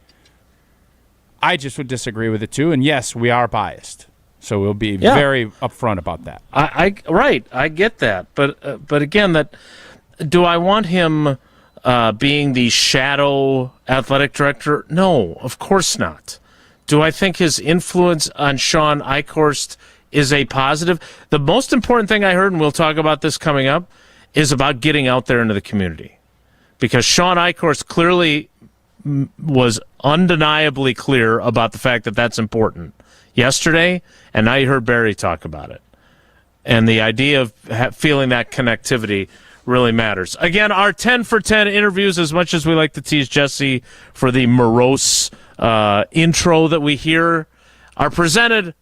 I just would disagree with it, too. And, yes, we are biased. So we'll be very upfront about that. Right. I get that. But again, do I want him being the shadow athletic director? No, of course not. Do I think his influence on Shawn Eichorst is a positive? The most important thing I heard, and we'll talk about this coming up, is about getting out there into the community. Because Shawn Eichorst clearly was undeniably clear about the fact that that's important yesterday, and now you heard Barry talk about it. And the idea of feeling that connectivity really matters. Again, our 10 for 10 interviews, as much as we like to tease Jesse for the morose intro that we hear, are presented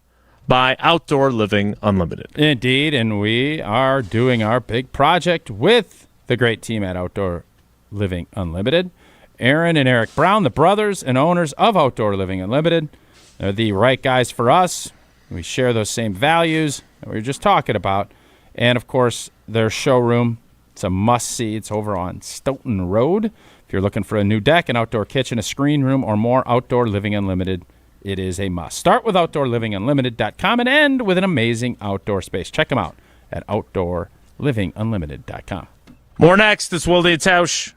by Outdoor Living Unlimited. Indeed, and we are doing our big project with the great team at Outdoor Living Unlimited. Aaron and Eric Brown, the brothers and owners of Outdoor Living Unlimited. They're the right guys for us. We share those same values that we were just talking about. And, of course, their showroom, it's a must-see. It's over on Stoughton Road. If you're looking for a new deck, an outdoor kitchen, a screen room, or more, Outdoor Living Unlimited, it is a must. Start with OutdoorLivingUnlimited.com and end with an amazing outdoor space. Check them out at OutdoorLivingUnlimited.com. More next. It's Wilde and Tausch.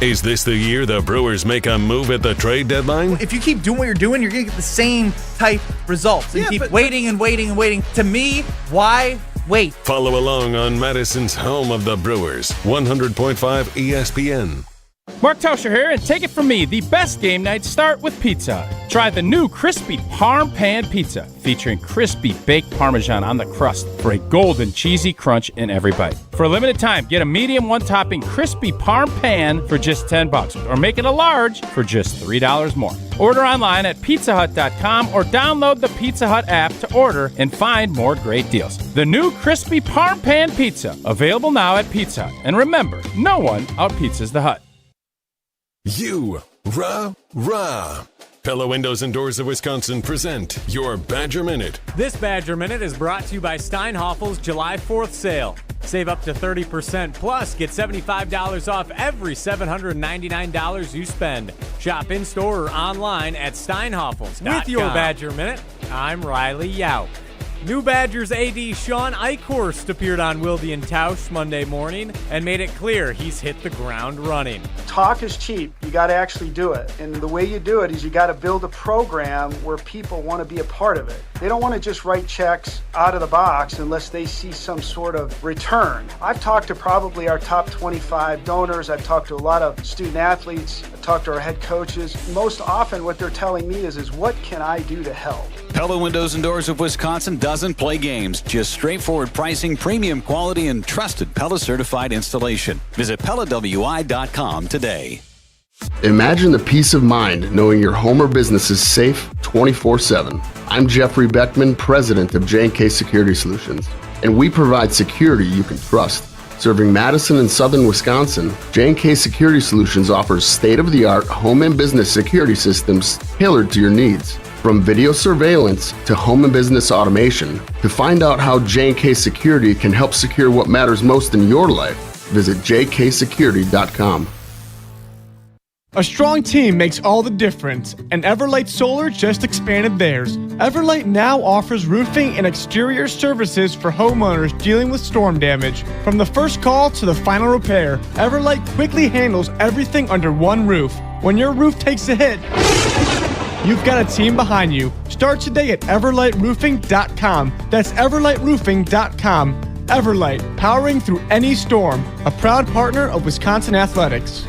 Is this the year the Brewers make a move at the trade deadline? If you keep doing what you're doing, you're going to get the same type results. And keep waiting and waiting and waiting. To me, why wait? Follow along on Madison's home of the Brewers, 100.5 ESPN. Mark Tauscher here, and take it from me, the best game nights start with Pizza. Try the new crispy Parm Pan Pizza, featuring crispy baked Parmesan on the crust for a golden cheesy crunch in every bite. For a limited time, get a medium one-topping crispy Parm Pan for just $10, or make it a large for just $3 more. Order online at pizzahut.com or download the Pizza Hut app to order and find more great deals. The new crispy Parm Pan Pizza, available now at Pizza Hut. And remember, no one out-pizzas the Hut. Rah. Pella Windows and Doors of Wisconsin present your Badger Minute. This Badger Minute is brought to you by Steinhoffel's July 4th sale. Save up to 30%, plus get $75 off every $799 you spend. Shop in-store or online at Steinhoffels.com. With your Badger Minute, I'm Riley Yao. New Badgers AD Shawn Eichorst appeared on Wilde and Tausch Monday morning and made it clear he's hit the ground running. talk is cheap. You got to actually do it. And the way you do it is you got to build a program where people want to be a part of it. They don't want to just write checks out of the box unless they see some sort of return. I've talked to probably our top 25 donors. I've talked to a lot of student athletes. I've talked to our head coaches. Most often what they're telling me is what can I do to help? Pella Windows and Doors of Wisconsin doesn't play games. Just straightforward pricing, premium quality, and trusted Pella certified installation. Visit PellaWI.com today. Imagine the peace of mind knowing your home or business is safe 24/7. I'm Jeffrey Beckman, president of J&K Security Solutions, and we provide security you can trust. Serving Madison and southern Wisconsin, J&K Security Solutions offers state-of-the-art home and business security systems tailored to your needs. From video surveillance to home and business automation, to find out how J&K Security can help secure what matters most in your life, visit jksecurity.com. A strong team makes all the difference, and Everlight Solar just expanded theirs. Everlight now offers roofing and exterior services for homeowners dealing with storm damage. From the first call to the final repair, Everlight quickly handles everything under one roof. When your roof takes a hit, you've got a team behind you. Start today at everlightroofing.com. That's everlightroofing.com. Everlight, powering through any storm. A proud partner of Wisconsin Athletics.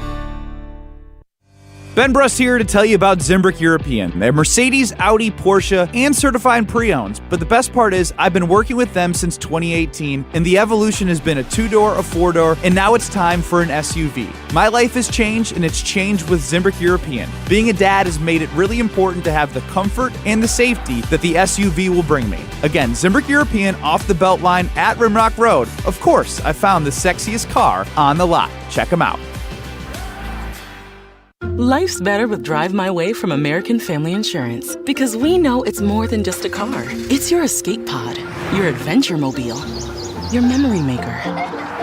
Ben Brust here to tell you about Zimbrick European. They're Mercedes, Audi, Porsche, and certified pre-owned. But the best part is I've been working with them since 2018, and the evolution has been a 2-door, a 4-door, and now it's time for an SUV. My life has changed, and it's changed with Zimbrick European. Being a dad has made it really important to have the comfort and the safety that the SUV will bring me. Again, Zimbrick European off the Beltline at Rimrock Road. Of course, I found the sexiest car on the lot. Check them out. Life's better with Drive My Way from American Family Insurance, because we know it's more than just a car. It's your escape pod, your adventure mobile, your memory maker.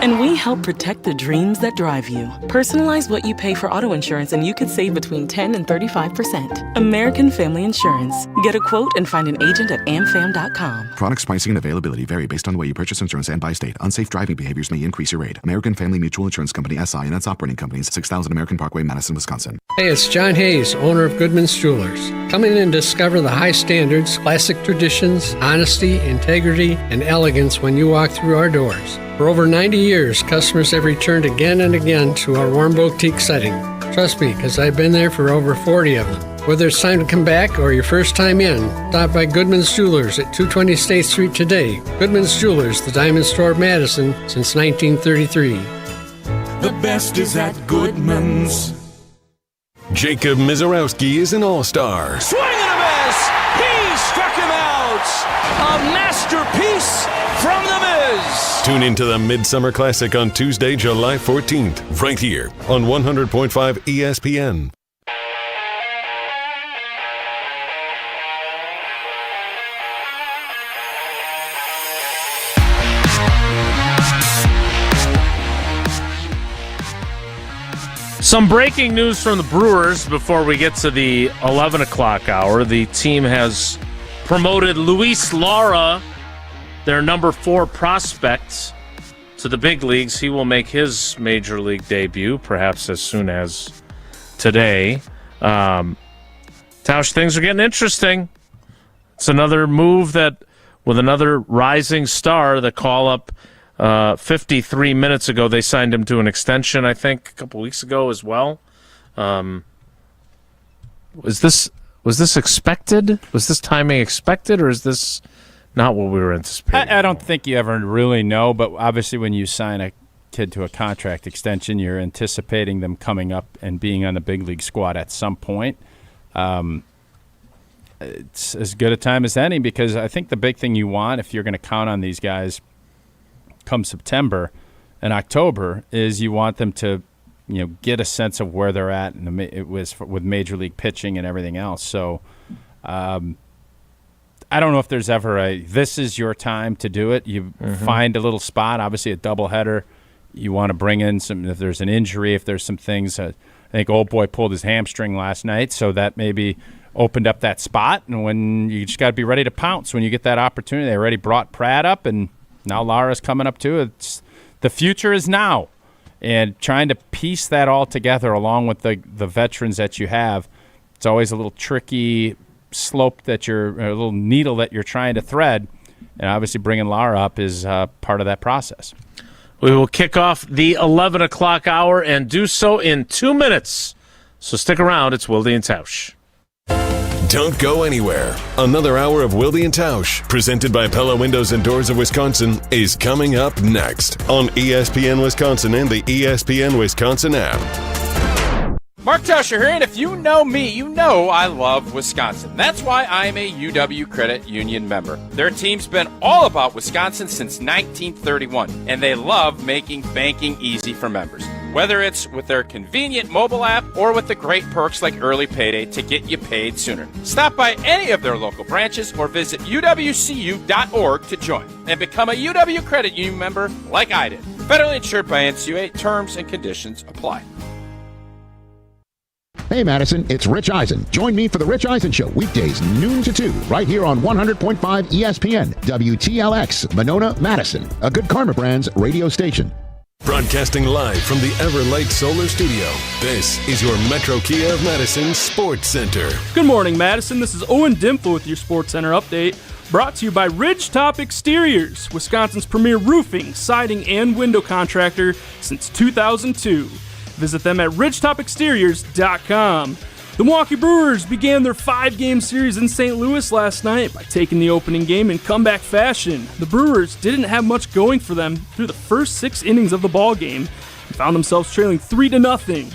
And we help protect the dreams that drive you. Personalize what you pay for auto insurance and you could save between 10 and 35%. American Family Insurance. Get a quote and find an agent at amfam.com. Products, pricing, and availability vary based on the way you purchase insurance and by state. Unsafe driving behaviors may increase your rate. American Family Mutual Insurance Company, SI, and its operating companies, 6000 American Parkway, Madison, Wisconsin. Hey, it's John Hayes, owner of Goodman's Jewelers. Come in and discover the high standards, classic traditions, honesty, integrity, and elegance when you walk through our doors. For over 90 years, customers have returned again and again to our warm boutique setting. Trust me, because I've been there for over 40 of them. Whether it's time to come back or your first time in, stop by Goodman's Jewelers at 220 State Street today. Goodman's Jewelers, the diamond store of Madison since 1933. The best is at Goodman's. Jacob Mizorowski is an all-star. Swing and a miss! He struck him out! A masterpiece from the Miz! Tune into the Midsummer Classic on Tuesday, July 14th, right here on 100.5 ESPN. Some breaking news from the Brewers before we get to the 11 o'clock hour. The team has promoted Luis Lara, their number 4 prospect, to the big leagues. He will make his major league debut, perhaps as soon as today. Tausch, things are getting interesting. It's another move that, with another rising star, the call-up 53 minutes ago, they signed him to an extension, I think, a couple weeks ago as well. Was this expected? Was this timing expected, or is this not what we were anticipating? I don't think you ever really know, but obviously when you sign a kid to a contract extension, you're anticipating them coming up and being on the big league squad at some point. It's as good a time as any, because I think the big thing you want, if you're going to count on these guys come September and October, is you want them to, get a sense of where they're at with major league pitching and everything else. So I don't know if there's ever this is your time to do it. You find a little spot, obviously a doubleheader. You want to bring in some, if there's an injury, if there's some things. I think old boy pulled his hamstring last night, so that maybe opened up that spot. And when you just got to be ready to pounce when you get that opportunity. They already brought Pratt up, and now Lara's coming up too. The future is now, And trying to piece that all together along with the veterans that you have, it's always a little tricky slope a little needle that you're trying to thread. And obviously bringing Lara up is part of that process. We will kick off the 11 o'clock hour and do so in 2 minutes. So stick around. It's Wilde and Tausch. Don't go anywhere. Another hour of Wilde and Tausch, presented by Pella Windows and Doors of Wisconsin, is coming up next on ESPN Wisconsin and the ESPN Wisconsin app. Mark Tauscher here, and if you know me, you know I love Wisconsin. That's why I'm a UW Credit Union member. Their team's been all about Wisconsin since 1931, and they love making banking easy for members. Whether it's with their convenient mobile app or with the great perks like early payday to get you paid sooner. Stop by any of their local branches or visit uwcu.org to join and become a UW Credit Union member like I did. Federally insured by NCUA. Terms and conditions apply. Hey Madison, it's Rich Eisen. Join me for the Rich Eisen Show, weekdays noon to 2, right here on 100.5 ESPN, WTLX, Monona, Madison, a Good Karma Brands radio station. Broadcasting live from the Everlight Solar Studio, this is your Metro Kia of Madison Sports Center. Good morning, Madison. This is Owen Dimfle with your Sports Center update, brought to you by Ridgetop Exteriors, Wisconsin's premier roofing, siding, and window contractor since 2002. Visit them at ridgetopexteriors.com. The Milwaukee Brewers began their 5-game series in St. Louis last night by taking the opening game in comeback fashion. The Brewers didn't have much going for them through the first 6 innings of the ballgame and found themselves trailing 3-0.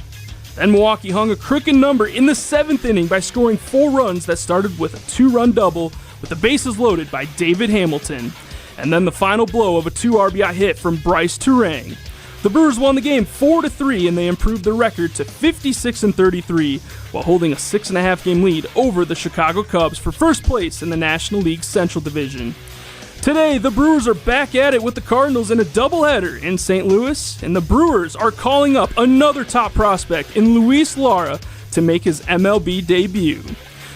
Then Milwaukee hung a crooked number in the 7th inning by scoring 4 runs that started with a 2-run double with the bases loaded by David Hamilton. And then the final blow of a 2 RBI hit from Bryce Turang. The Brewers won the game 4-3, and they improved their record to 56-33 while holding a 6.5-game lead over the Chicago Cubs for first place in the National League Central Division. Today, the Brewers are back at it with the Cardinals in a doubleheader in St. Louis, and the Brewers are calling up another top prospect in Luis Lara to make his MLB debut.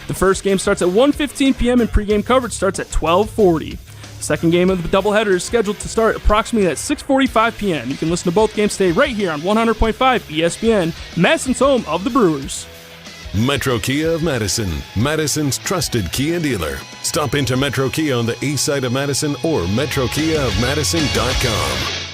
The first game starts at 1:15 p.m. and pregame coverage starts at 12:40. The second game of the doubleheader is scheduled to start approximately at 6:45 p.m. You can listen to both games today right here on 100.5 ESPN, Madison's home of the Brewers. Metro Kia of Madison, Madison's trusted Kia dealer. Stop into Metro Kia on the east side of Madison or metrokiaofmadison.com.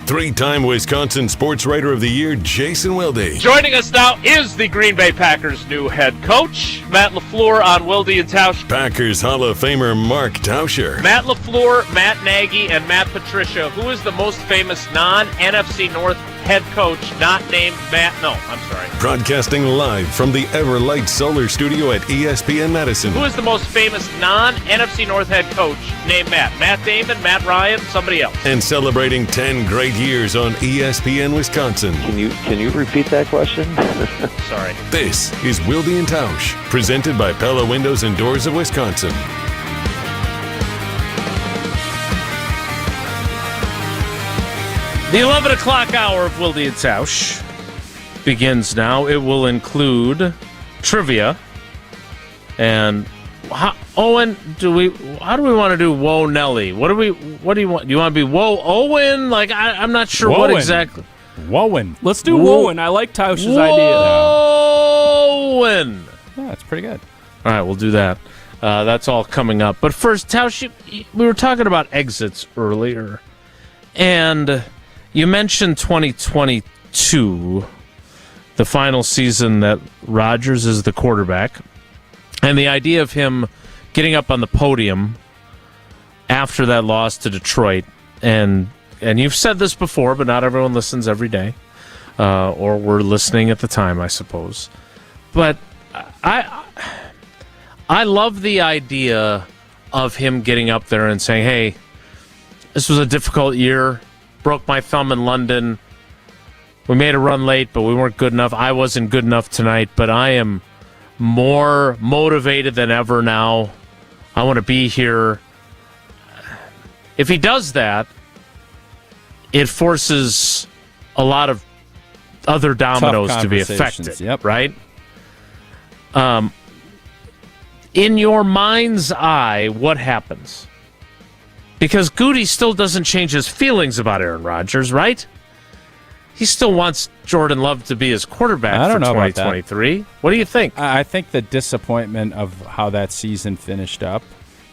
3-time Wisconsin Sports Writer of the Year, Jason Wilde. Joining us now is the Green Bay Packers' new head coach, Matt LaFleur on Wilde and Tausch. Packers Hall of Famer Mark Tauscher. Matt LaFleur, Matt Nagy, and Matt Patricia. Who is the most famous non-NFC North head coach not named Matt? No, I'm sorry. Broadcasting live from the Everlight Solar Studio at ESPN Madison. Who is the most famous non-NFC North head coach named Matt? Matt Damon, Matt Ryan, somebody else. And celebrating 10 great years on ESPN Wisconsin. Can you repeat that question? Sorry. This is Wilde and Tausch, presented by Pella Windows and Doors of Wisconsin. The 11 o'clock hour of Wilde and Tausch begins now. It will include trivia. And Owen, how do we want to do Whoa Nelly? What do you want? Do you want to be Whoa Owen? Like I'm not sure Wowen. what exactly. Wowen. Let's do Wowen. I like Tausch's idea. Wowen. Yeah, that's pretty good. All right, we'll do that. That's all coming up. But first, Tausch, we were talking about exits earlier, and you mentioned 2022, the final season that Rodgers is the quarterback, and the idea of him getting up on the podium after that loss to Detroit. And you've said this before, but not everyone listens every day, or were listening at the time, I suppose. But I love the idea of him getting up there and saying, hey, this was a difficult year. Broke my thumb in London. We made a run late, but we weren't good enough. I wasn't good enough tonight, but I am more motivated than ever now. I want to be here. If he does that, it forces a lot of other dominoes to be affected, right? In your mind's eye, what happens? Because Goody still doesn't change his feelings about Aaron Rodgers, right? He still wants Jordan Love to be his quarterback for 2023. What do you think? I think the disappointment of how that season finished up,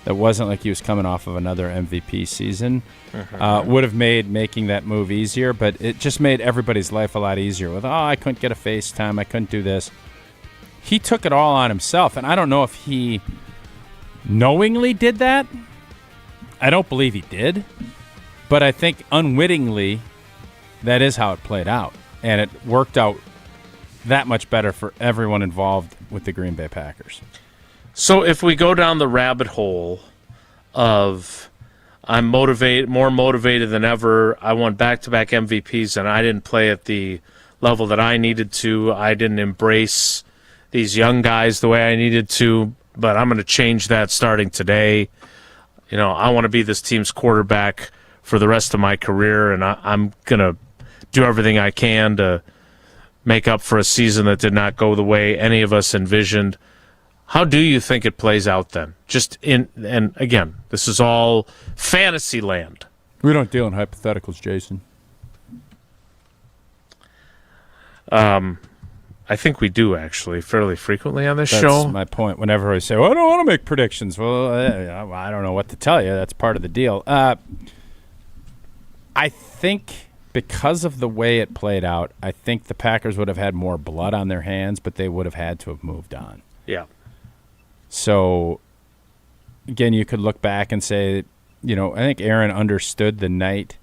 that wasn't like he was coming off of another MVP season, would have made making that move easier, but it just made everybody's life a lot easier with, I couldn't get a FaceTime, I couldn't do this. He took it all on himself, and I don't know if he knowingly did that. I don't believe he did, but I think unwittingly that is how it played out, and it worked out that much better for everyone involved with the Green Bay Packers. So if we go down the rabbit hole of I'm more motivated than ever, I won back-to-back MVPs, and I didn't play at the level that I needed to. I didn't embrace these young guys the way I needed to, but I'm going to change that starting today. I want to be this team's quarterback for the rest of my career, and I'm going to do everything I can to make up for a season that did not go the way any of us envisioned. How do you think it plays out then? And again, this is all fantasy land. We don't deal in hypotheticals, Jason. I think we do, actually, fairly frequently on this show. That's my point. Whenever I say, I don't want to make predictions. Well, I don't know what to tell you. That's part of the deal. I think because of the way it played out, I think the Packers would have had more blood on their hands, but they would have had to have moved on. Yeah. So, again, you could look back and say, I think Aaron understood the night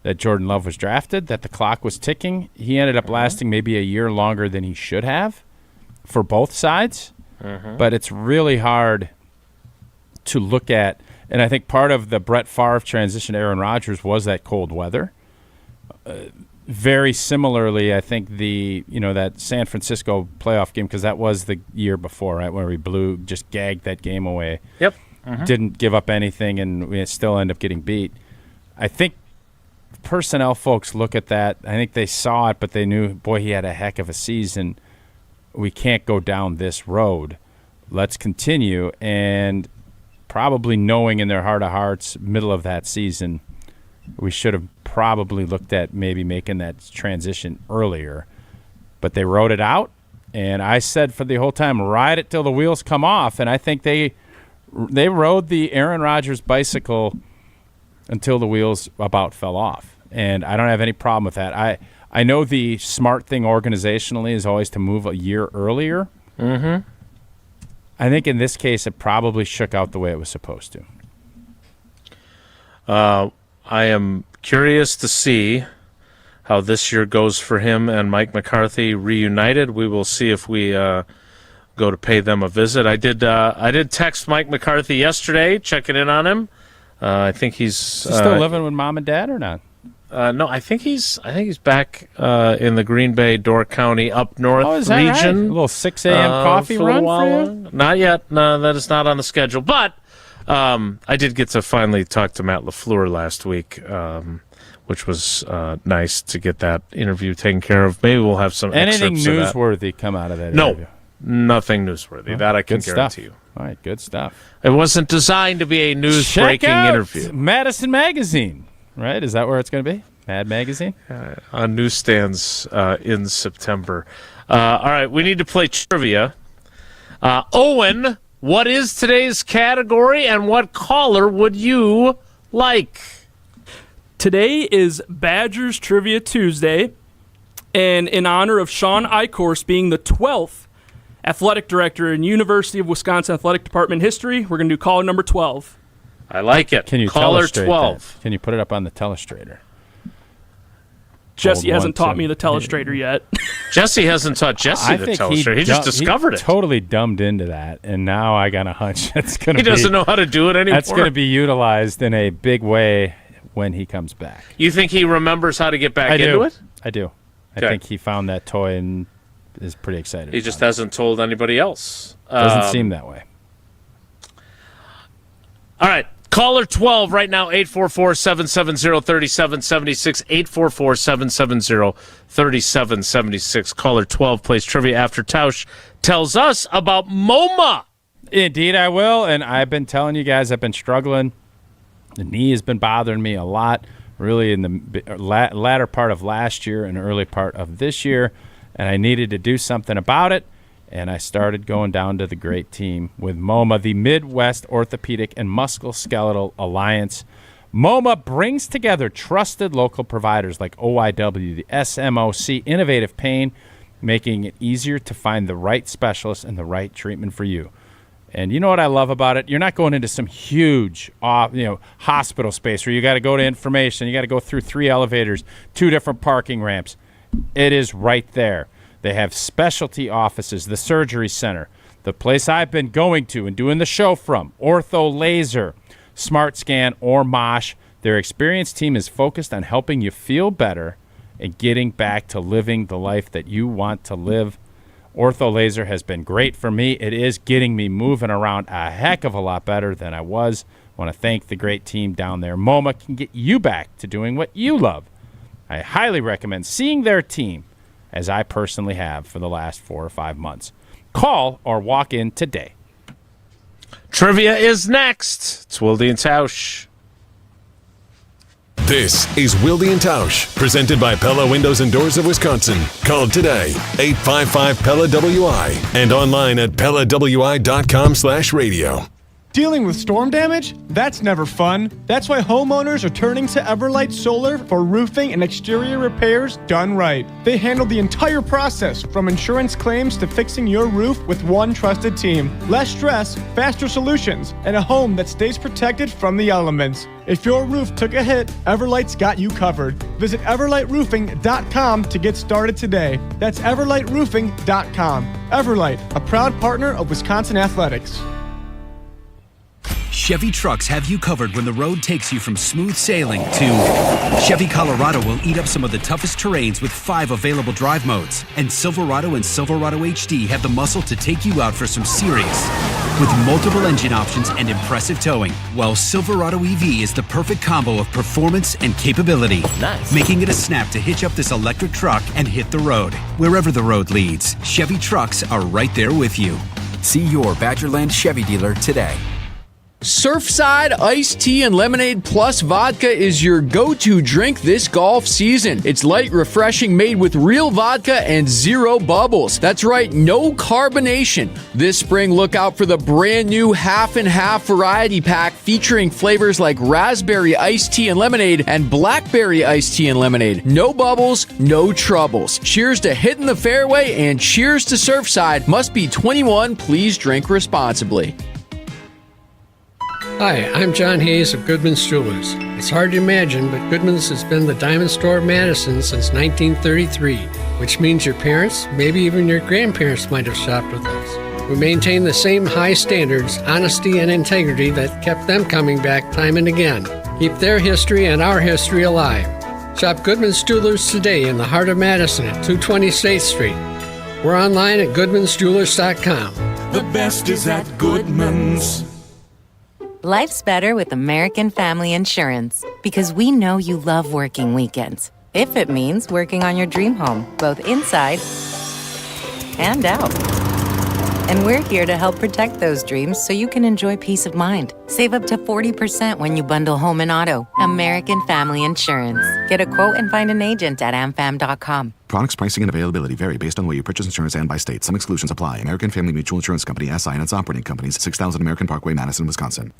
that Jordan Love was drafted, that the clock was ticking. He ended up lasting maybe a year longer than he should have for both sides. But it's really hard to look at. And I think part of the Brett Favre transition to Aaron Rodgers was that cold weather. Very similarly, I think that San Francisco playoff game, because that was the year before, right, where we just gagged that game away. Yep. Didn't give up anything, and we still end up getting beat. I think personnel folks look at that. I think they saw it, but they knew, boy, he had a heck of a season. We can't go down this road. Let's continue. And probably knowing in their heart of hearts, middle of that season, we should have probably looked at maybe making that transition earlier. But they rode it out, and I said for the whole time, ride it till the wheels come off. And I think they rode the Aaron Rodgers bicycle until the wheels about fell off. And I don't have any problem with that. I know the smart thing organizationally is always to move a year earlier. I think in this case it probably shook out the way it was supposed to. I am curious to see how this year goes for him and Mike McCarthy reunited. We will see if we go to pay them a visit. I did text Mike McCarthy yesterday, checking in on him. I think he's still living with mom and dad or not? No, I think he's back in the Green Bay, Door County, up north region. Right? A little 6 a.m. coffee run for you? Not yet. No, that is not on the schedule. But I did get to finally talk to Matt LaFleur last week, which was nice to get that interview taken care of. Maybe we'll have some anything excerpts of that. Newsworthy come out of that interview? No, nothing newsworthy. That I can guarantee you. All right, good stuff. It wasn't designed to be a news-breaking interview. Madison Magazine, right? Is that where it's going to be? Mad Magazine? On newsstands in September. All right, we need to play trivia. Owen, what is today's category, and what caller would you like? Today is Badgers Trivia Tuesday, and in honor of Shawn Eichorst being the 12th athletic director in University of Wisconsin Athletic Department history, we're going to do caller number 12. I like it. Can you caller 12? Can you put it up on the telestrator? Jesse hasn't taught me the telestrator yet. Jesse hasn't taught Jesse the telestrator. He just discovered it. Totally dumbed into that, and now I got a hunch it's going to be. He doesn't know how to do it anymore. That's going to be utilized in a big way when he comes back. You think he remembers how to get back into it? I do. I think he found that toy and is pretty excited. He just hasn't told anybody else. Doesn't seem that way. All right. Caller 12 right now, 844-770-3776, 844-770-3776. Caller 12 plays trivia after Tausch tells us about MoMA. Indeed, I will, and I've been telling you guys I've been struggling The knee has been bothering me a lot, really in the latter part of last year and early part of this year, and I needed to do something about it, and I started going down to the great team with MoMA, the Midwest Orthopedic and Musculoskeletal Alliance. MoMA brings together trusted local providers like OIW, the SMOC, Innovative Pain, making it easier to find the right specialist and the right treatment for you. And you know what I love about it? You're not going into some huge hospital space where you got to go to information. You got to go through 3 elevators, 2 different parking ramps. It is right there. They have specialty offices, the surgery center, the place I've been going to and doing the show from, Ortho Laser, Smart Scan, or Mosh. Their experienced team is focused on helping you feel better and getting back to living the life that you want to live. Ortho Laser has been great for me. It is getting me moving around a heck of a lot better than I was. I want to thank the great team down there. MoMA can get you back to doing what you love. I highly recommend seeing their team, as I personally have for the last 4 or 5 months. Call or walk in today. Trivia is next. It's Wilde and Tausch. This is Wilde and Tausch, presented by Pella Windows and Doors of Wisconsin. Call today, 855-PELLA-WI, and online at PellaWI.com/radio. Dealing with storm damage? That's never fun. That's why homeowners are turning to Everlight Solar for roofing and exterior repairs done right. They handle the entire process, from insurance claims to fixing your roof, with one trusted team. Less stress, faster solutions, and a home that stays protected from the elements. If your roof took a hit, Everlight's got you covered. Visit everlightroofing.com to get started today. That's everlightroofing.com. Everlight, a proud partner of Wisconsin Athletics. Chevy trucks have you covered when the road takes you from smooth sailing to Chevy Colorado will eat up some of the toughest terrains with 5 available drive modes. And Silverado and Silverado HD have the muscle to take you out for some serious, with multiple engine options and impressive towing. While Silverado EV is the perfect combo of performance and capability, making it a snap to hitch up this electric truck and hit the road. Wherever the road leads, Chevy trucks are right there with you. See your Badgerland Chevy dealer today. Surfside Iced Tea and Lemonade Plus Vodka is your go-to drink this golf season. It's light, refreshing, made with real vodka and 0 bubbles. That's right, no carbonation. This spring, look out for the brand new half and half variety pack featuring flavors like raspberry iced tea and lemonade and blackberry iced tea and lemonade. No bubbles, no troubles. Cheers to hitting the fairway and cheers to Surfside. Must be 21. Please drink responsibly. Hi, I'm John Hayes of Goodman's Jewelers. It's hard to imagine, but Goodman's has been the diamond store of Madison since 1933, which means your parents, maybe even your grandparents might have shopped with us. We maintain the same high standards, honesty, and integrity that kept them coming back time and again. Keep their history and our history alive. Shop Goodman's Jewelers today in the heart of Madison at 220 State Street. We're online at goodmansjewelers.com. The best is at Goodman's. Life's better with American Family Insurance because we know you love working weekends. If it means working on your dream home, both inside and out. And we're here to help protect those dreams so you can enjoy peace of mind. Save up to 40% when you bundle home and auto. American Family Insurance. Get a quote and find an agent at amfam.com. Products, pricing, and availability vary based on the way you purchase insurance and by state. Some exclusions apply. American Family Mutual Insurance Company, SI, and its operating companies, 6000 American Parkway, Madison, Wisconsin.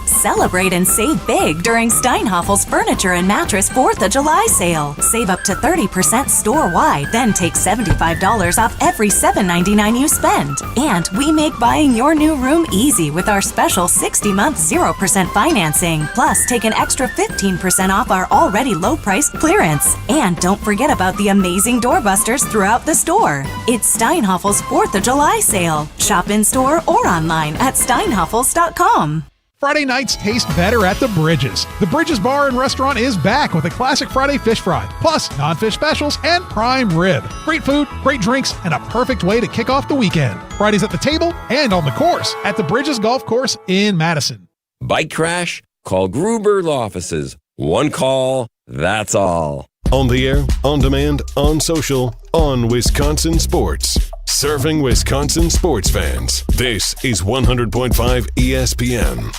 Celebrate and save big during Steinhaffel's Furniture and Mattress 4th of July sale. Save up to 30% store-wide, then take $75 off every $7.99 you spend. And we make buying your new room easy with our special 60-month 0% financing. Plus, take an extra 15% off our already low-priced clearance. And don't forget about the amazing doorbusters throughout the store. It's Steinhaffel's 4th of July sale. Shop in-store or online at steinhaffels.com. Friday nights taste better at The Bridges. The Bridges Bar and Restaurant is back with a classic Friday fish fry, plus non-fish specials and prime rib. Great food, great drinks, and a perfect way to kick off the weekend. Fridays at the table and on the course at the Bridges Golf Course in Madison. Bike crash? Call Gruber Law Offices. One call, that's all. On the air, on demand, on social, on Wisconsin Sports. Serving Wisconsin sports fans. This is 100.5 ESPN.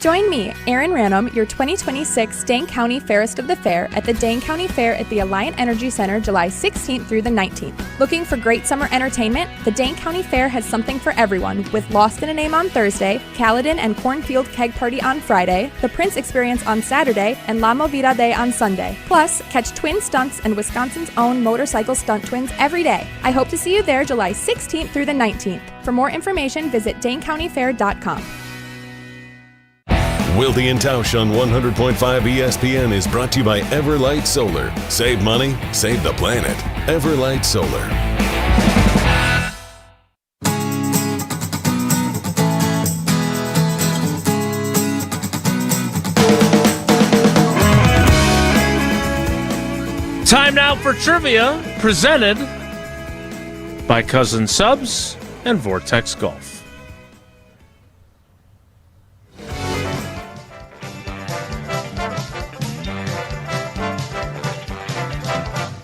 Join me, Erin Ranum, your 2026 Dane County Fairest of the Fair at the Dane County Fair at the Alliant Energy Center July 16th through the 19th. Looking for great summer entertainment? The Dane County Fair has something for everyone with Lost in a Name on Thursday, Caledon and Cornfield Keg Party on Friday, the Prince Experience on Saturday, and La Movida Day on Sunday. Plus, catch twin stunts and Wisconsin's own motorcycle stunt twins every day. I hope to see you there July 16th through the 19th. For more information, visit DaneCountyFair.com. Wilde and Tausch on 100.5 ESPN is brought to you by Everlight Solar. Save money, save the planet. Everlight Solar. Time now for trivia, presented by Cousin Subs and Vortex Golf.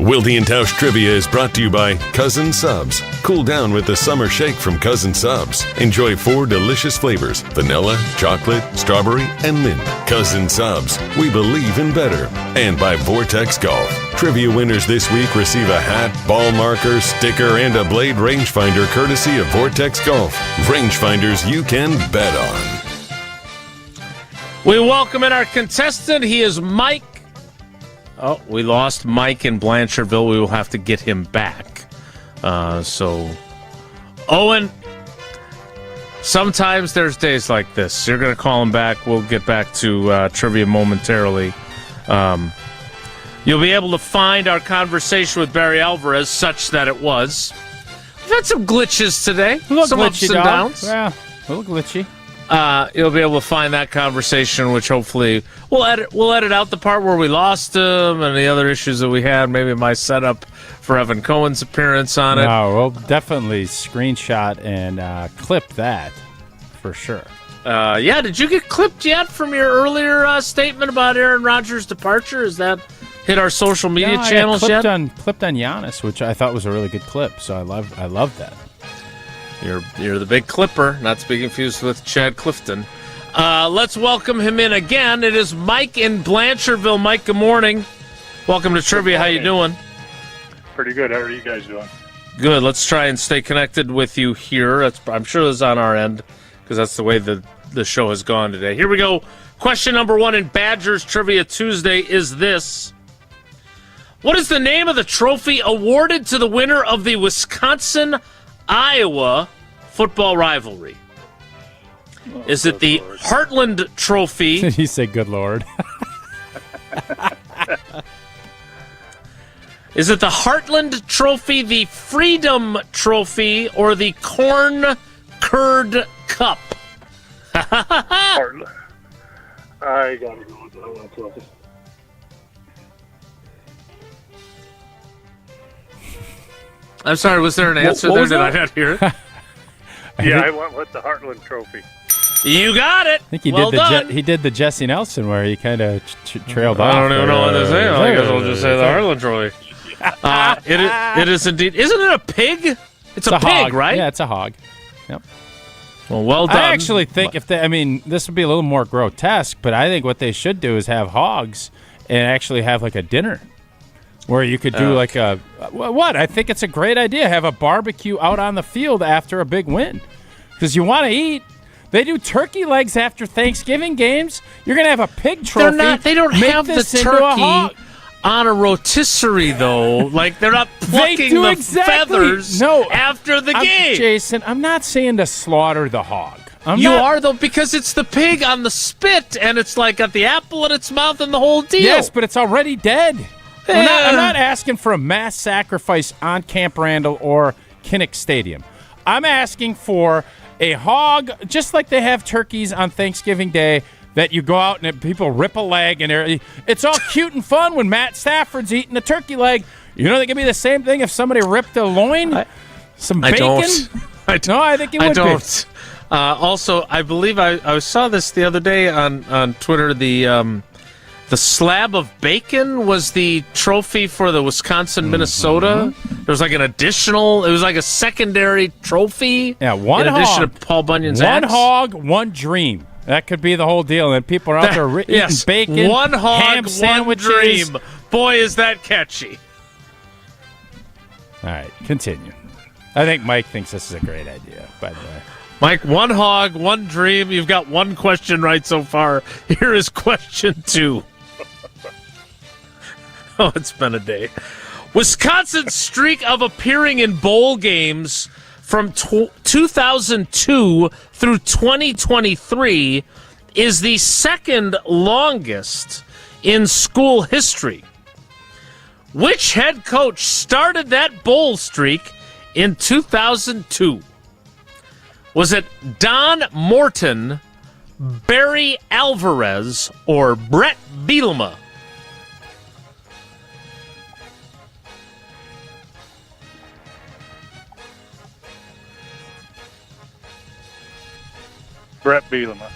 Wilde and Tausch Trivia is brought to you by Cousin Subs. Cool down with the summer shake from Cousin Subs. Enjoy 4 delicious flavors: vanilla, chocolate, strawberry, and mint. Cousin Subs. We believe in better. And by Vortex Golf. Trivia winners this week receive a hat, ball marker, sticker, and a blade rangefinder courtesy of Vortex Golf. Rangefinders you can bet on. We welcome in our contestant. He is Mike. Oh, we lost Mike in Blanchardville. We will have to get him back. So, Owen, sometimes there's days like this. You're going to call him back. We'll get back to trivia momentarily. You'll be able to find our conversation with Barry Alvarez such that it was. We've had some glitches today. Some ups and downs. Yeah, a little glitchy. You'll be able to find that conversation, which hopefully we'll edit out the part where we lost him and the other issues that we had. Maybe my setup for Evan Cohen's appearance on it. No, we'll definitely screenshot and clip that for sure. Yeah, did you get clipped yet from your earlier statement about Aaron Rodgers' departure? Has that hit our social media channels yet? Clipped on Giannis, which I thought was a really good clip. So I love that. You're the big clipper, not to be confused with Chad Clifton. Let's welcome him in again. It is Mike in Blanchardville. Mike, good morning. Welcome to Trivia. How you doing? Pretty good. How are you guys doing? Good. Let's try and stay connected with you here. I'm sure this is on our end because that's the way the show has gone today. Here we go. Question number 1 in Badgers Trivia Tuesday is this. What is the name of the trophy awarded to the winner of the Wisconsin-Iowa football rivalry? Is it the Heartland Trophy? Did he say good Lord? Is it the Heartland Trophy, the Freedom Trophy, or the Corn Curd Cup? Heartland. I gotta go with the Heartland Trophy. I'm sorry, was there an answer there? Did I not hear it? Yeah, I went with the Heartland Trophy. You got it. I think he did the Jesse Nelson where he kind of trailed off. I don't even know what to say. I guess I'll just say the Heartland Trophy. It is indeed. Isn't it a pig? It's a pig, hog. right? Yeah, it's a hog. Yep. Well done. I actually think this would be a little more grotesque, but I think what they should do is have hogs and actually have like a dinner where you could do like a what? I think it's a great idea. Have a barbecue out on the field after a big win because you want to eat. They do turkey legs after Thanksgiving games. You're gonna have a pig trophy. They don't have the turkey on a rotisserie though. Like they're not plucking the feathers after the game. Jason, I'm not saying to slaughter the hog. You are though, because it's the pig on the spit and it's like got the apple in its mouth and the whole deal. Yes, but it's already dead. I'm not asking for a mass sacrifice on Camp Randall or Kinnick Stadium. I'm asking for a hog, just like they have turkeys on Thanksgiving Day, that you go out and people rip a leg, and it's all cute and fun when Matt Stafford's eating a turkey leg. You know, they could be the same thing if somebody ripped a loin, some bacon. I think it would be. Also, I believe I saw this the other day on Twitter. The slab of bacon was the trophy for the Wisconsin-Minnesota. There was like an additional, it was like a secondary trophy. Yeah, one in hog. addition to Paul Bunyan's One axe. hog, one dream. That could be the whole deal. And people are out there eating bacon, one hog, ham sandwiches. One dream. Boy, is that catchy. All right, continue. I think Mike thinks this is a great idea, by the way. Mike, one hog, one dream. You've got one question right so far. Here is question 2. Oh, it's been a day. Wisconsin's streak of appearing in bowl games from 2002 through 2023 is the second longest in school history. Which head coach started that bowl streak in 2002? Was it Don Morton, Barry Alvarez, or Brett Bielema? Brett Bielema.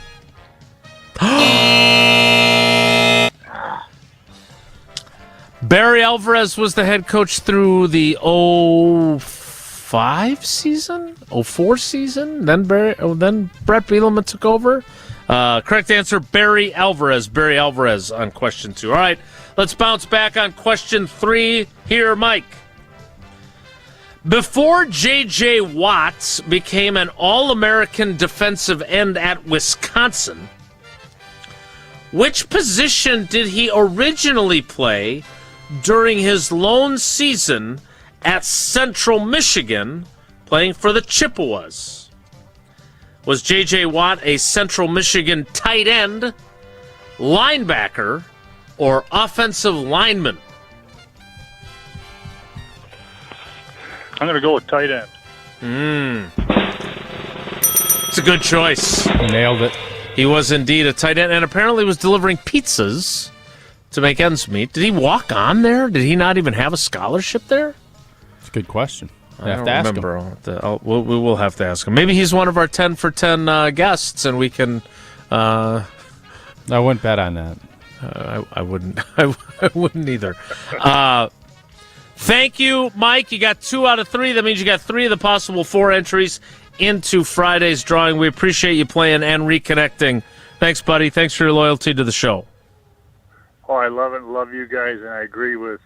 Barry Alvarez was the head coach through the 05 season, 04 season. Then Brett Bielema took over. Correct answer: Barry Alvarez. Barry Alvarez on question 2. All right, let's bounce back on question 3 here, Mike. Before J.J. Watt became an All-American defensive end at Wisconsin, which position did he originally play during his lone season at Central Michigan, playing for the Chippewas? Was J.J. Watt a Central Michigan tight end, linebacker, or offensive lineman? I'm going to go with tight end. It's a good choice. Nailed it. He was indeed a tight end and apparently was delivering pizzas to make ends meet. Did he walk on there? Did he not even have a scholarship there? It's a good question. I have to ask him. We will have to ask him. Maybe he's one of our 10 for 10 guests, and we can... I wouldn't bet on that. I wouldn't. I wouldn't either. Thank you, Mike. You got 2 out of 3. That means you got 3 of the possible 4 entries into Friday's drawing. We appreciate you playing and reconnecting. Thanks, buddy. Thanks for your loyalty to the show. Oh, I love it. Love you guys, and I agree with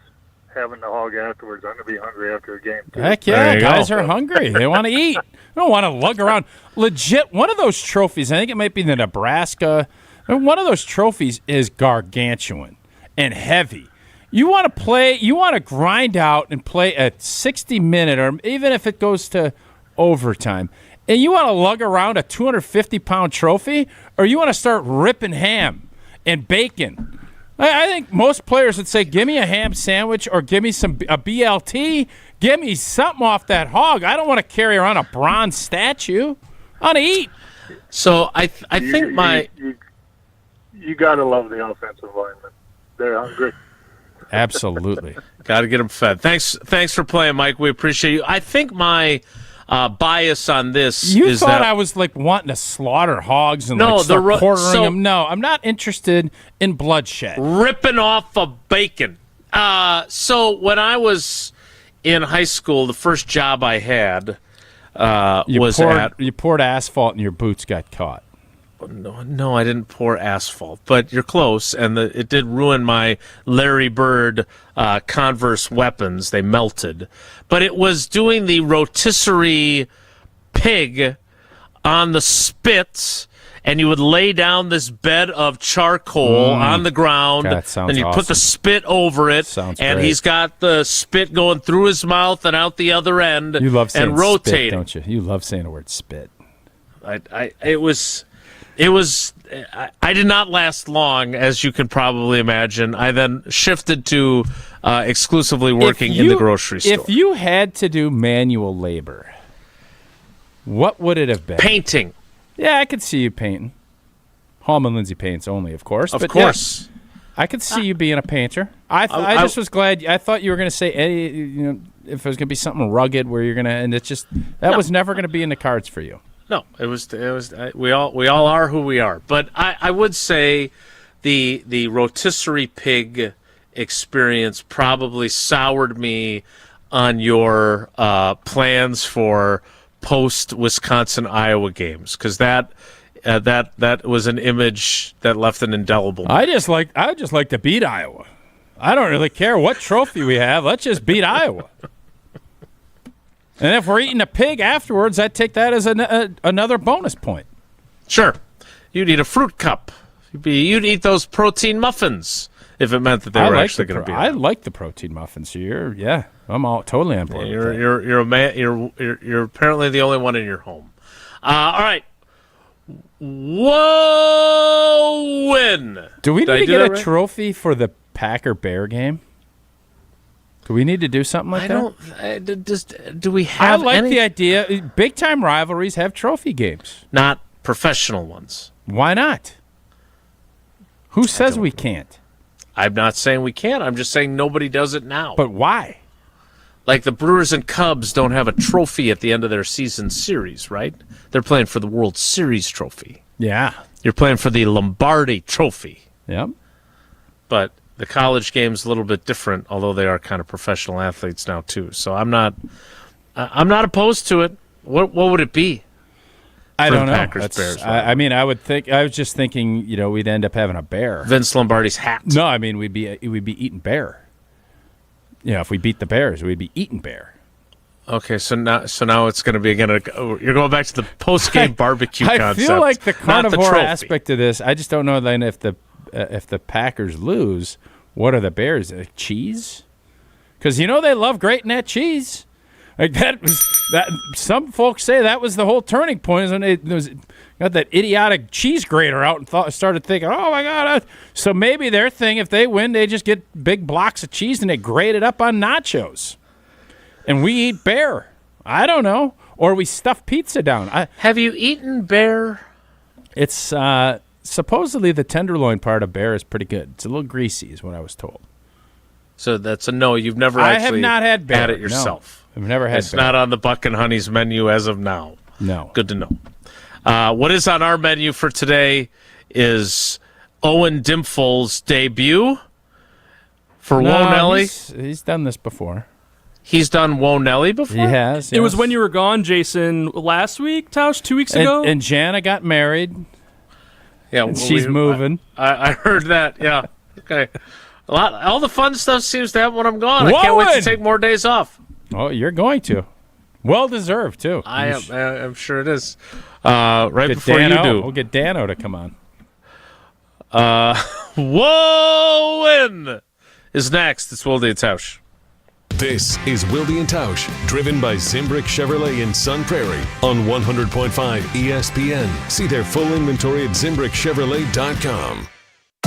having the hog afterwards. I'm going to be hungry after a game, too. Heck yeah, guys are hungry. They want to eat. They don't want to lug around. Legit, one of those trophies, I think it might be the Nebraska, one of those trophies is gargantuan and heavy. You want to play, you want to grind out and play a 60-minute, or even if it goes to overtime, and you want to lug around a 250-pound trophy, or you want to start ripping ham and bacon. I think most players would say, give me a ham sandwich or give me a BLT. Give me something off that hog. I don't want to carry around a bronze statue. I want to eat. So I think you got to love the offensive linemen. They're hungry. Absolutely. Got to get them fed. Thanks for playing, Mike. We appreciate you. I think my bias on this is thought that I was like wanting to slaughter hogs and start quartering them. No, I'm not interested in bloodshed. Ripping off a bacon. So when I was in high school, the first job I had you poured asphalt and your boots got caught. No, I didn't pour asphalt, but you're close, and it did ruin my Larry Bird Converse weapons. They melted. But it was doing the rotisserie pig on the spit, and you would lay down this bed of charcoal on the ground, and you put the spit over it, and great. He's got the spit going through his mouth and out the other end, you love saying and rotating. Spit, don't you? You love saying the word spit. I did not last long, as you can probably imagine. I then shifted to exclusively working in the grocery store. If you had to do manual labor, what would it have been? Painting. Yeah, I could see you painting. Hallman Lindsay paints only, of course. Of course. Yeah, I could see you being a painter. I just was glad. I thought you were going to say, if it was going to be something rugged where you're going to, and it's just, was never going to be in the cards for you. No, it was. We all are who we are. But I would say the rotisserie pig experience probably soured me on your plans for post Wisconsin Iowa games, because that that was an image that left an indelible mark. I would just like to beat Iowa. I don't really care what trophy we have. Let's just beat Iowa. And if we're eating a pig afterwards, I'd take that as another bonus point. Sure. You'd eat a fruit cup. You'd eat those protein muffins if it meant that they were actually going to be. I like the protein muffins. I'm all totally on board. You're a man. You're apparently the only one in your home. All right. Whoa! Win. Do we need to get a trophy for the Packer-Bear game? Do we need to do something like that? Do we have? I like the idea. Big-time rivalries have trophy games, not professional ones. Why not? Who says we can't? I'm not saying we can't. I'm just saying nobody does it now. But why? Like the Brewers and Cubs don't have a trophy at the end of their season series, right? They're playing for the World Series trophy. Yeah. You're playing for the Lombardi trophy. Yep. But the college game's a little bit different, although they are kind of professional athletes now too. So I'm not opposed to it. What would it be? I don't know. Packers-Bears. I was just thinking, we'd end up having a bear. Vince Lombardi's hat. No, I mean we'd be eating bear. If we beat the Bears, we'd be eating bear. Okay, so now it's going to be again. You're going back to the post-game barbecue concept. I feel like the carnivore the aspect of this. I just don't know then if the Packers lose, what are the Bears? Cheese? Because they love grating that cheese. Like that. Some folks say that was the whole turning point, when they got that idiotic cheese grater out and started thinking, oh my God. So maybe their thing, if they win, they just get big blocks of cheese and they grate it up on nachos. And we eat bear. I don't know. Or we stuff pizza down. Have you eaten bear? It's supposedly the tenderloin part of bear is pretty good. It's a little greasy is what I was told. So that's a no. You've never I have not had bear. Had it yourself. No, I've never had It's bear. not on the Buck and Honey's menu as of now. No. Good to know. What is on our menu for today is Owen Dimphall's debut for Whoa Nelly. He's done this before. He's done Whoa Nelly before? He has. It was when you were gone, Jason, last week, Tausch, 2 weeks ago? And Jana got married. Yeah, and she's moving. I heard that, yeah. Okay. All the fun stuff seems to happen when I'm gone. I can't wait to take more days off. Oh, you're going to. Well deserved, too. I'm sure it is. Right before Dano. you do. We'll get Dano to come on. Whoa Win is next. It's Wilde and Tausch. This is Wilde and Tausch, driven by Zimbrick Chevrolet in Sun Prairie on 100.5 ESPN. See their full inventory at ZimbrickChevrolet.com.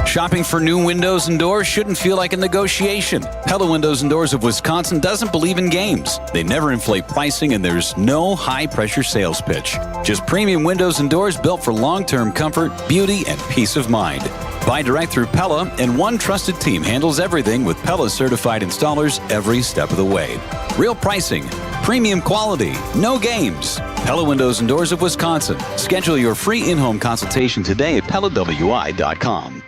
Shopping for new windows and doors shouldn't feel like a negotiation. Pella Windows and Doors of Wisconsin doesn't believe in games. They never inflate pricing, and there's no high-pressure sales pitch. Just premium windows and doors built for long-term comfort, beauty, and peace of mind. Buy direct through Pella, and one trusted team handles everything with Pella certified installers every step of the way. Real pricing, premium quality, no games. Pella Windows and Doors of Wisconsin. Schedule your free in-home consultation today at PellaWI.com.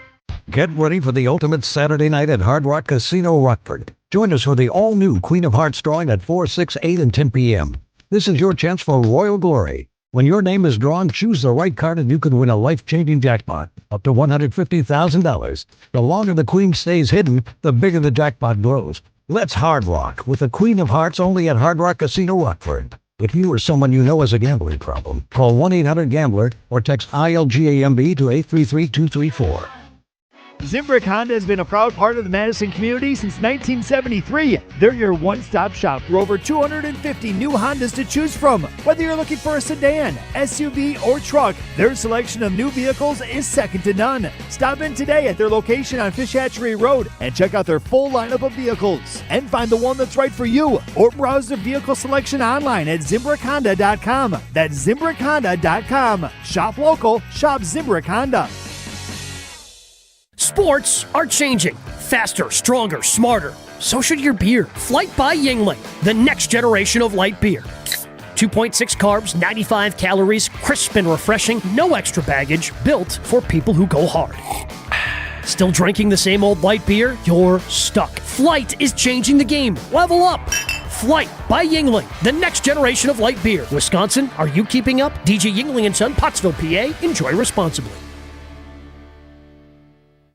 Get ready for the ultimate Saturday night at Hard Rock Casino Rockford. Join us for the all-new Queen of Hearts drawing at 4, 6, 8, and 10 p.m. This is your chance for royal glory. When your name is drawn, choose the right card and you could win a life-changing jackpot, up to $150,000. The longer the Queen stays hidden, the bigger the jackpot grows. Let's Hard Rock with the Queen of Hearts only at Hard Rock Casino Rockford. If you or someone you know has a gambling problem, call 1-800-GAMBLER or text ILGAMB to 833-234. Zimbrick Honda has been a proud part of the Madison community since 1973. They're your one-stop shop for over 250 new Hondas to choose from. Whether you're looking for a sedan, SUV, or truck, their selection of new vehicles is second to none. Stop in today at their location on Fish Hatchery Road and check out their full lineup of vehicles and find the one that's right for you, or browse their vehicle selection online at ZimbrickHonda.com. That's ZimbrickHonda.com. Shop local, shop Zimbrick Honda. Sports are changing. Faster, stronger, smarter. So should your beer. Flight by Yuengling, the next generation of light beer. 2.6 carbs, 95 calories, crisp and refreshing, no extra baggage, built for people who go hard. Still drinking the same old light beer? You're stuck. Flight is changing the game. Level up. Flight by Yingling, the next generation of light beer. Wisconsin, are you keeping up? DJ Yingling and Son, Pottsville, PA. Enjoy responsibly.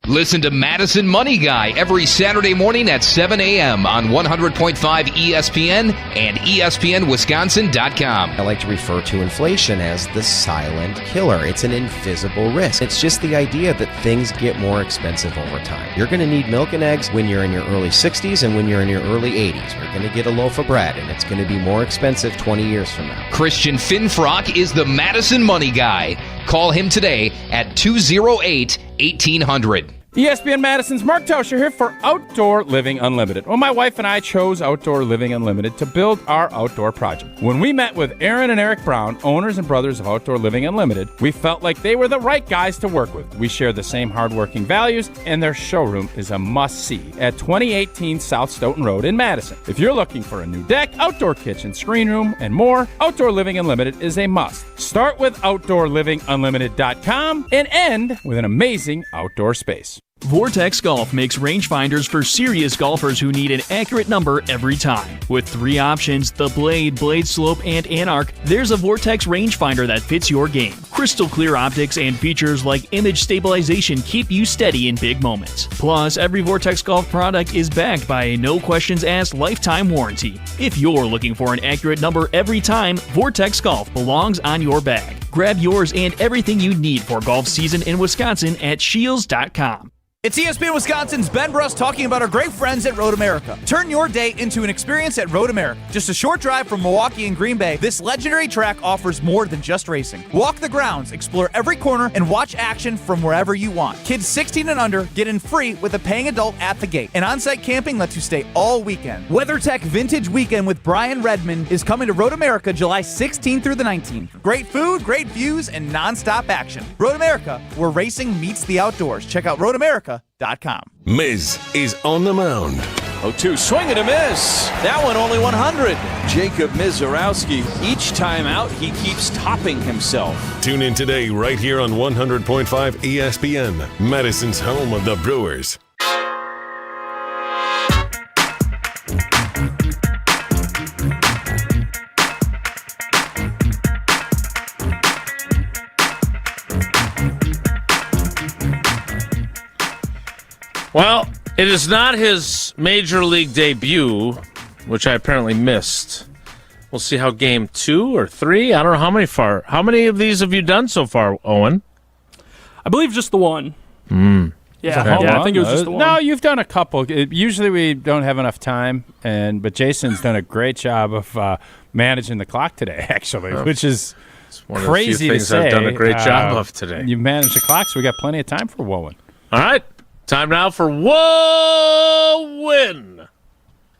Listen to Madison Money Guy every Saturday morning at 7 a.m. on 100.5 ESPN and ESPNWisconsin.com. I like to refer to inflation as the silent killer. It's an invisible risk. It's just the idea that things get more expensive over time. You're going to need milk and eggs when you're in your early 60s and when you're in your early 80s. You're going to get a loaf of bread, and it's going to be more expensive 20 years from now. Christian Finfrock is the Madison Money Guy. Call him today at 208-1800. ESPN Madison's Mark Tauscher here for Outdoor Living Unlimited. Well, my wife and I chose Outdoor Living Unlimited to build our outdoor project. When we met with Aaron and Eric Brown, owners and brothers of Outdoor Living Unlimited, we felt like they were the right guys to work with. We share the same hardworking values, and their showroom is a must-see at 2018 South Stoughton Road in Madison. If you're looking for a new deck, outdoor kitchen, screen room, and more, Outdoor Living Unlimited is a must. Start with OutdoorLivingUnlimited.com and end with an amazing outdoor space. Vortex Golf makes rangefinders for serious golfers who need an accurate number every time. With 3 options, the Blade, Blade Slope, and Anarch, there's a Vortex rangefinder that fits your game. Crystal clear optics and features like image stabilization keep you steady in big moments. Plus, every Vortex Golf product is backed by a no-questions-asked lifetime warranty. If you're looking for an accurate number every time, Vortex Golf belongs on your bag. Grab yours and everything you need for golf season in Wisconsin at Shields.com. It's ESPN Wisconsin's Ben Bruss talking about our great friends at Road America. Turn your day into an experience at Road America. Just a short drive from Milwaukee and Green Bay, this legendary track offers more than just racing. Walk the grounds, explore every corner, and watch action from wherever you want. Kids 16 and under get in free with a paying adult at the gate. And on-site camping lets you stay all weekend. WeatherTech Vintage Weekend with Brian Redmond is coming to Road America July 16th through the 19th. Great food, great views, and non-stop action. Road America, where racing meets the outdoors. Check out roadamerica.com. Miz is on the mound. 0-2, swing and a miss. That one only 100. Jacob Mizorowski, each time out, he keeps topping himself. Tune in today right here on 100.5 ESPN, Madison's home of the Brewers. Well, it is not his major league debut, which I apparently missed. We'll see how game 2 or 3. I don't know how many of these have you done so far, Owen? I believe just the one. Yeah, I think it was just the one. No, you've done a couple. Usually we don't have enough time, but Jason's done a great job of managing the clock today, actually, which is one crazy of the few to things say. I've done a great job of today. You've managed the clock, so we got plenty of time for Wowen. All right. Time now for Wowen.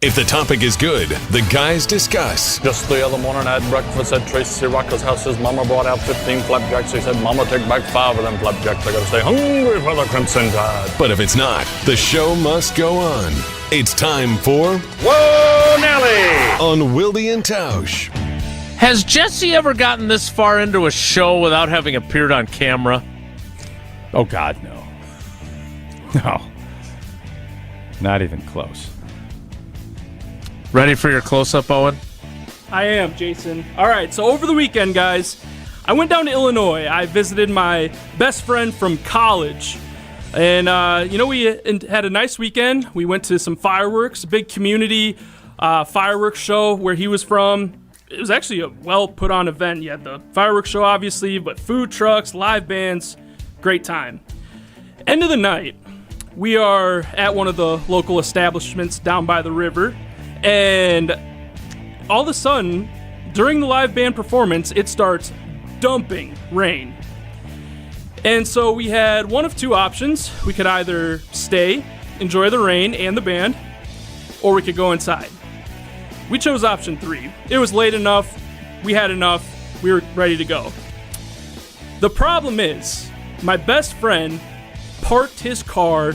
If the topic is good, the guys discuss. Just the other morning I had breakfast at Tracy Rocca's house. His mama brought out 15 flapjacks. He said, Mama, take back 5 of them flapjacks. I gotta stay hungry for the Crimson Tide. But if it's not, the show must go on. It's time for Whoa, Nelly! On Wilde and Tausch. Has Jesse ever gotten this far into a show without having appeared on camera? Oh, God, no. No. Not even close. Ready for your close-up, Owen? I am, Jason. All right, so over the weekend, guys, I went down to Illinois. I visited my best friend from college. And, we had a nice weekend. We went to some fireworks, a big community fireworks show where he was from. It was actually a well-put-on event. You had the fireworks show, obviously, but food trucks, live bands, great time. End of the night, we are at one of the local establishments down by the river, and all of a sudden, during the live band performance, it starts dumping rain. And so we had one of two options. We could either stay, enjoy the rain and the band, or we could go inside. We chose option 3. It was late enough, we had enough, we were ready to go. The problem is, my best friend parked his car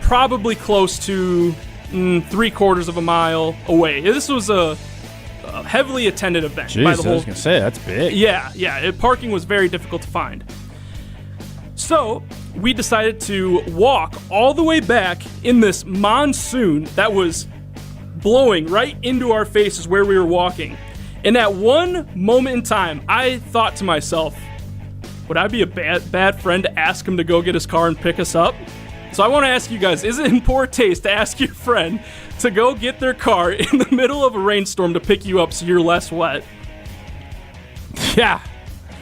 probably close to 3/4 of a mile away. This was a heavily attended event. Jeez, by the whole, I was going to say, that's big. Yeah. Parking was very difficult to find. So we decided to walk all the way back in this monsoon that was blowing right into our faces where we were walking. In that one moment in time, I thought to myself, would I be a bad friend to ask him to go get his car and pick us up? So I want to ask you guys, is it in poor taste to ask your friend to go get their car in the middle of a rainstorm to pick you up so you're less wet? Yeah.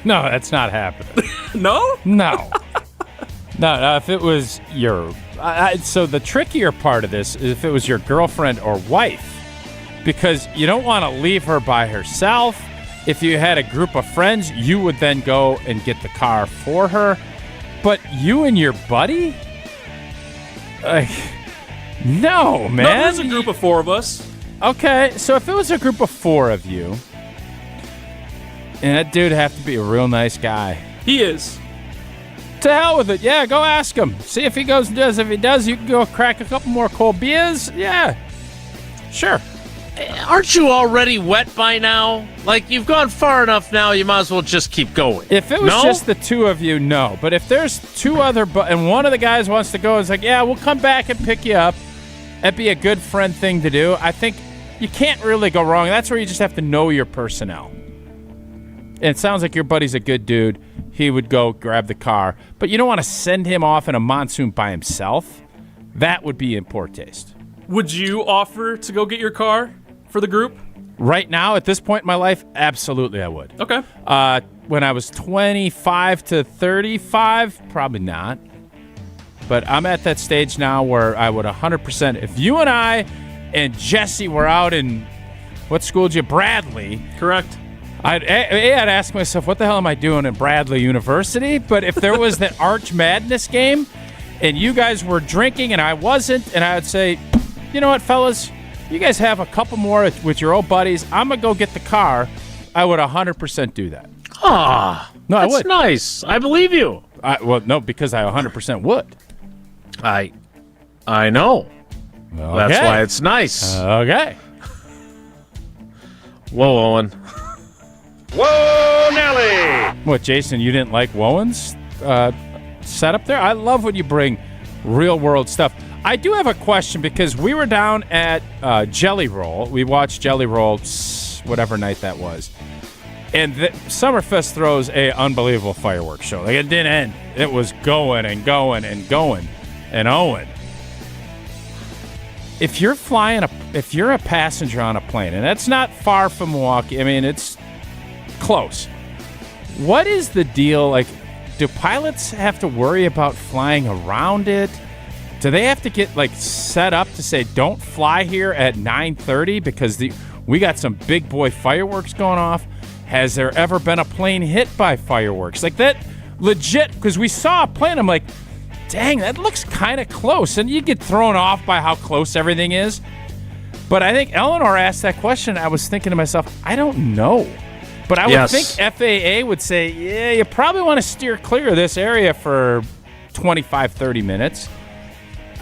No, that's not happening. No? No. No, if it was your... so the trickier part of this is if it was your girlfriend or wife, because you don't want to leave her by herself. If you had a group of friends, you would then go and get the car for her. But you and your buddy? No, man. No, there's a group of 4 of us. Okay, so if it was a group of 4 of you, and that dude have to be a real nice guy. He is. To hell with it. Yeah, go ask him. See if he goes and does. If he does, you can go crack a couple more cold beers. Yeah. Sure. Aren't you already wet by now? Like, you've gone far enough now, you might as well just keep going. If it was just the 2 of you, no. But if there's 2 other, and one of the guys wants to go, it's like, yeah, we'll come back and pick you up. That'd be a good friend thing to do. I think you can't really go wrong. That's where you just have to know your personnel. And it sounds like your buddy's a good dude. He would go grab the car. But you don't want to send him off in a monsoon by himself. That would be in poor taste. Would you offer to go get your car for the group? Right now, at this point in my life, absolutely I would. Okay. When I was 25 to 35, probably not. But I'm at that stage now where I would 100%. If you and I and Jesse were out in, what school did you? Bradley. Correct. I'd ask myself, what the hell am I doing at Bradley University? But if there was that Arch Madness game and you guys were drinking and I wasn't, and I would say, you know what, fellas? You guys have a couple more with your old buddies. I'm going to go get the car. I would 100% do that. No, I would. That's nice. I believe you. Well, no, because I 100% would. I know. Okay. That's why it's nice. Okay. Whoa, Owen. Whoa, Nelly! What, Jason, you didn't like Wowen's setup there? I love when you bring real-world stuff. I do have a question because we were down at Jelly Roll. We watched Jelly Roll whatever night that was. And Summerfest throws a unbelievable fireworks show. Like, it didn't end. It was going and going and going. And Owen, if you're a passenger on a plane, and that's not far from Milwaukee, I mean, it's close. What is the deal? Like, do pilots have to worry about flying around it? Do they have to get set up to say don't fly here at 9:30 because we got some big boy fireworks going off? Has there ever been a plane hit by fireworks like that? Legit, because we saw a plane. I'm like, dang, that looks kind of close, and you get thrown off by how close everything is. But I think Eleanor asked that question. I was thinking to myself, I don't know. But I would think FAA would say, yeah, you probably want to steer clear of this area for 25, 30 minutes.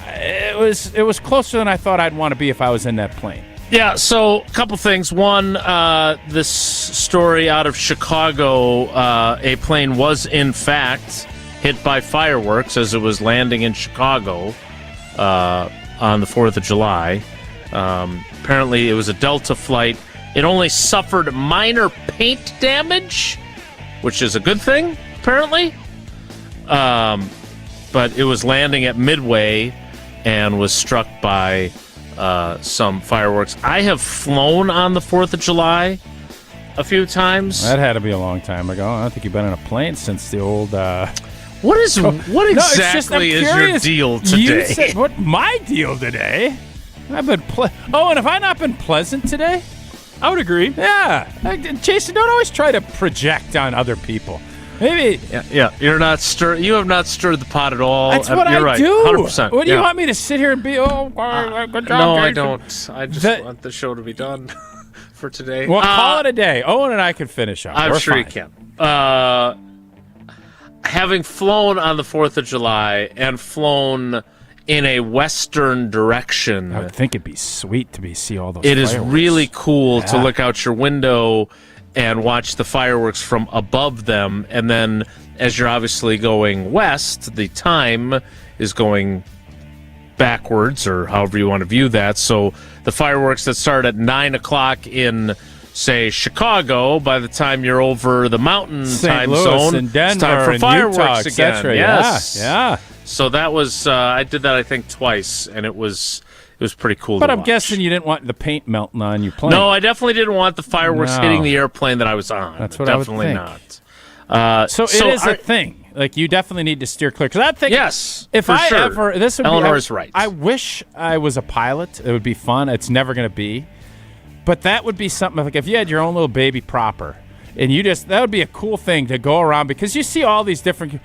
It was closer than I thought I'd want to be if I was in that plane. Yeah, so a couple things. One, this story out of Chicago, a plane was in fact hit by fireworks as it was landing in Chicago on the 4th of July. Apparently it was a Delta flight. It only suffered minor paint damage, which is a good thing, apparently. But it was landing at Midway and was struck by some fireworks. I have flown on the 4th of July a few times. That had to be a long time ago. I don't think you've been in a plane since the old... What exactly is your deal today? You said, what my deal today? I've been and have I not been pleasant today? I would agree. Yeah. Jason, don't always try to project on other people. Maybe. Yeah. You have not stirred the pot at all. That's what You're I right, do. 100%. What do you want me to sit here and be? Good job. No, Jason. I don't. I just want the show to be done for today. Well, call it a day. Owen and I can finish up. I'm We're sure fine. you can. Having flown on the 4th of July and flown in a western direction, I would think it'd be sweet to see all those It fireworks. is really cool to look out your window and watch the fireworks from above them. And then as you're obviously going west, the time is going backwards, or however you want to view that. So the fireworks that start at 9 o'clock in, say, Chicago, by the time you're over the mountain time Louis zone, and Denver it's time for and fireworks Utah, again. etc. Yes. Yeah. So that was, I did that, I think, twice, and it was pretty cool But to I'm watch. guessing you didn't want the paint melting on your plane. No, I definitely didn't want the fireworks No. hitting the airplane that I was on. That's what definitely I would think. not. So it is a thing. Like, you definitely need to steer clear. Because I think if for I sure. ever, this would Eleanor's be, right. I wish I was a pilot. It would be fun. It's never going to be. But that would be something, like if you had your own little baby propper, and that would be a cool thing to go around, because you see all these different,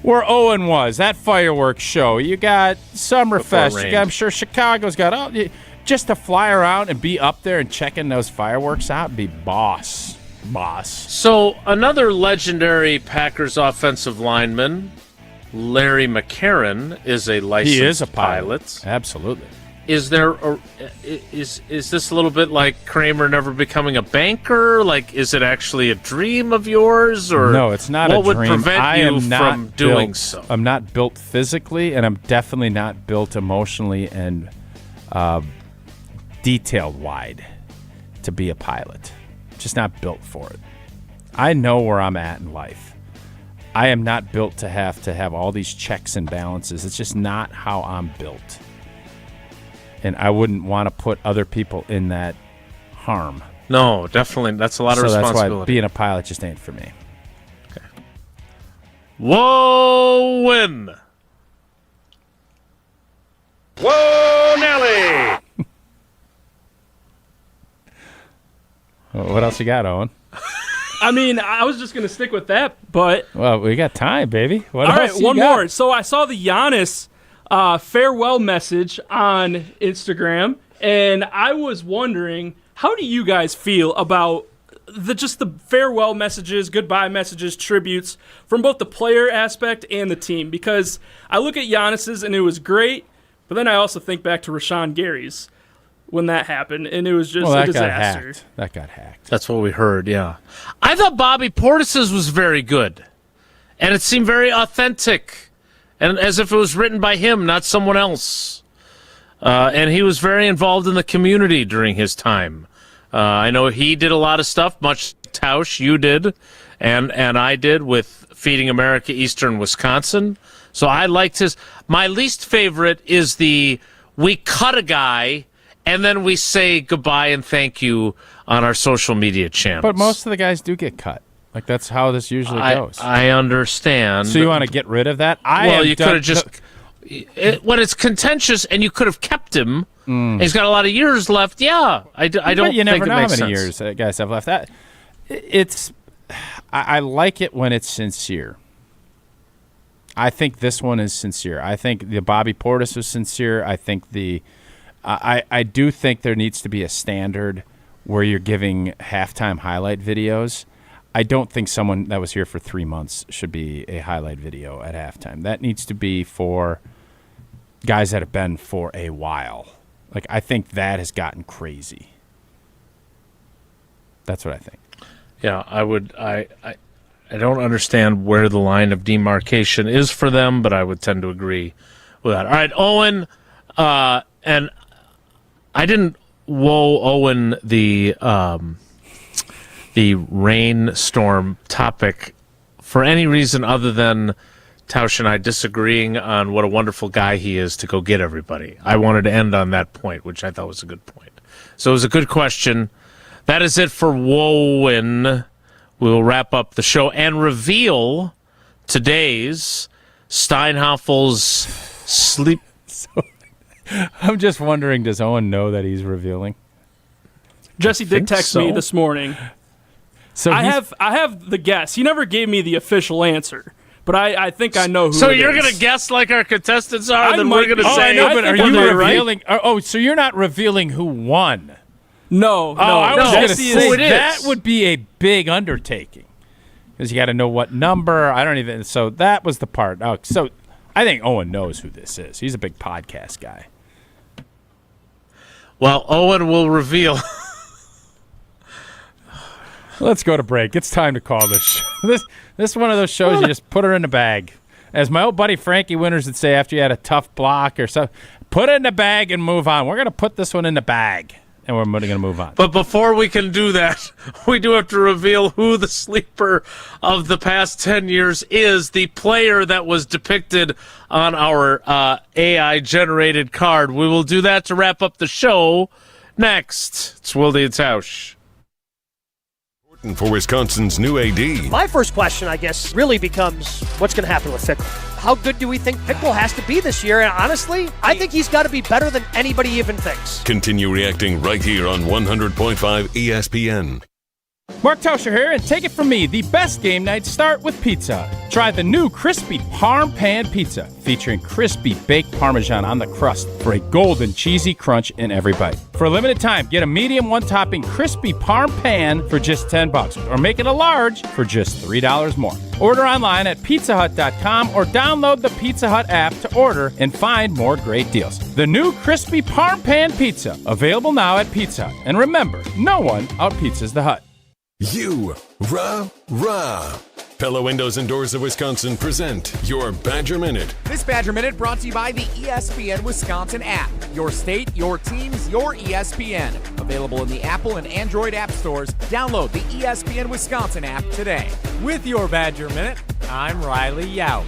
where Owen was, that fireworks show. You got Summerfest. I'm sure Chicago's got, just to fly around and be up there and checking those fireworks out and be boss. So another legendary Packers offensive lineman, Larry McCarron, is a licensed He is a pilot. Absolutely. Is there is this a little bit like Kramer never becoming a banker? Like, is it actually a dream of yours, or no? It's not a dream. What would prevent I you am not from doing built, so? I'm not built physically, and I'm definitely not built emotionally and detailed wide to be a pilot. Just not built for it. I know where I'm at in life. I am not built to have all these checks and balances. It's just not how I'm built. And I wouldn't want to put other people in that harm. No, definitely. That's a lot of responsibility. That's why being a pilot just ain't for me. Okay. Whoa, win. Whoa, Nelly. What else you got, Owen? I mean, I was just going to stick with that, but... Well, we got time, baby. What all else right, you one got? more. So I saw the Giannis farewell message on Instagram, and I was wondering, how do you guys feel about the farewell messages, goodbye messages, tributes from both the player aspect and the team? Because I look at Giannis's, and it was great, but then I also think back to Rashawn Gary's when that happened, and it was just a disaster. That got hacked. That's what we heard, yeah. I thought Bobby Portis's was very good, and it seemed very authentic, and as if it was written by him, not someone else. And he was very involved in the community during his time. I know he did a lot of stuff, much Tausch, you did, and I did with Feeding America Eastern Wisconsin. So I liked his. My least favorite is we cut a guy and then we say goodbye and thank you on our social media channels. But most of the guys do get cut. Like, that's how this usually goes. I understand. So you want to get rid of that? You could have just... when it's contentious and you could have kept him, he's got a lot of years left, yeah. I don't but you never think know it how makes many sense. years guys have left. I like it when it's sincere. I think this one is sincere. I think the Bobby Portis was sincere. I think I do think there needs to be a standard where you're giving halftime highlight videos. I don't think someone that was here for 3 months should be a highlight video at halftime. That needs to be for guys that have been for a while. Like, I think that has gotten crazy. That's what I think. Yeah, I would. I don't understand where the line of demarcation is for them, but I would tend to agree with that. All right, Owen, and I didn't woe Owen the rainstorm topic for any reason other than Tausch and I disagreeing on what a wonderful guy he is to go get everybody. I wanted to end on that point, which I thought was a good point. So it was a good question. That is it for Wowen. We'll wrap up the show and reveal today's Steinhoffel's sleep. I'm just wondering, does Owen know that he's revealing? Jesse did text me this morning. So I have the guess. He never gave me the official answer, but I think I know who. So it you're is. going to guess like our contestants are, then we're going to say. I know, but are you revealing? Right? Oh, so you're not revealing who won? No. I was going to say who it is. that would be a big undertaking because you got to know what number. I don't even. So that was the part. Oh, so I think Owen knows who this is. He's a big podcast guy. Well, Owen will reveal. Let's go to break. It's time to call this show. This is one of those shows you just put her in the bag. As my old buddy Frankie Winters would say after you had a tough block or something, Put it in the bag and move on. We're going to put this one in the bag, and we're going to move on. But before we can do that, we do have to reveal who the sleeper of the past 10 years is, the player that was depicted on our AI-generated card. We will do that to wrap up the show next. It's Wilde and Tausch. For Wisconsin's new AD. My first question, I guess, really becomes what's going to happen with Fickle? How good do we think Pickleball has to be this year? And honestly, I think he's got to be better than anybody even thinks. Continue reacting right here on 100.5 ESPN. Mark Tauscher here, and take it from me, the best game nights start with pizza. Try the new crispy Parm Pan Pizza, featuring crispy baked Parmesan on the crust for a golden cheesy crunch in every bite. For a limited time, get a medium one-topping crispy Parm Pan for just $10, or make it a large for just $3 more. Order online at pizzahut.com or download the Pizza Hut app to order and find more great deals. The new crispy Parm Pan Pizza, available now at Pizza Hut. And remember, no one out-pizzas the Hut. Rah. Pella Windows and Doors of Wisconsin present your Badger Minute. This Badger Minute brought to you by the ESPN Wisconsin app. Your state, your teams, your ESPN. Available in the Apple and Android app stores. Download the ESPN Wisconsin app today. With your Badger Minute, I'm Riley Yount.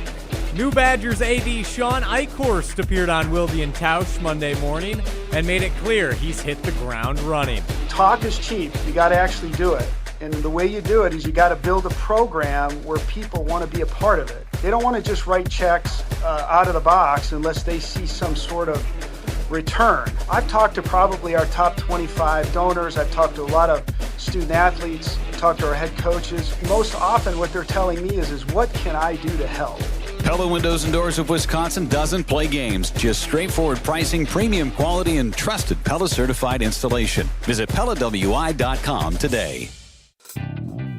New Badgers AD Shawn Eichorst appeared on Wilde and Tausch Monday morning and made it clear he's hit the ground running. Talk is cheap. You got to actually do it. And the way you do it is you got to build a program where people want to be a part of it. They don't want to just write checks out of the box unless they see some sort of return. I've talked to probably our top 25 donors. I've talked to a lot of student athletes, talked to our head coaches. Most often what they're telling me is what can I do to help? Pella Windows and Doors of Wisconsin doesn't play games, just straightforward pricing, premium quality, and trusted Pella certified installation. Visit PellaWI.com today.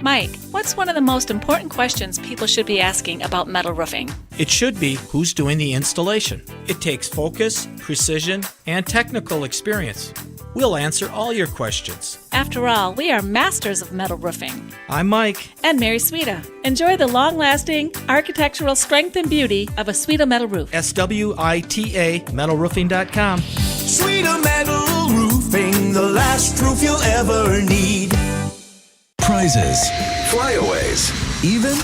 Mike, what's one of the most important questions people should be asking about metal roofing? It should be who's doing the installation. It takes focus, precision, and technical experience. We'll answer all your questions. After all, we are masters of metal roofing. I'm Mike. And Mary Sweta. Enjoy the long-lasting architectural strength and beauty of a Sweta metal roof. SWITA metalroofing.com. Sweta Metal Roofing, the last roof you'll ever need. Prizes, flyaways, even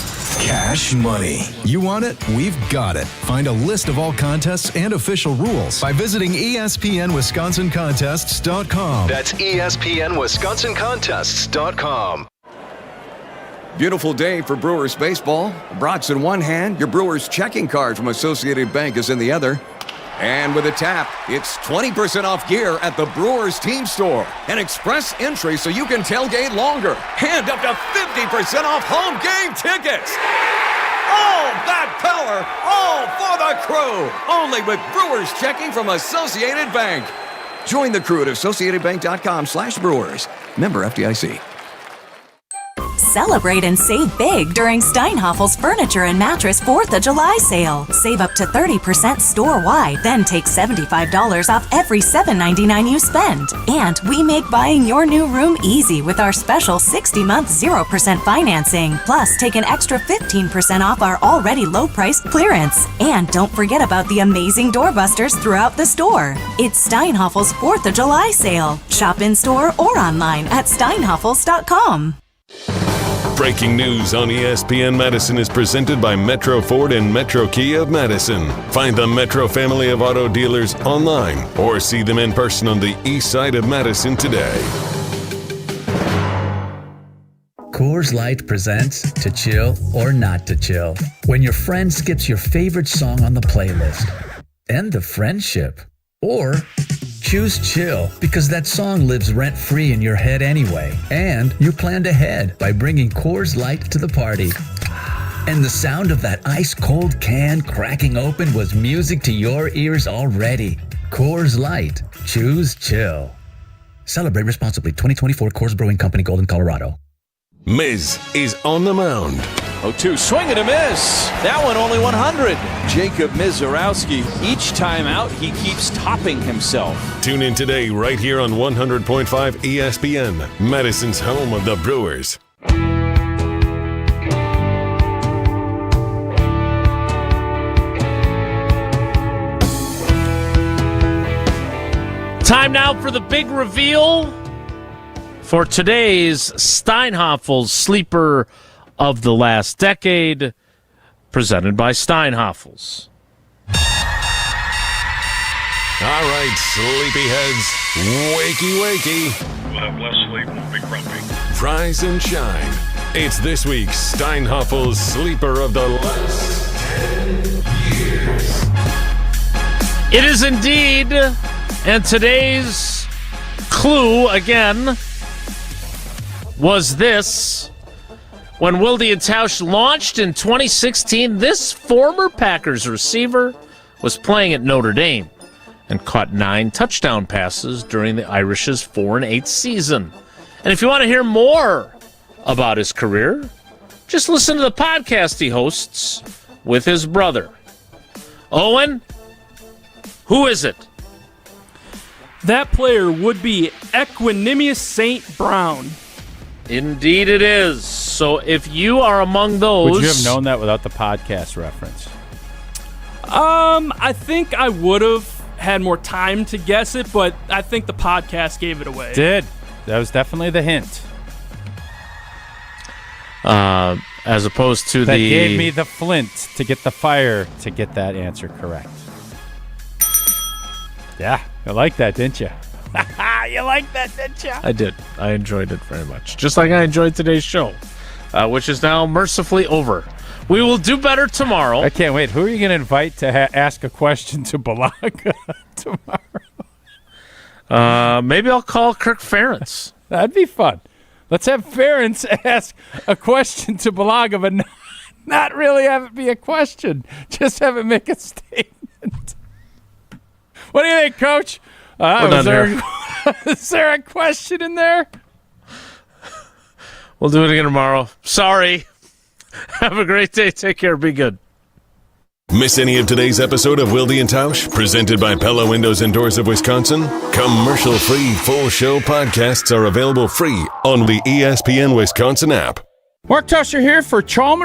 cash money. You want it? We've got it. Find a list of all contests and official rules by visiting ESPNWisconsinContests.com. That's ESPNWisconsinContests.com. Beautiful day for Brewers baseball. Brats in one hand, your Brewers checking card from Associated Bank is in the other. And with a tap, it's 20% off gear at the Brewers team store. An express entry so you can tailgate longer. And up to 50% off home game tickets. All that power, all for the crew. Only with Brewers checking from Associated Bank. Join the crew at AssociatedBank.com/Brewers. Member FDIC. Celebrate and save big during Steinhaffel's Furniture and Mattress 4th of July sale. Save up to 30% store-wide, then take $75 off every $7.99 you spend. And we make buying your new room easy with our special 60-month 0% financing. Plus, take an extra 15% off our already low-priced clearance. And don't forget about the amazing doorbusters throughout the store. It's Steinhaffel's 4th of July sale. Shop in-store or online at steinhaffels.com. Breaking news on ESPN Madison is presented by Metro Ford and Metro Kia of Madison. Find the Metro family of auto dealers online or see them in person on the east side of Madison today. Coors Light presents To Chill or Not to Chill. When your friend skips your favorite song on the playlist. End the friendship. Or choose chill because that song lives rent-free in your head anyway. And you planned ahead by bringing Coors Light to the party. And the sound of that ice-cold can cracking open was music to your ears already. Coors Light. Choose chill. Celebrate responsibly. 2024 Coors Brewing Company, Golden, Colorado. Miz is on the mound. 0-2, swing and a miss. That one only 100. Jacob Mizorowski, each time out, he keeps topping himself. Tune in today right here on 100.5 ESPN, Madison's home of the Brewers. Time now for the big reveal for today's Steinhafels Sleeper of the Last Decade, presented by Steinhafels. All right, sleepyheads, wakey. We'll have less sleep and we'll be grumpy. Rise and shine. It's this week's Steinhafels Sleeper of the Last 10 Years. It is indeed, and today's clue, again, was this. When Wilde and Tausch launched in 2016, this former Packers receiver was playing at Notre Dame and caught 9 touchdown passes during the Irish's 4-8 season. And if you want to hear more about his career, just listen to the podcast he hosts with his brother. Owen, who is it? That player would be Equanimous St. Brown. Indeed it is. So if you are among those... Would you have known that without the podcast reference? I think I would have had more time to guess it, but I think the podcast gave it away. Did. That was definitely the hint. As opposed to that gave me the flint to get the fire to get that answer correct. Yeah, you like that, didn't you? You like that, didn't you? I did. I enjoyed it very much. Just like I enjoyed today's show, which is now mercifully over. We will do better tomorrow. I can't wait. Who are you going to invite to ask a question to Balaga tomorrow? Maybe I'll call Kirk Ferentz. That'd be fun. Let's have Ferentz ask a question to Balaga, but not really have it be a question. Just have it make a statement. What do you think, Coach? Is there a question in there? We'll do it again tomorrow. Sorry. Have a great day. Take care. Be good. Miss any of today's episode of Wilde and Tausch, presented by Pella Windows and Doors of Wisconsin? Commercial-free full show podcasts are available free on the ESPN Wisconsin app. Mark Tauscher here for Chalmers